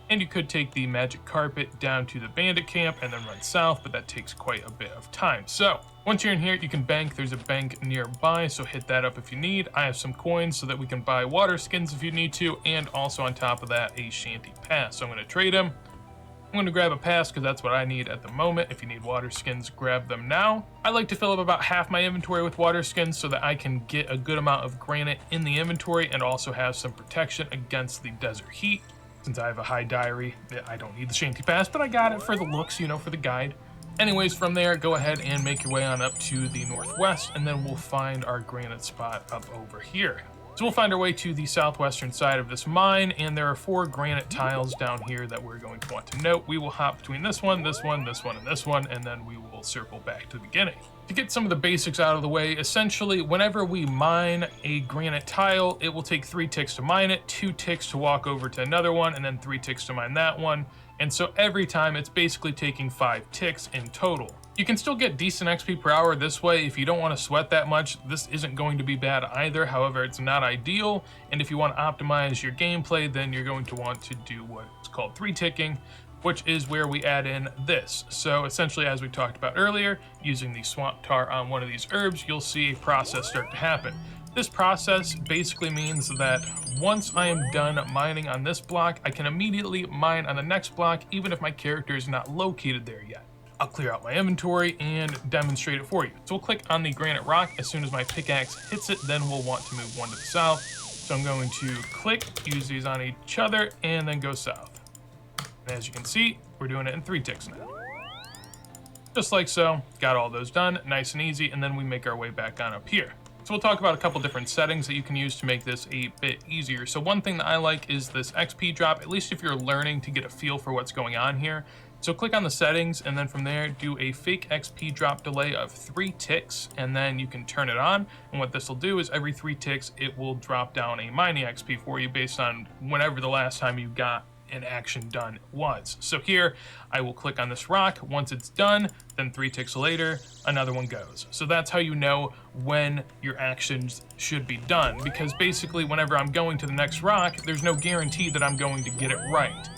And you could take the Magic Carpet down to the Bandit Camp and then run south, but that takes quite a bit of time. So once you're in here, you can bank. There's a bank nearby, so hit that up if you need. I have some coins so that we can buy water skins if you need to, and also on top of that, a Shanty Pass. So I'm going to trade them. I'm going to grab a pass because that's what I need at the moment. If you need water skins, grab them now. I like to fill up about half my inventory with water skins so that I can get a good amount of granite in the inventory and also have some protection against the desert heat. Since I have a high diary, I don't need the Shanty Pass, but I got it for the looks, for the guide. Anyways, from there, go ahead and make your way on up to the northwest, and then we'll find our granite spot up over here. So we'll find our way to the southwestern side of this mine, and there are 4 granite tiles down here that we're going to want to note. We will hop between this one, this one, this one, and this one, and then we will circle back to the beginning. To get some of the basics out of the way, essentially, whenever we mine a granite tile, it will take 3 ticks to mine it, 2 ticks to walk over to another one, and then 3 ticks to mine that one. And so every time, it's basically taking 5 ticks in total. You can still get decent XP per hour this way. If you don't want to sweat that much, this isn't going to be bad either. However, it's not ideal. And if you want to optimize your gameplay, then you're going to want to do what's called 3-ticking, which is where we add in this. So essentially, as we talked about earlier, using the Swamp Tar on one of these herbs, you'll see a process start to happen. This process basically means that once I am done mining on this block, I can immediately mine on the next block, even if my character is not located there yet. I'll clear out my inventory and demonstrate it for you. So we'll click on the granite rock. As soon as my pickaxe hits it, then we'll want to move one to the south. So I'm going to click, use these on each other, and then go south. And as you can see, we're doing it in 3 ticks now. Just like so, got all those done, nice and easy, and then we make our way back on up here. So we'll talk about a couple different settings that you can use to make this a bit easier. So one thing that I like is this XP drop, at least if you're learning to get a feel for what's going on here. So click on the settings, and then from there, do a fake XP drop delay of 3 ticks, and then you can turn it on. And what this will do is every 3 ticks, it will drop down a mining XP for you based on whenever the last time you got an action done was. So here, I will click on this rock. Once it's done, then 3 ticks later, another one goes. So that's how you know when your actions should be done, because basically whenever I'm going to the next rock, there's no guarantee that I'm going to get it right.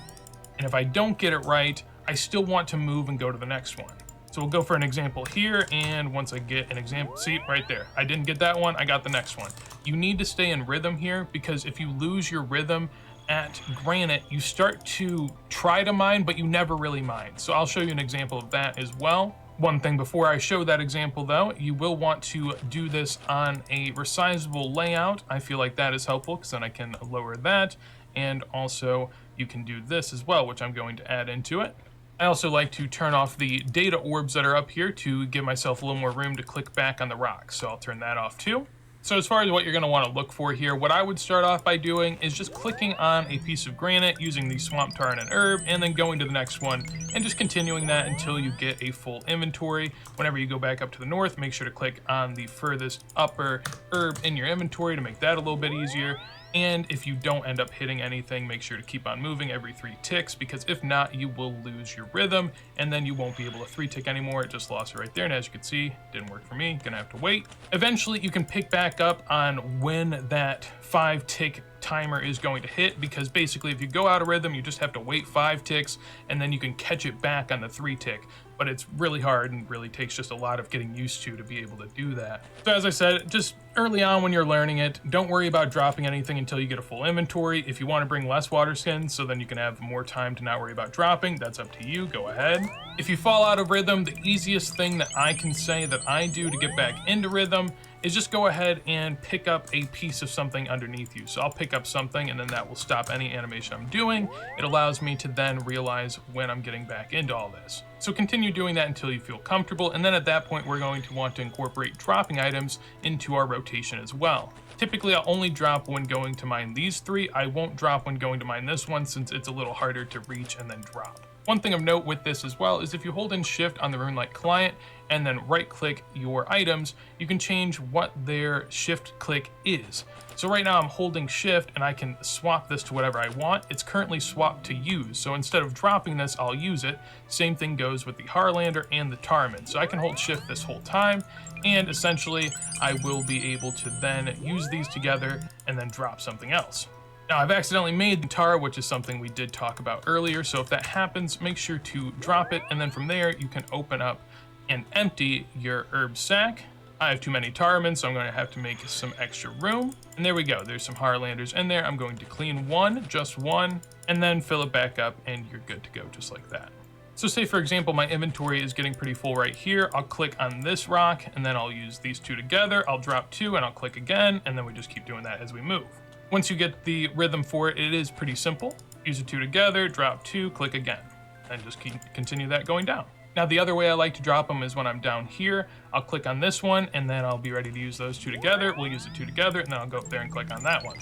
And if I don't get it right, I still want to move and go to the next one. So we'll go for an example here, and once I get an example, see right there, I didn't get that one, I got the next one. You need to stay in rhythm here, because if you lose your rhythm at granite, you start to try to mine, but you never really mine. So I'll show you an example of that as well. One thing before I show that example though, you will want to do this on a resizable layout. I feel like that is helpful because then I can lower that. And also you can do this as well, which I'm going to add into it. I also like to turn off the data orbs that are up here to give myself a little more room to click back on the rock. So I'll turn that off too. So as far as what you're going to want to look for here, what I would start off by doing is just clicking on a piece of granite using the swamp tar and an herb, and then going to the next one and just continuing that until you get a full inventory. Whenever you go back up to the north, make sure to click on the furthest upper herb in your inventory to make that a little bit easier. And if you don't end up hitting anything, make sure to keep on moving every 3 ticks, because if not, you will lose your rhythm and then you won't be able to 3 tick anymore. It just lost it right there. And as you can see, didn't work for me. Gonna have to wait. Eventually, you can pick back up on when that 5 tick timer is going to hit, because basically if you go out of rhythm, you just have to wait 5 ticks and then you can catch it back on the 3 tick. But it's really hard and really takes just a lot of getting used to be able to do that. So as I said, just early on when you're learning it, don't worry about dropping anything until you get a full inventory. If you want to bring less water skins so then you can have more time to not worry about dropping, that's up to you, go ahead. If you fall out of rhythm, the easiest thing that I can say that I do to get back into rhythm is just go ahead and pick up a piece of something underneath you. So I'll pick up something and then that will stop any animation I'm doing. It allows me to then realize when I'm getting back into all this. So continue doing that until you feel comfortable, and then at that point we're going to want to incorporate dropping items into our rotation as well. Typically I'll only drop when going to mine these 3. I won't drop when going to mine this one since it's a little harder to reach and then drop. One thing of note with this as well is if you hold in shift on the Runelite client and then right click your items, you can change what their shift click is. So right now I'm holding shift and I can swap this to whatever I want. It's currently swapped to use. So instead of dropping this, I'll use it. Same thing goes with the Harlander and the Tarman. So I can hold shift this whole time, and essentially I will be able to then use these together and then drop something else. Now I've accidentally made the tar, which is something we did talk about earlier. So if that happens, make sure to drop it. And then from there, you can open up and empty your herb sack. I have too many Tarmen, so I'm going to have to make some extra room. And there we go. There's some Harlanders in there. I'm going to clean one, just one, and then fill it back up, and you're good to go just like that. So say, for example, my inventory is getting pretty full right here. I'll click on this rock, and then I'll use these 2 together. I'll drop 2, and I'll click again, and then we just keep doing that as we move. Once you get the rhythm for it, it is pretty simple. Use the 2 together, drop 2, click again, and just continue that going down. Now the other way I like to drop them is when I'm down here. I'll click on this one and then I'll be ready to use those 2 together. We'll use the 2 together and then I'll go up there and click on that one.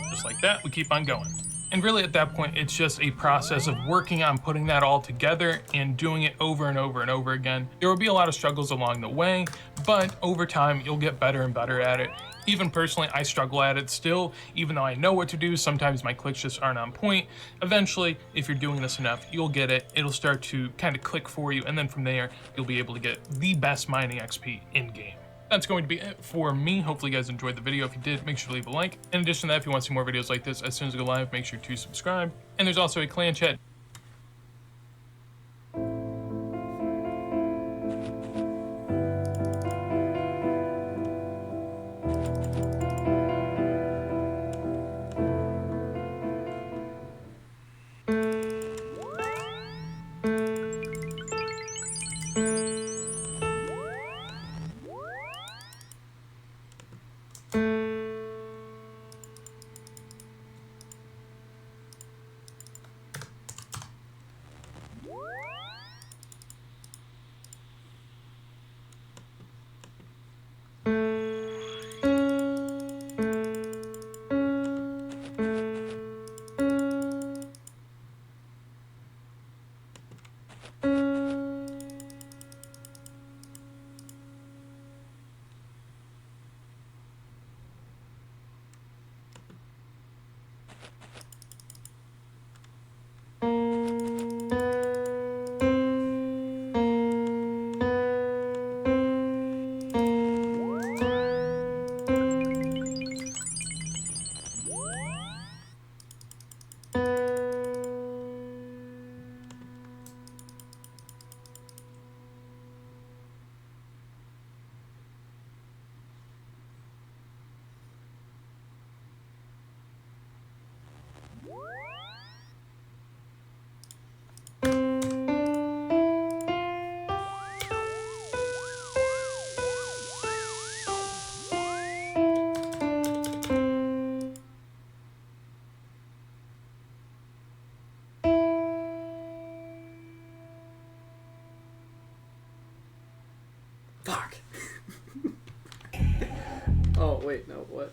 Just like that, we keep on going. And really at that point, it's just a process of working on putting that all together and doing it over and over and over again. There will be a lot of struggles along the way, but over time, you'll get better and better at it. Even personally, I struggle at it still, even though I know what to do. Sometimes my clicks just aren't on point. Eventually, if you're doing this enough, you'll get it. It'll start to kind of click for you. And then from there, you'll be able to get the best mining XP in game. That's going to be it for me. Hopefully you guys enjoyed the video. If you did, make sure to leave a like. In addition to that, if you want to see more videos like this, as soon as I go live, make sure to subscribe. And there's also a clan chat. Fuck. Oh, wait, no, what?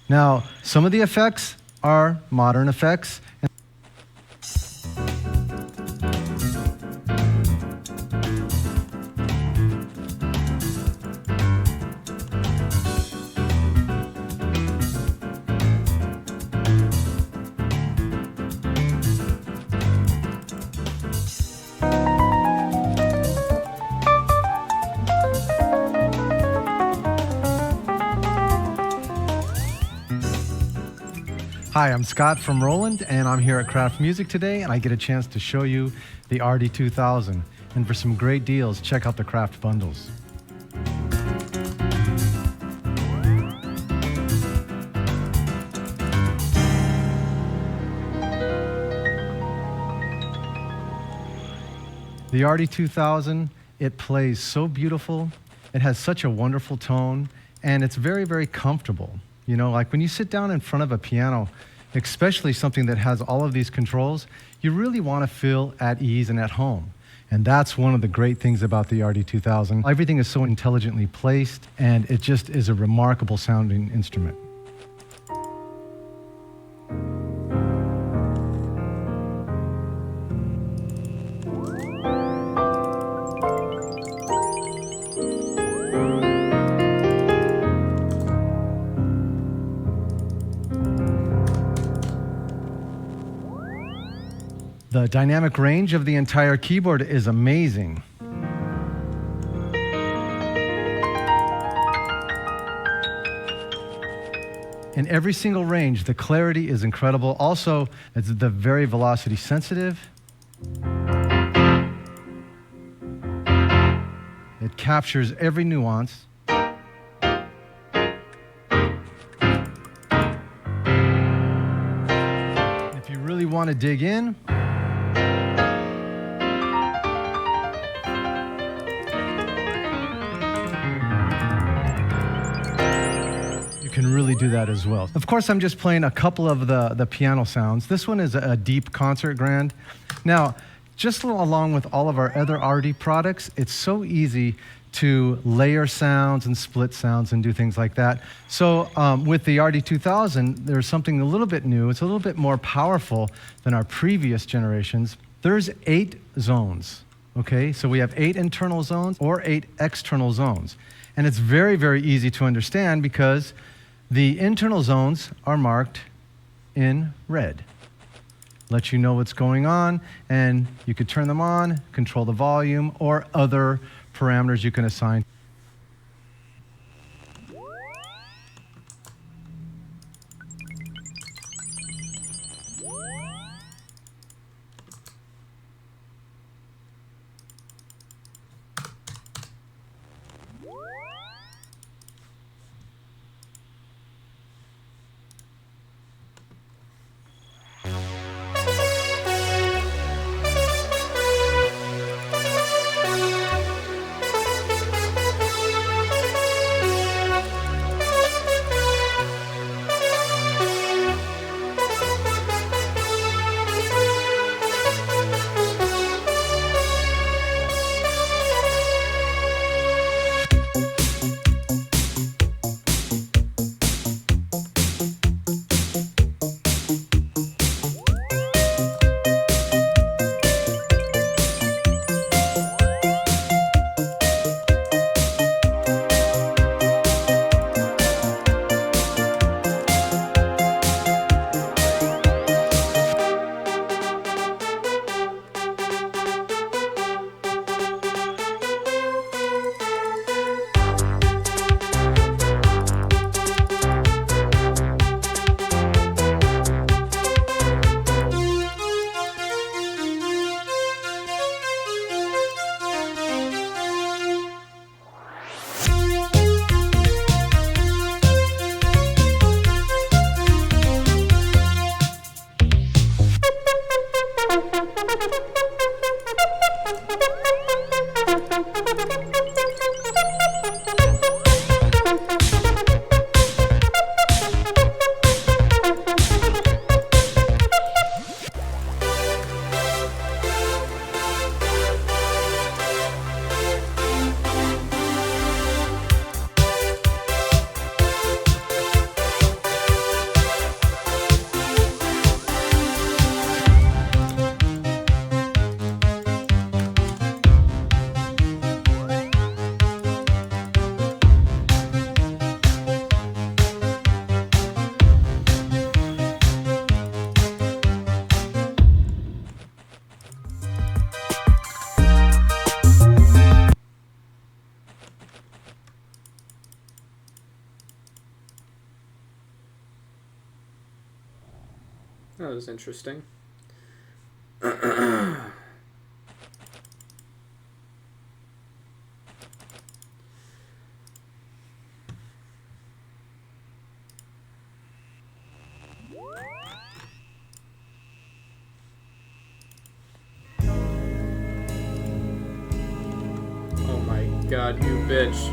Now, some of the effects are modern effects. Hi, I'm Scott from Roland, and I'm here at Craft Music today, and I get a chance to show you the RD2000. And for some great deals, check out the Craft Bundles. The RD2000, it plays so beautiful, it has such a wonderful tone, and it's very, very comfortable. You know, like when you sit down in front of a piano, especially something that has all of these controls, you really want to feel at ease and at home. And that's one of the great things about the RD2000. Everything is so intelligently placed, and it just is a remarkable sounding instrument. The dynamic range of the entire keyboard is amazing. In every single range, the clarity is incredible. Also, it's the very velocity sensitive. It captures every nuance. If you really want to dig in, can really do that as well. Of course, I'm just playing a couple of the piano sounds. This one is a deep concert grand. Now, just along with all of our other RD products, it's so easy to layer sounds and split sounds and do things like that. So with the RD2000, there's something a little bit new. It's a little bit more powerful than our previous generations. There's 8 zones, okay? So we have 8 internal zones or 8 external zones. And it's very, very easy to understand because the internal zones are marked in red. Let you know what's going on, and you could turn them on, control the volume, or other parameters you can assign. That was interesting. Oh my god, you bitch.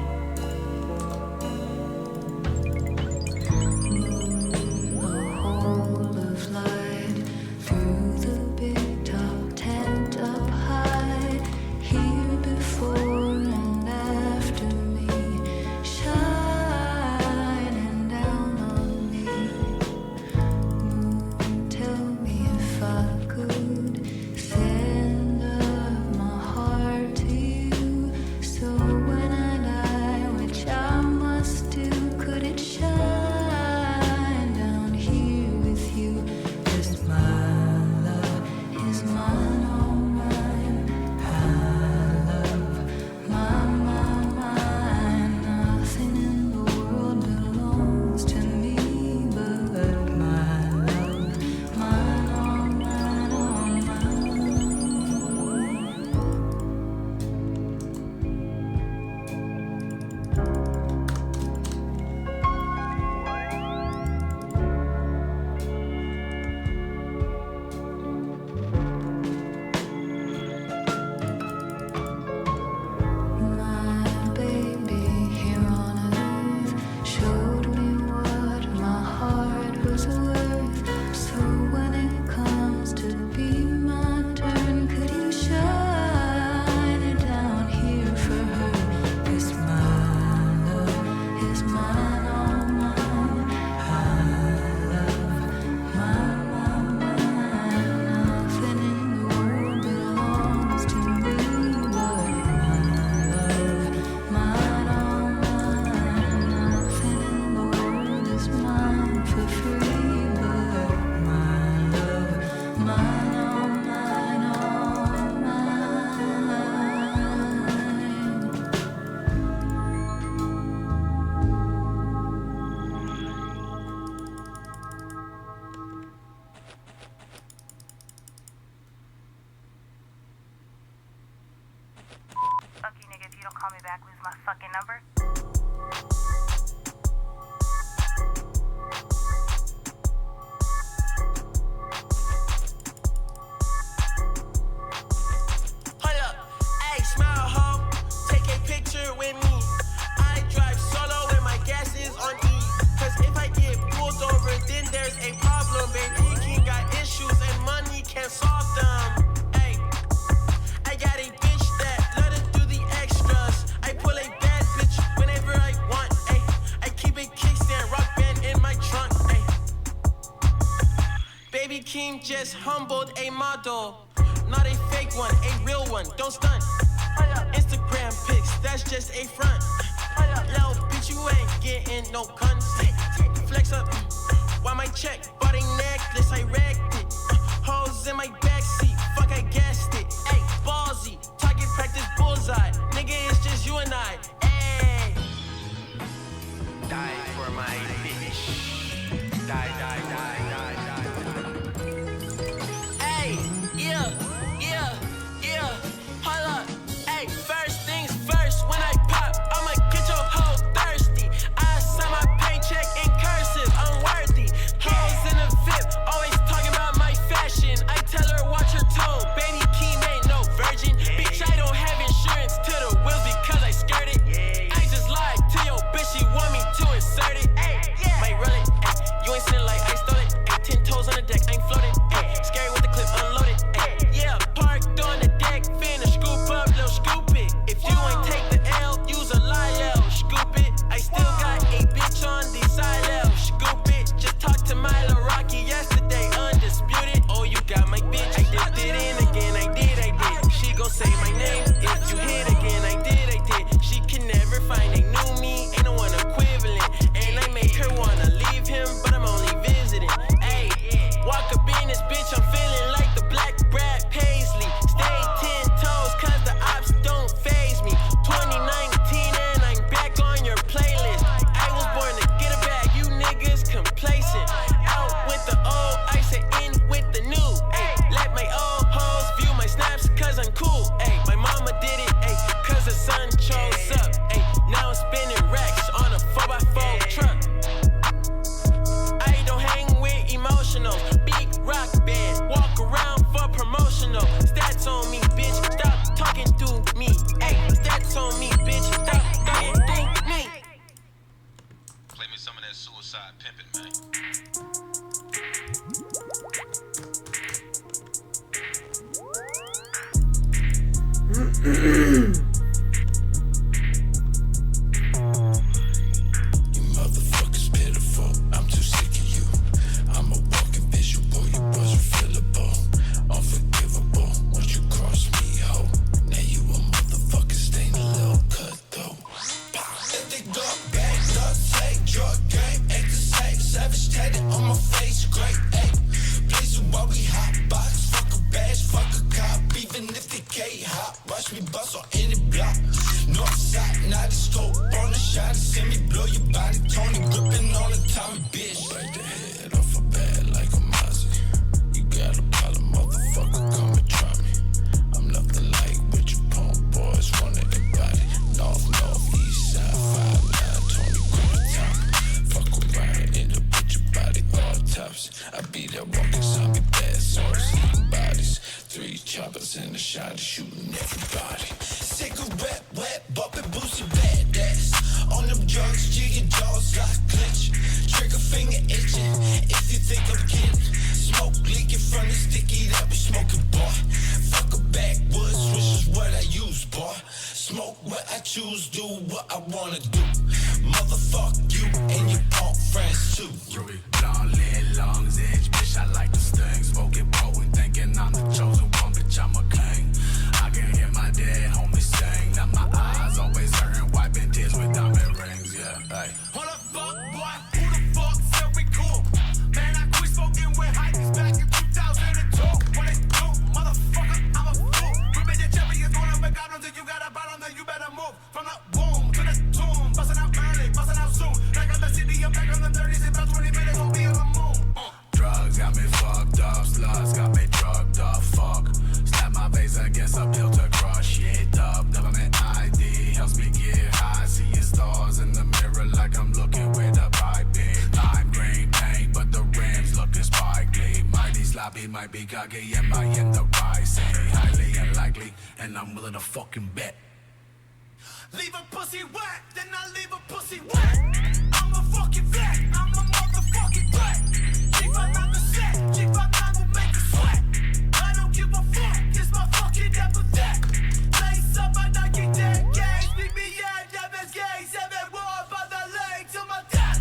Fuck you, nigga. If you don't call me back, lose my fucking number. Hold up, ayy, smile, ho. Take a picture with me. I drive solo when my gas is on E. Cause if I get pulled over, then there's a problem. Baby King got issues and money can't solve them. Ayy, I got a bitch that love to do the extras. I pull a bad bitch whenever I want. Ayy, I keep a kickstand, rock band in my trunk. Ayy, Baby King just humbled a model. Not a fake one, a real one, don't stunt. Instagram pics, that's just a front. Little bitch, you ain't getting no content. Flex up, why my check? Bought a necklace, I wrecked it. Hoes in my backseat, fuck, I gassed it. Ayy, ballsy, target practice bullseye. Nigga, it's just you and I. Ayy, die for my bitch. Die, die, die, die, die. Ayy, yeah. Hold up, ayy, first things first, when I pop, I'ma get your hoe thirsty. I sign my paycheck in cursive, unworthy. Hoes in the VIP, always talking about my fashion. I tell her watch her tone, Baby King ain't no virgin. Bitch, I don't have insurance till think I'm kidding? Smoke leaking from the sticky that we smoking, boy. Fuck a backwoods, which is what I use, boy. Smoke what I choose, do what I wanna do. Motherfuck you and your punk friends too. Long leg, long edge, bitch, I like the sting. Smoking potent, thinking I'm the chosen one, bitch, I'm a king. I can hear my dead homie sing. Now my eyes always hurting, wiping tears with diamond rings, yeah. Hey. Hold up, fuck, boy, who the fuck said we cool? Man, I quit smoking with hypebeats back in 2002. What it do, motherfucker, I'm a fool. We been the champions, going to McDonald's, and you got a problem, then you better move. From the womb to the tomb, busting out early, busting out soon. Like on the city, I'm back on the 30s, in about 20 minutes, we'll be on the moon. Drugs got me fucked up, slugs got me drugged up, fuck. Slap my face against a pill to crush shit up. Government ID helps me get high, seeing stars in the mirror like I'm looking with a pipe in. Lime green paint, but the rims looking sparkly. Mighty sloppy, might be cocky, am I in the right? Say highly unlikely, and I'm willing to fucking bet. Leave a pussy wet, then I leave a pussy wet. I'm a fucking vet, I'm a motherfucking threat. G59 will make you sweat. I don't give a fuck, it's my fucking epithet. Lace up, I knock you dead, gang. Speak me, yeah, devil's gang. 7 more by the leg to my death.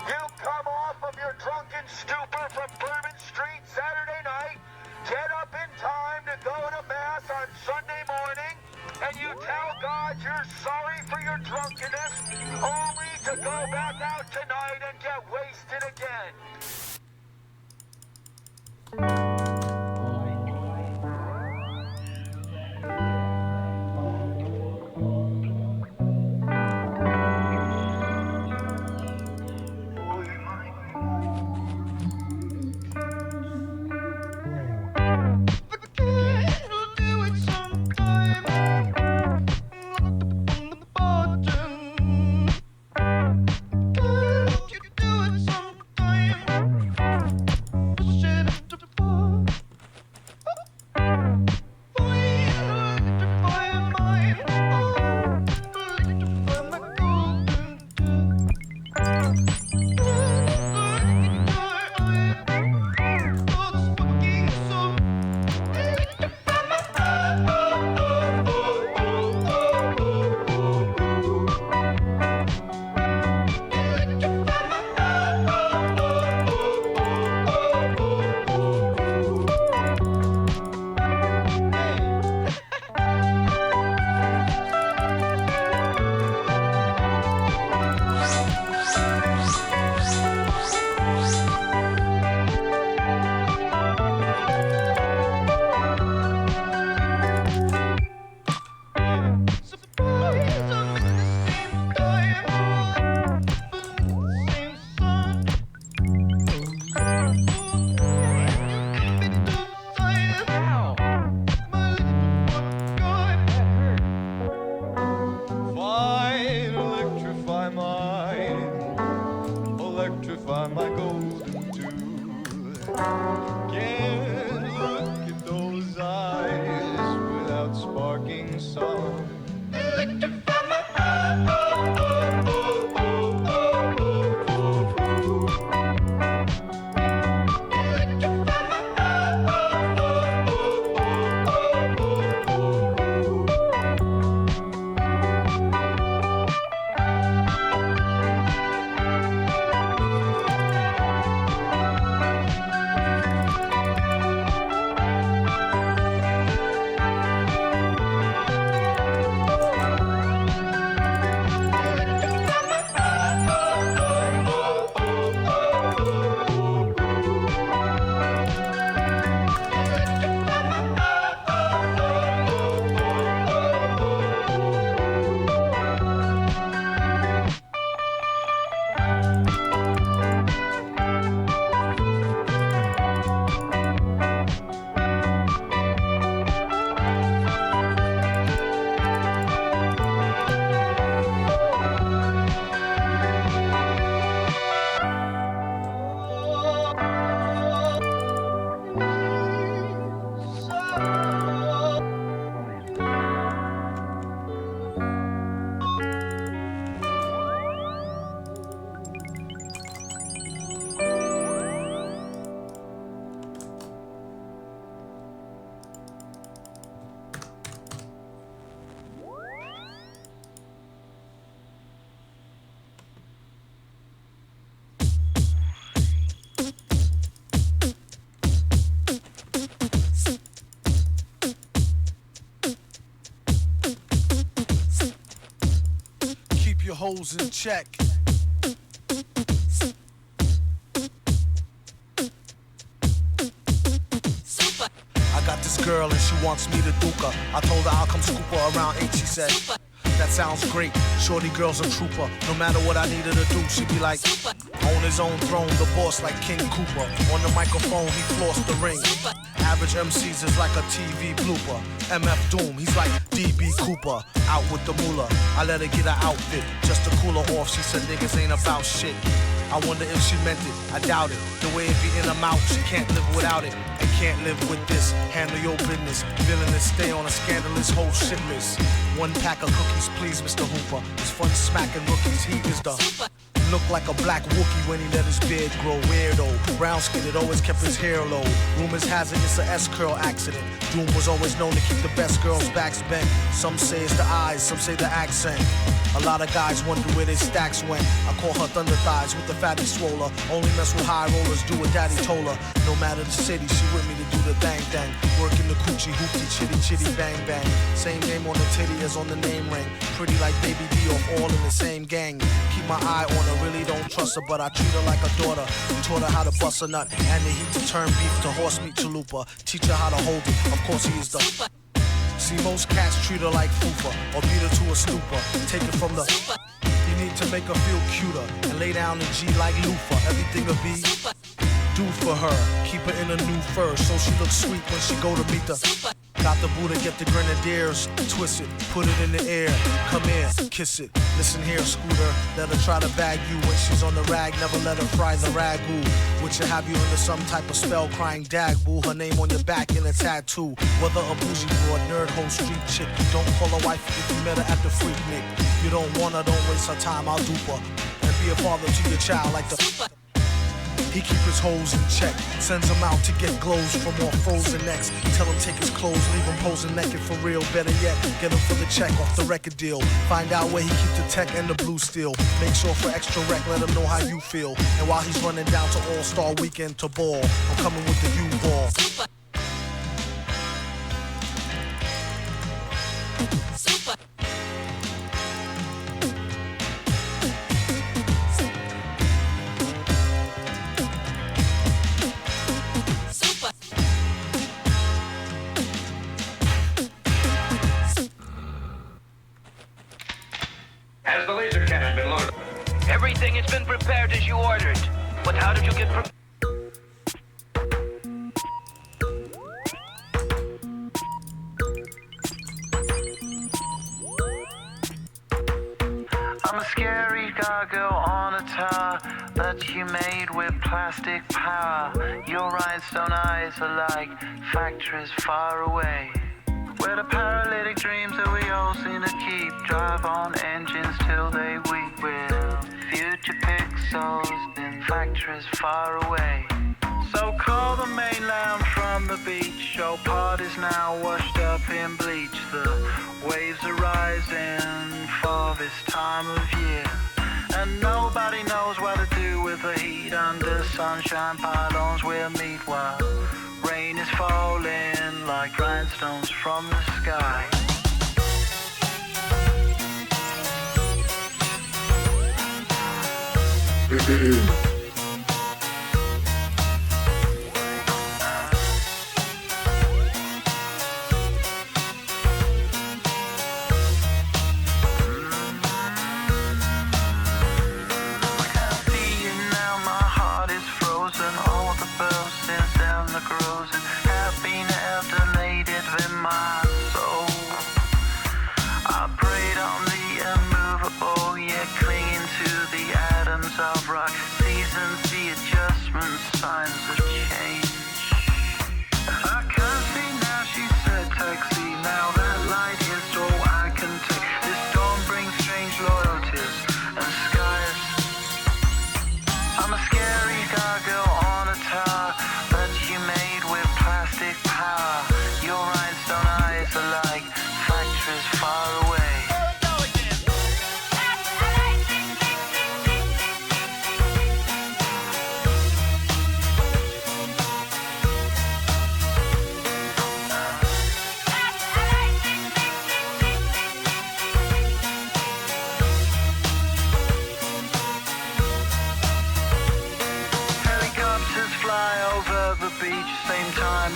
You come off of your drunken stupor from Bourbon Street Saturday night, get up in time to go to Mass on Sunday morning, and you tell God you're sorry for your drunkenness, only to go back out tonight and get wasted again. hoes in check. I got this girl and she wants me to duke her. I told her I'll come scoop her around 8, she said. That sounds great, shorty girl's a trooper. No matter what I need her to do, she be like, on his own throne, the boss like King Cooper. On the microphone, he flossed the ring. Average MCs is like a TV blooper. MF Doom, he's like DB Cooper. Out with the moolah, I let her get her outfit just to cool her off. She said niggas ain't about shit. I wonder if she meant it, I doubt it. The way it be in her mouth, she can't live without it. And can't live with this, handle your business. Villainous, stay on a scandalous whole shit list. One pack of cookies, please, Mr. Hooper. It's fun smacking rookies, he is the... Look like a black Wookie when he let his beard grow. Weirdo, brown skinned, always kept his hair low. Rumors has it it's a S-curl accident. Doom was always known to keep the best girls' backs bent. Some say it's the eyes, some say the accent. A lot of guys wonder where their stacks went. I call her thunder thighs with the fatty swoller. Only mess with high rollers, do what daddy told her. No matter the city, she with me to do the thang thang. Working the coochie, hoopty, chitty chitty, bang bang. Same name on the titty as on the name ring. Pretty like Baby D off all in the same gang. Keep my eye on her, really don't trust her, but I treat her like a daughter. Taught her how to bust a nut and the heat to turn beef to horse meat chalupa. Teach her how to hold it, of course he is the... See, most cats treat her like fufa or beat her to a stupor. Take it from the... You need to make her feel cuter and lay down the G like loofah. Everything will be do for her. Keep her in a new fur so she looks sweet when she go to meet the... Got the Buddha, get the grenadiers, twist it, put it in the air, come here, kiss it. Listen here, Scooter, let her try to bag you when she's on the rag, never let her fry the ragu. Which will have you under some type of spell, crying dag boo, her name on your back in a tattoo. Whether a bougie broad, nerd, hoe, street chick, don't call her wife if you met her at the freak nick. You don't want her, don't waste her time, I'll dupe her. And be a father to your child like the... He keep his hoes in check, sends them out to get glows from all frozen necks. Tell him take his clothes, leave him posing naked for real. Better yet, get him for the check off the record deal. Find out where he keep the tech and the blue steel. Make sure for extra rec, let him know how you feel. And while he's running down to All-Star Weekend to ball, I'm coming with the U-Ball. Has the laser cannon been loaded? Everything has been prepared as you ordered. But how did you get prepared? I'm a scary gargoyle on a tower that you made with plastic power. Your rhinestone eyes are like factories far away, where the paralytic dreams that we all seem to keep drive on engines till they weep with future pixels in factories far away. So call the mainland from the beach. Your part is now washed up in bleach. The waves are rising for this time of year, and nobody knows what to do with the heat. Under sunshine pylons we'll meet while rain is falling like rhinestones from the sky. Of rock, seas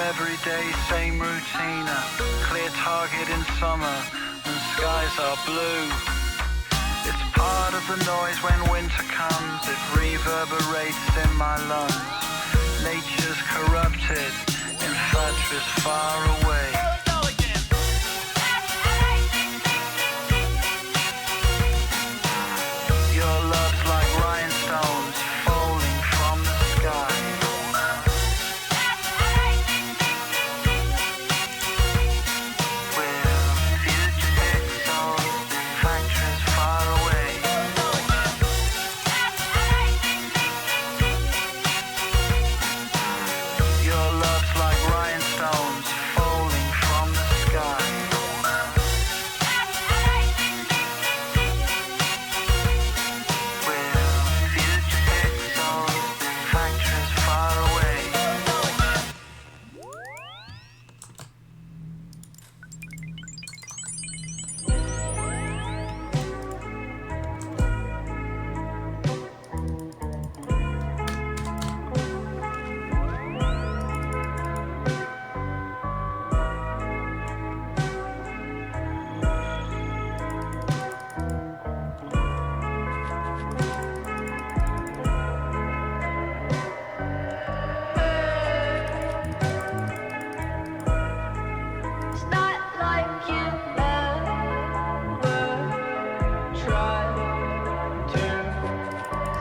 every day, same routine. Clear target in summer when skies are blue. It's part of the noise when winter comes. It reverberates in my lungs. Nature's corrupted, infatuous far away. Your love's like rhinestones falling from the sky. We're future pixels, factories far away. Your love's like rhinestones falling from the sky. We're future pixels, factories far away. It's not like you ever tried to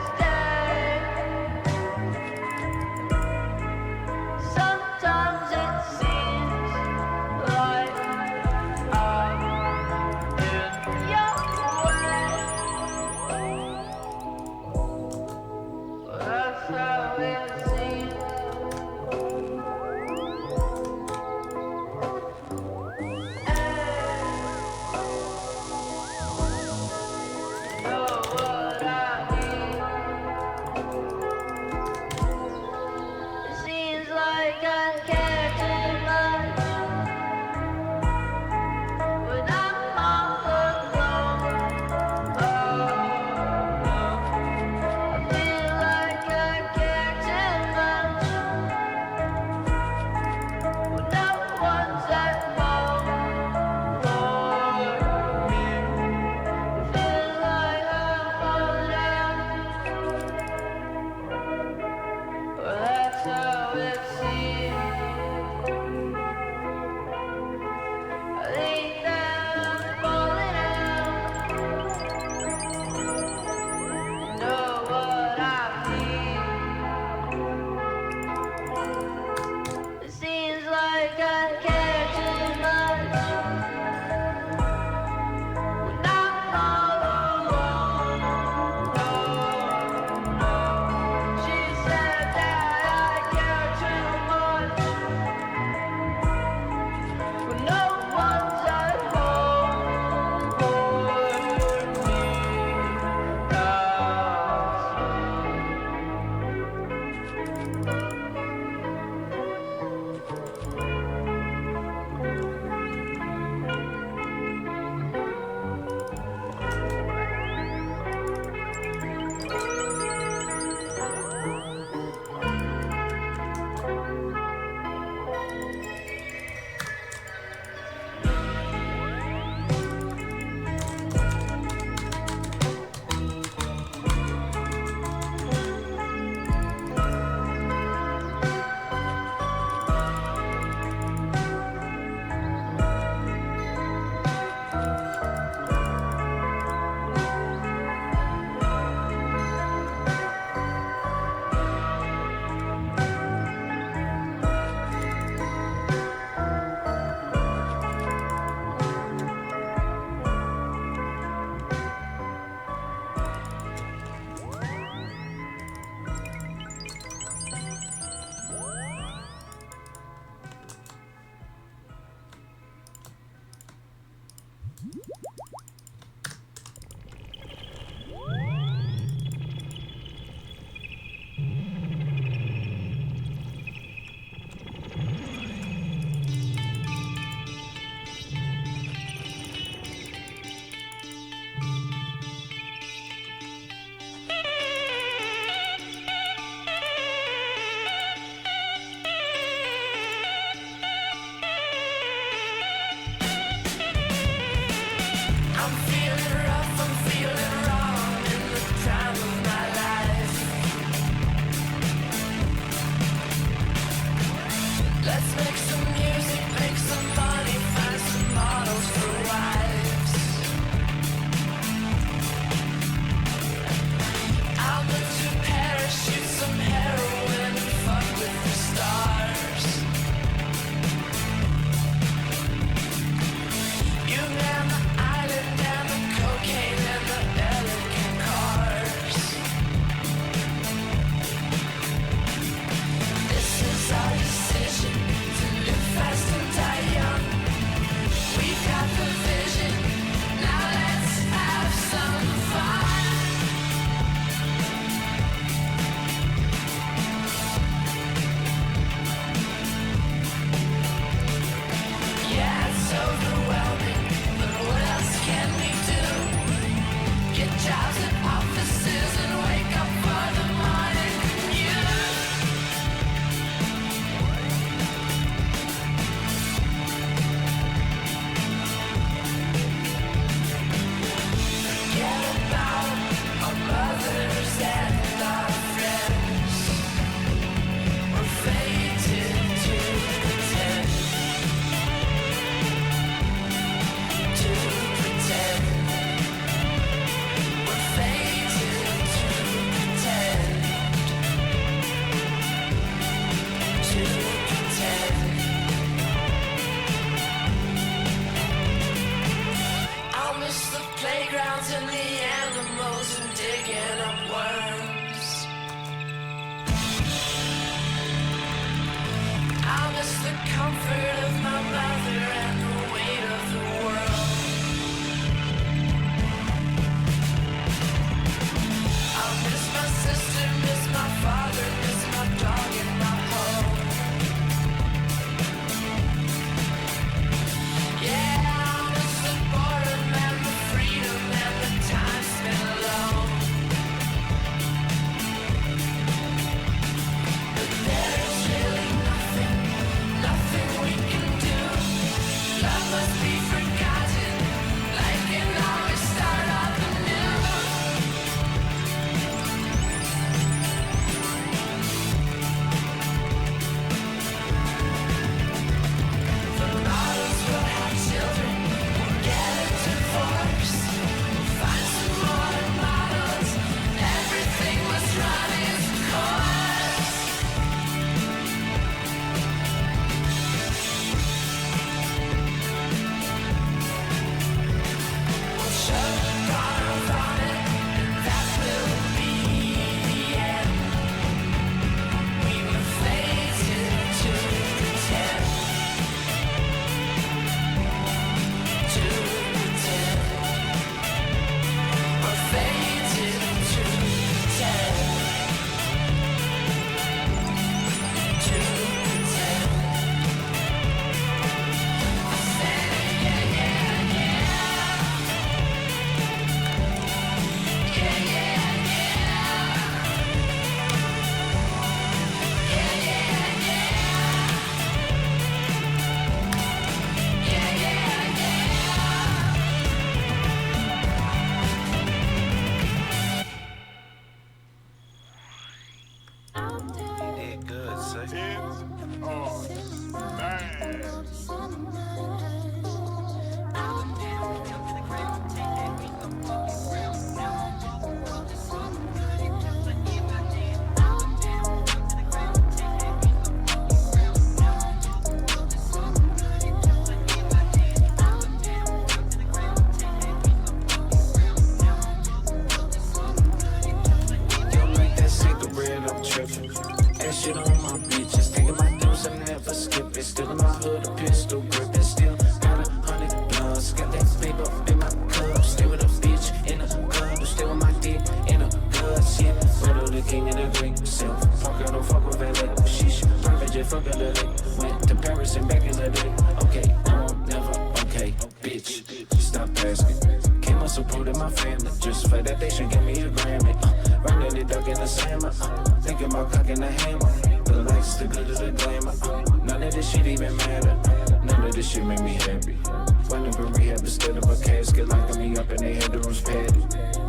stay. Sometimes it seems like I'm in your way. That's how it seems. Know what I need. It seems like I care too much when I'm all alone. Oh no, I feel like I care too much when no one's at home for me. Feel like I'm falling down. Well, that's how it seems. I think that I'm falling out. You know what I feel. It seems like I care too much when I'm all alone. No, no. She said that I care too much when no one's at home for me. whip. It's still in my hood, a pistol grip. It's still got 100 blunts. Got that paper in my cup. Stay with a bitch in a club. Stay with my dick in a guts. Yeah, Roto the king of the Greek self. Parker don't fuck with LA. Sheesh, private jet fuck a lily. Went to Paris and back in the day. Okay, never okay, bitch. Stop asking. Came up supporting my family. Just for that they should give me a Grammy. Running the duck in the slammer. Thinking about cocking the hammer. The lights, the glitter, the glamour. None of this shit even matter. None of this shit make me happy. Went up in rehab instead of a casket. Locking me up and they had the rooms padded.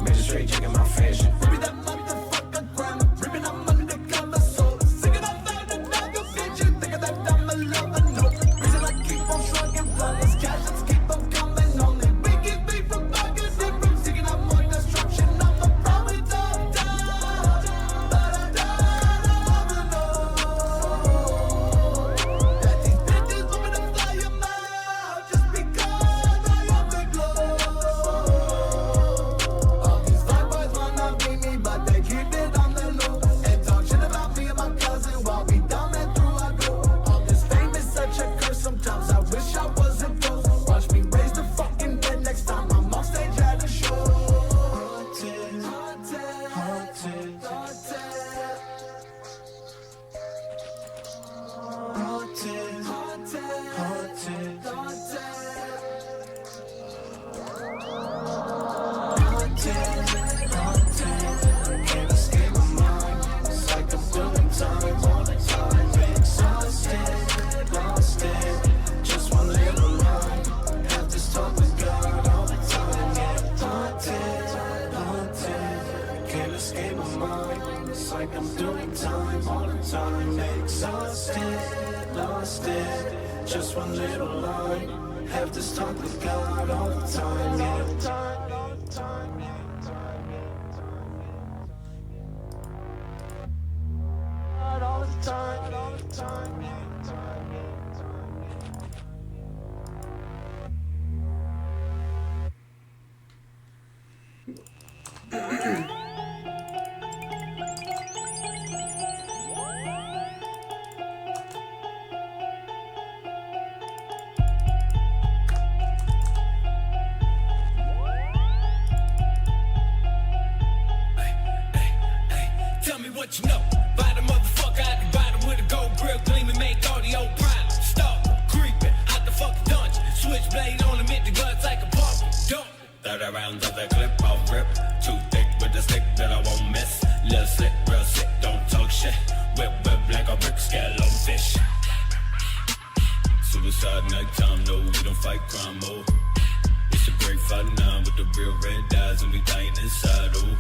Magistrate checking my fashion. Ripping that motherfucker grammar. Ripping up money to cover soul. Singing out loud another bitch. You think that I'm a lover? No. Reason I keep on shrugging. Flawless cash, let's keep on coming. Only we get beat from bugging. Different. Singing out more destruction. I'm a promise of time. But I never know that these bitches want me to fly your mouth just because I am the glow. All these fine boys wanna be me, but they keep it on the low and talk shit about me and my cousin while we down and through I go. All this fame is such a curse. Sometimes I wish I wasn't close. Watch me raise the fucking dead next time I'm off stage at a show. Haunted, haunted, haunted, haunted, haunted, haunted, haunted. Can't escape my mind. It's like I'm doing time all the time. Exhausted, lost it. Just one little line. Have this talk with God all the time. Yeah, haunted, haunted. Can't escape my mind. It's like I'm doing time all the time. Exhausted, lost it. Just one little line. Have this talk with God all the time. Yeah, all the time, all the time. All the time, all the time. Tell me what you know. Buy the motherfucker out the bottom with a gold grill gleaming, make audio prime. Stop creeping out the fucking dungeon. Switchblade on him, hit the guts like a pump. Dump. 30 rounds of the clip, I'll rip. Too thick with the stick that I won't miss. Little slick, real sick, don't talk shit. Whip like a brick, scale on fish. Suicide nighttime, no, we don't fight crime, oh. It's a great fight now with the real red eyes and we dying inside, oh.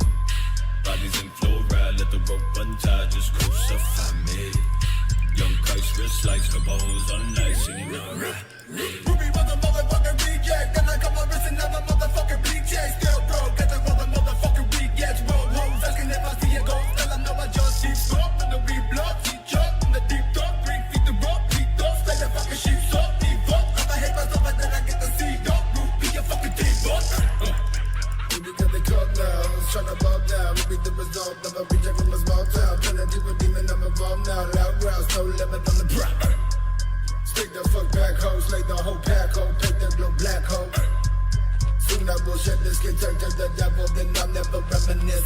Bodies in fluoride, let the rope untie, just crucify me. Young Christ wrist likes the balls on nice and you know right. Ruby was a motherfucking reject, then I come on wrist and never motherfucking reject. Still broke, get the motherfucking rejects. Roll hoes, asking if I see a ghost, tell I know I just keep broke. In the reblock, keep chop, in the deep dark, 3 feet the rock, beat off, slay the fucking sheep, soft, deep fuck. If I hate myself and then I get the seed up, root, be a fucking deep fuck. Because they caught now, trying to bob down. Repeat the result of a reject from a small town. Trying to deal with demon, I'm involved now. Loud growls, no limit on the prop. Stick the fuck back hole, slay the whole pack hole, take the blue black hole. Soon I will shed this kid, turn to the devil, then I'll never reminisce.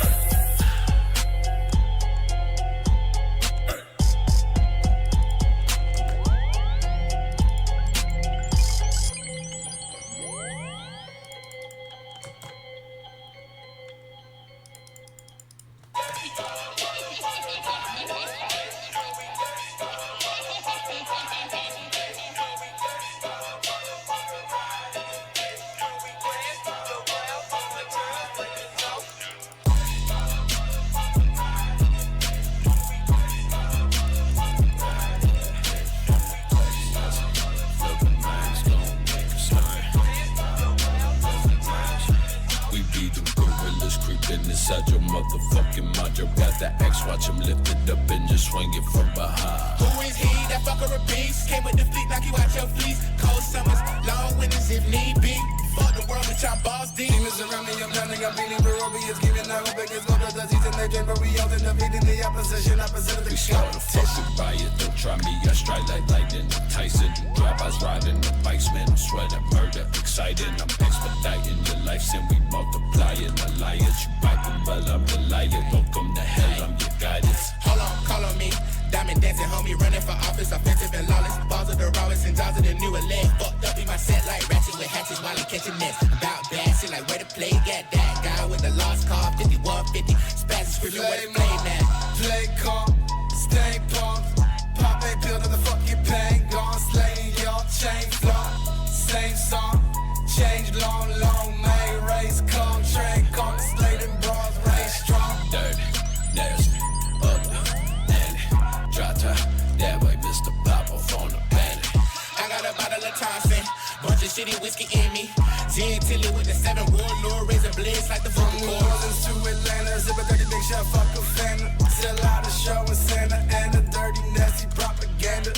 Inside your motherfucking mind, you got that X, watch him lift it up and just swing it from behind. Who is he? That fucker a beast. Came with the fleet, knock you out your fleece. Cold summers, long winters if need be. Fuck the world with your boss D. Demons around me, I'm drowning, I'm feeling Barobians, giving out hope against God of the season, they dream, but we out in the feeding the We start a fucking riot, don't try me, I strike like lightning. Tyson, drive-bys riding the bikes, man, I'm sweating murder, exciting. I'm expediting your life, and we multiplying. Alliance, you biting, well, I'm the liar. Welcome to hell, I'm your guidance. Hold on, call on me. Diamond dancing, homie, running for office, offensive and lawless. Balls of the rawest and jaws of the newer leg. Fucked up in my set like ratchets with hatchets while I'm catching nets. About bad shit like where to play, got that guy with the lost car, 5150. Spaz screaming where to play now. Play calm, stay pumped. Pop a pill to the fucking pain. Gone slaying your chain flop. Same song, change long, made race, come train, come slate and bras, race strong. Dirty, nasty, ugly, nanny. Try to that way, Mr. Pop off on the planet. I got a bottle of Thompson, bunch of shitty whiskey in me. Gin Tilly with the 7 warlord, razor blades like the From fucking New core. Orleans to Atlanta, zip a dirty big shot, fuck a fan. Sell out a show in Santa Ana, dirty, nasty propaganda.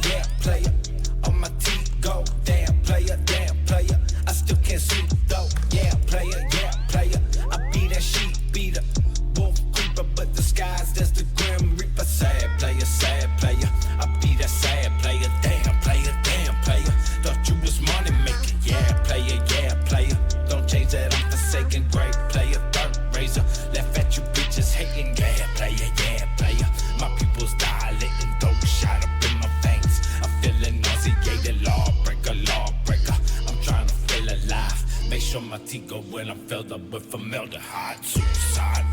Yeah, player. On my teeth, go, damn, player. I still can't sleep, though. Yeah, player. I be that sheep beater, wolf creeper, but disguised as the grim reaper. Sad player. I be that sad player. Damn player. Thought you was money making. Yeah, player. Don't change that, I'm forsaken. Great player, third razor. Left at you bitches hating. Yeah, player. My people's dilating, dope shot up in my veins. I'm feeling nauseated, lawbreaker. I'm trying to feel alive. Make sure my teeth go when I'm filled up with formaldehyde. Suicide.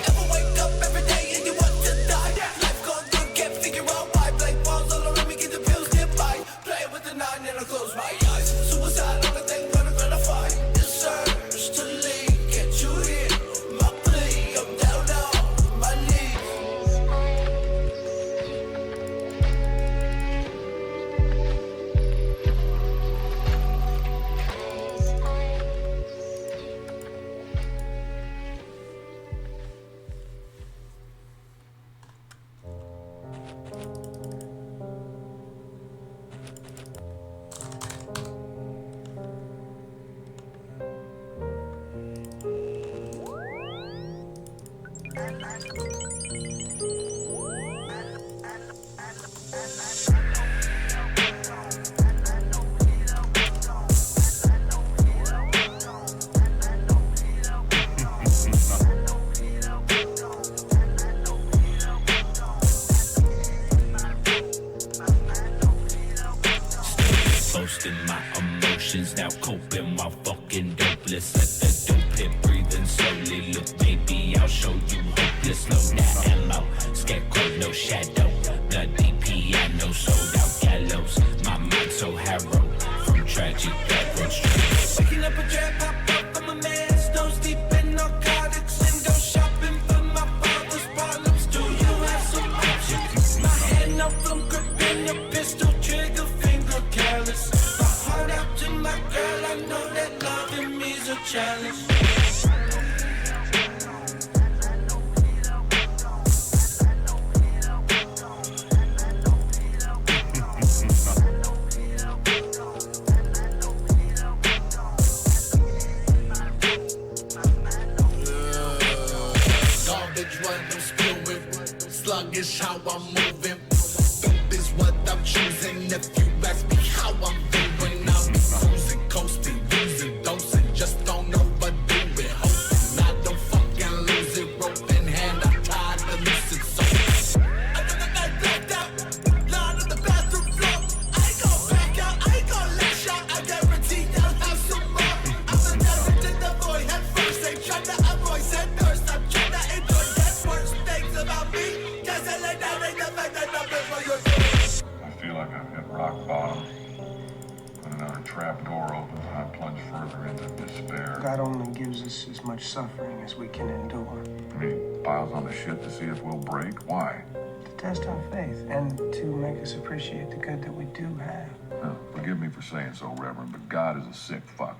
Ever wake up every day and you want to die? Life goes good, can't figure out why. boosting my emotions, now coping while fucking dopeless. Let the dope hit breathing slowly. Look, baby, I'll show you hopeless. Load that ammo, scarecrow, no shadow. Bloody piano, sold out gallows. My mind so harrowed from tragic background stress. Picking up a trap, pop up, I'm a mess. Nose deep in narcotics. Window shopping for my father's problems. Do you have some options? My hand up from gripping your pistol trigger, finger careless. My heart out to my girl, I know that loving me's a challenge. Sluggish how I'm moving. Dope is what I'm choosing. If you ask me how I'm doing, I'll be cruising, coasting, using, dosing. Just don't overdo it. Hoping I don't fucking lose it. Rope in hand, I'm tired of losing souls. Under the night blacked out, lying on the bathroom floor. I ain't gon' back out, I ain't gon' lash out. I guarantee I'll have some more. I'm the desert in the void, head first. Ain't tryna avoid said thirst. I'm tryna enjoy that worst things about me. I feel like I've hit rock bottom. When another trap door opens, I plunge further into despair. God only gives us as much suffering as we can endure. I mean, he piles on the shit to see if we'll break. Why? To test our faith and to make us appreciate the good that we do have. Now, forgive me for saying so, Reverend, but God is a sick fuck.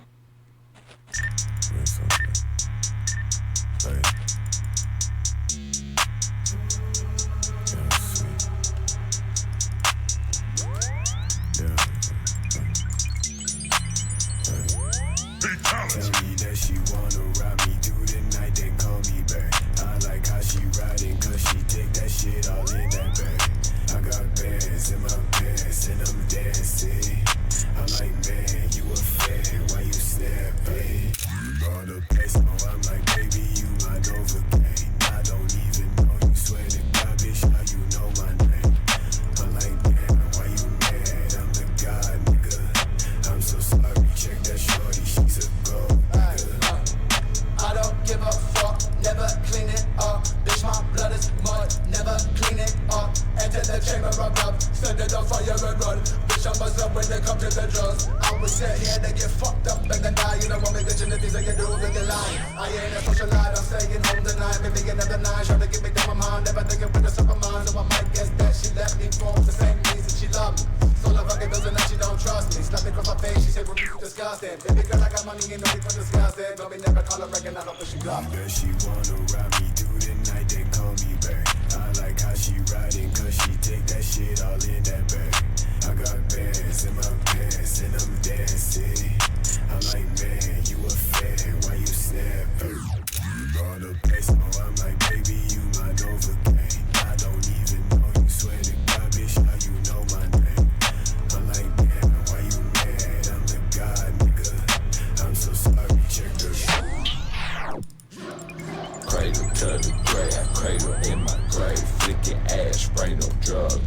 Tell me that she wanna ride me through the night, then call me back. I like how she riding, cause she take that shit all in that bag. I got bands in my pants and I'm dancing. I'm like, man, you a fan, why you snapping? You brought a place, oh, I'm like, baby, you my Novocaine. I don't even know you, swear to God, bitch, how you know my name? I'm like, damn, why you mad? I'm the god, nigga. I'm so sorry, check that shorty, she's a gold nigga. I don't give a fuck, never clean it up. Bitch, my blood is mud, never clean it up. Enter the chamber of love, set it on fire and run. Bitch, I'm buzzed up when they come to the drugs. I was sit here, they get fucked up and then die. You don't want me bitching the things that you do with the line. I ain't a socialite, I'm staying home tonight. Maybe another night, trying to get me down my mind. Never thinking with a super mind, so I might guess that she left me for the same reason she loved me. So love fucking doesn't that she don't trust me. Slap me across my face, she said, well, you disgusting. Baby girl, I got money, ain't no need for disgusting. But me never call her reckon, I don't think she bluff. That she wanna ride me through the night, then call me back. I like how she riding, cause she take that shit all in that bag. I got bands in my pants and I'm dancing. I'm like, man, you a fan, why you snapping? You brought a place, oh, I'm like, baby, you my Novocaine. I don't even know you, swear to God, bitch, how you know my name? I'm like, damn, why you mad? I'm the god, nigga. I'm so sorry, check this. Cradle to the grave, I cradle in my grave. Flick your ass, spray no drug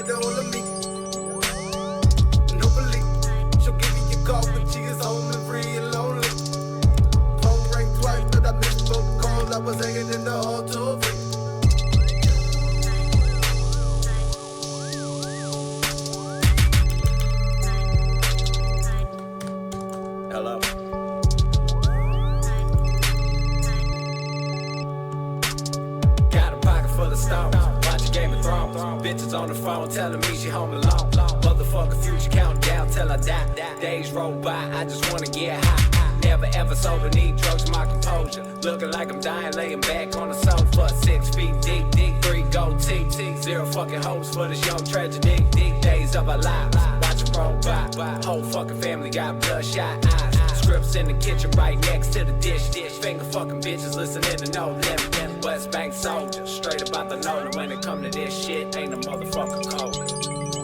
get a hold of me. And hopefully, she'll give me a call when she is home and free and lonely. Phone rang twice, but I missed both calls. I was hanging in the hall too free. Hello. Got a pocket full of stones. Watching Game of Thrones. Bitches on the phone telling me she home alone. Motherfucker future counting down till I die. Days roll by, I just wanna get high. Never ever sober, need drugs for my composure. Looking like I'm dying, laying back on the sofa. 6 feet deep, 3 gold teeth. 0 fucking hopes for this young tragedy. Days of our lives, watch them roll by. Whole fucking family got bloodshot eyes. Scripts in the kitchen right next to the dish. Finger fucking bitches listening to no limit. West Bank soldier, straight about the Nolan. When it come to this shit, ain't a motherfucker cold.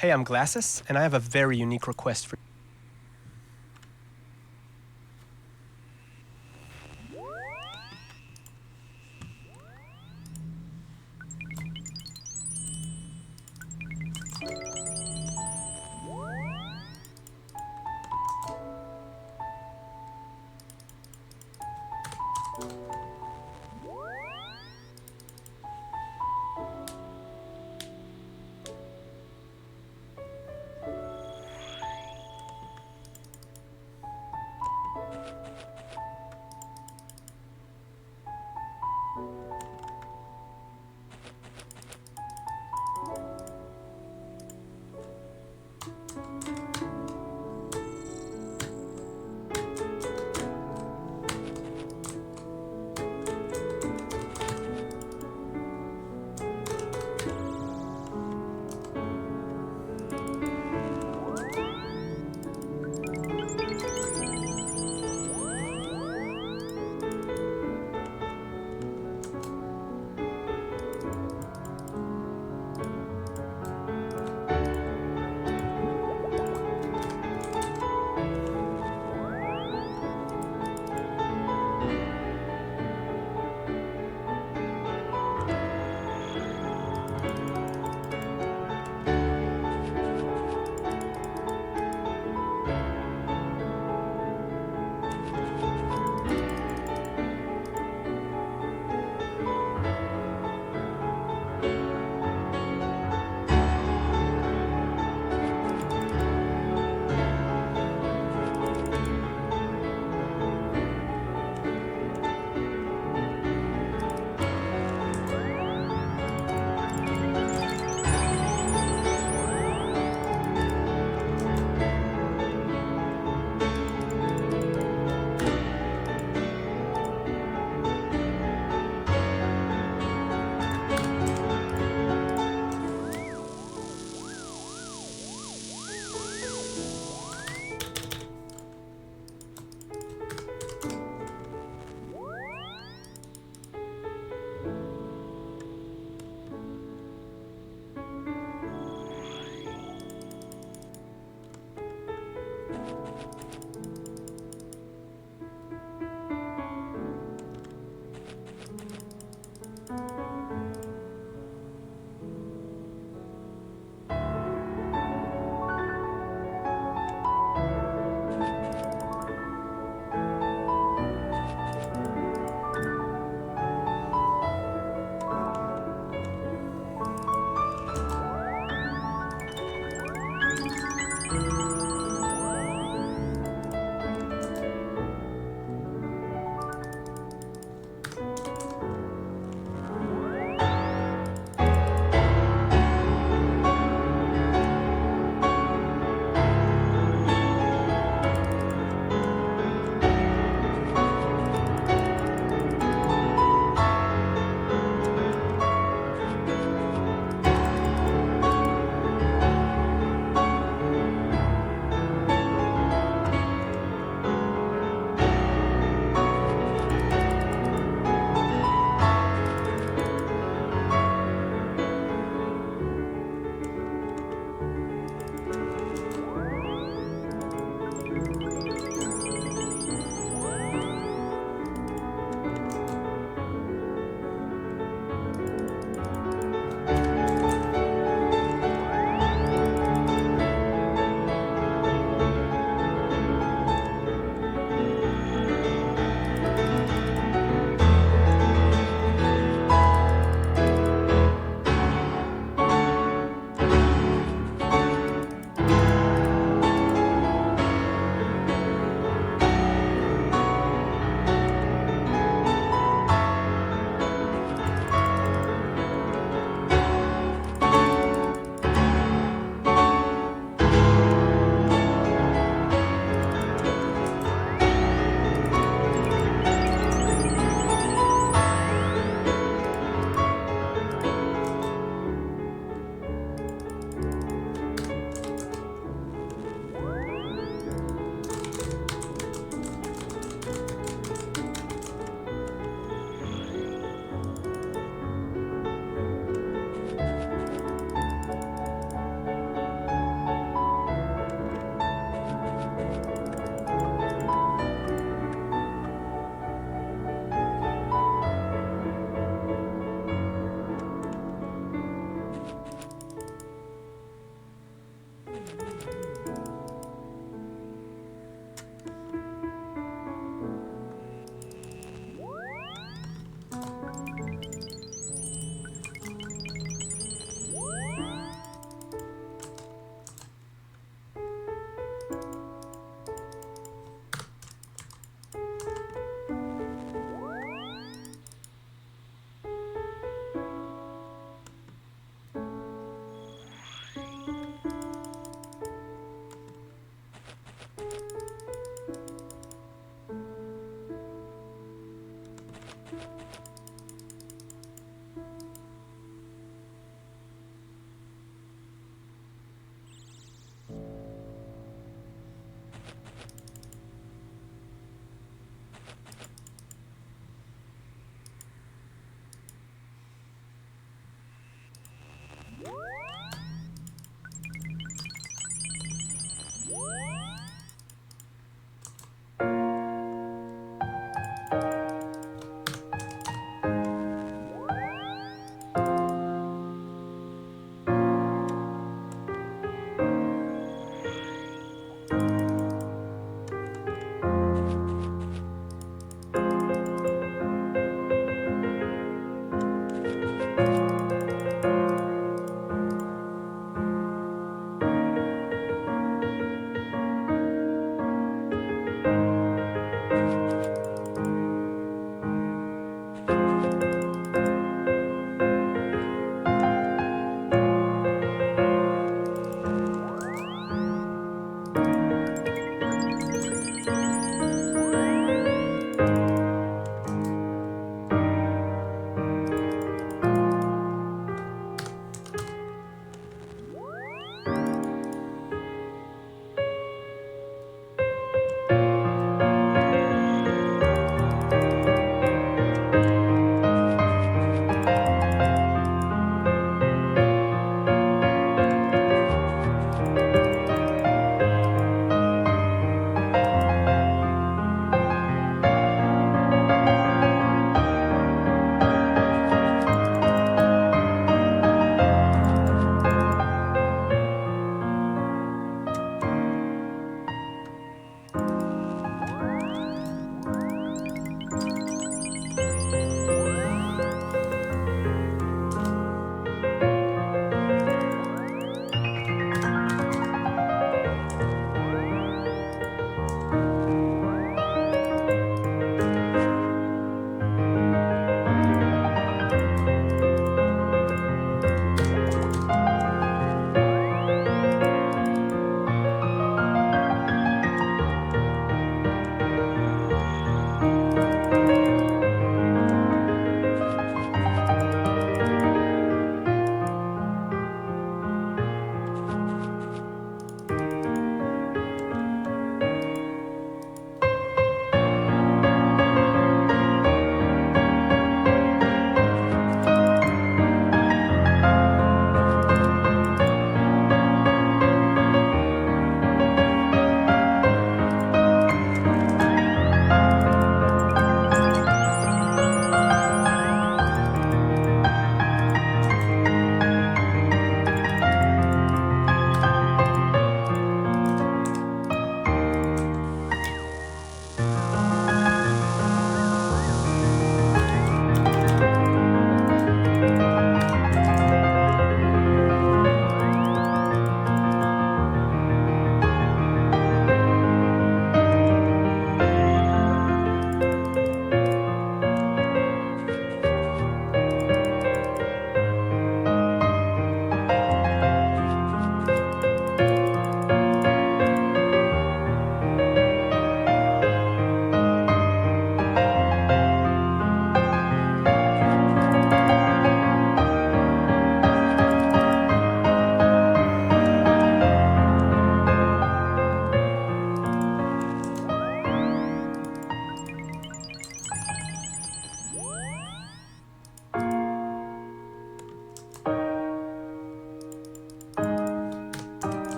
Hey, I'm Glasses, and I have a very unique request for you.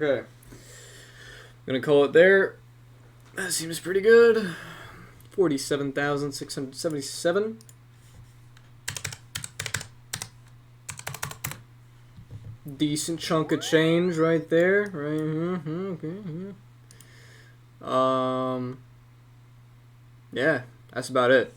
Okay. I'm gonna call it there. That seems pretty good. 47,677. Decent chunk of change right there. Right here. Okay. Yeah, that's about it.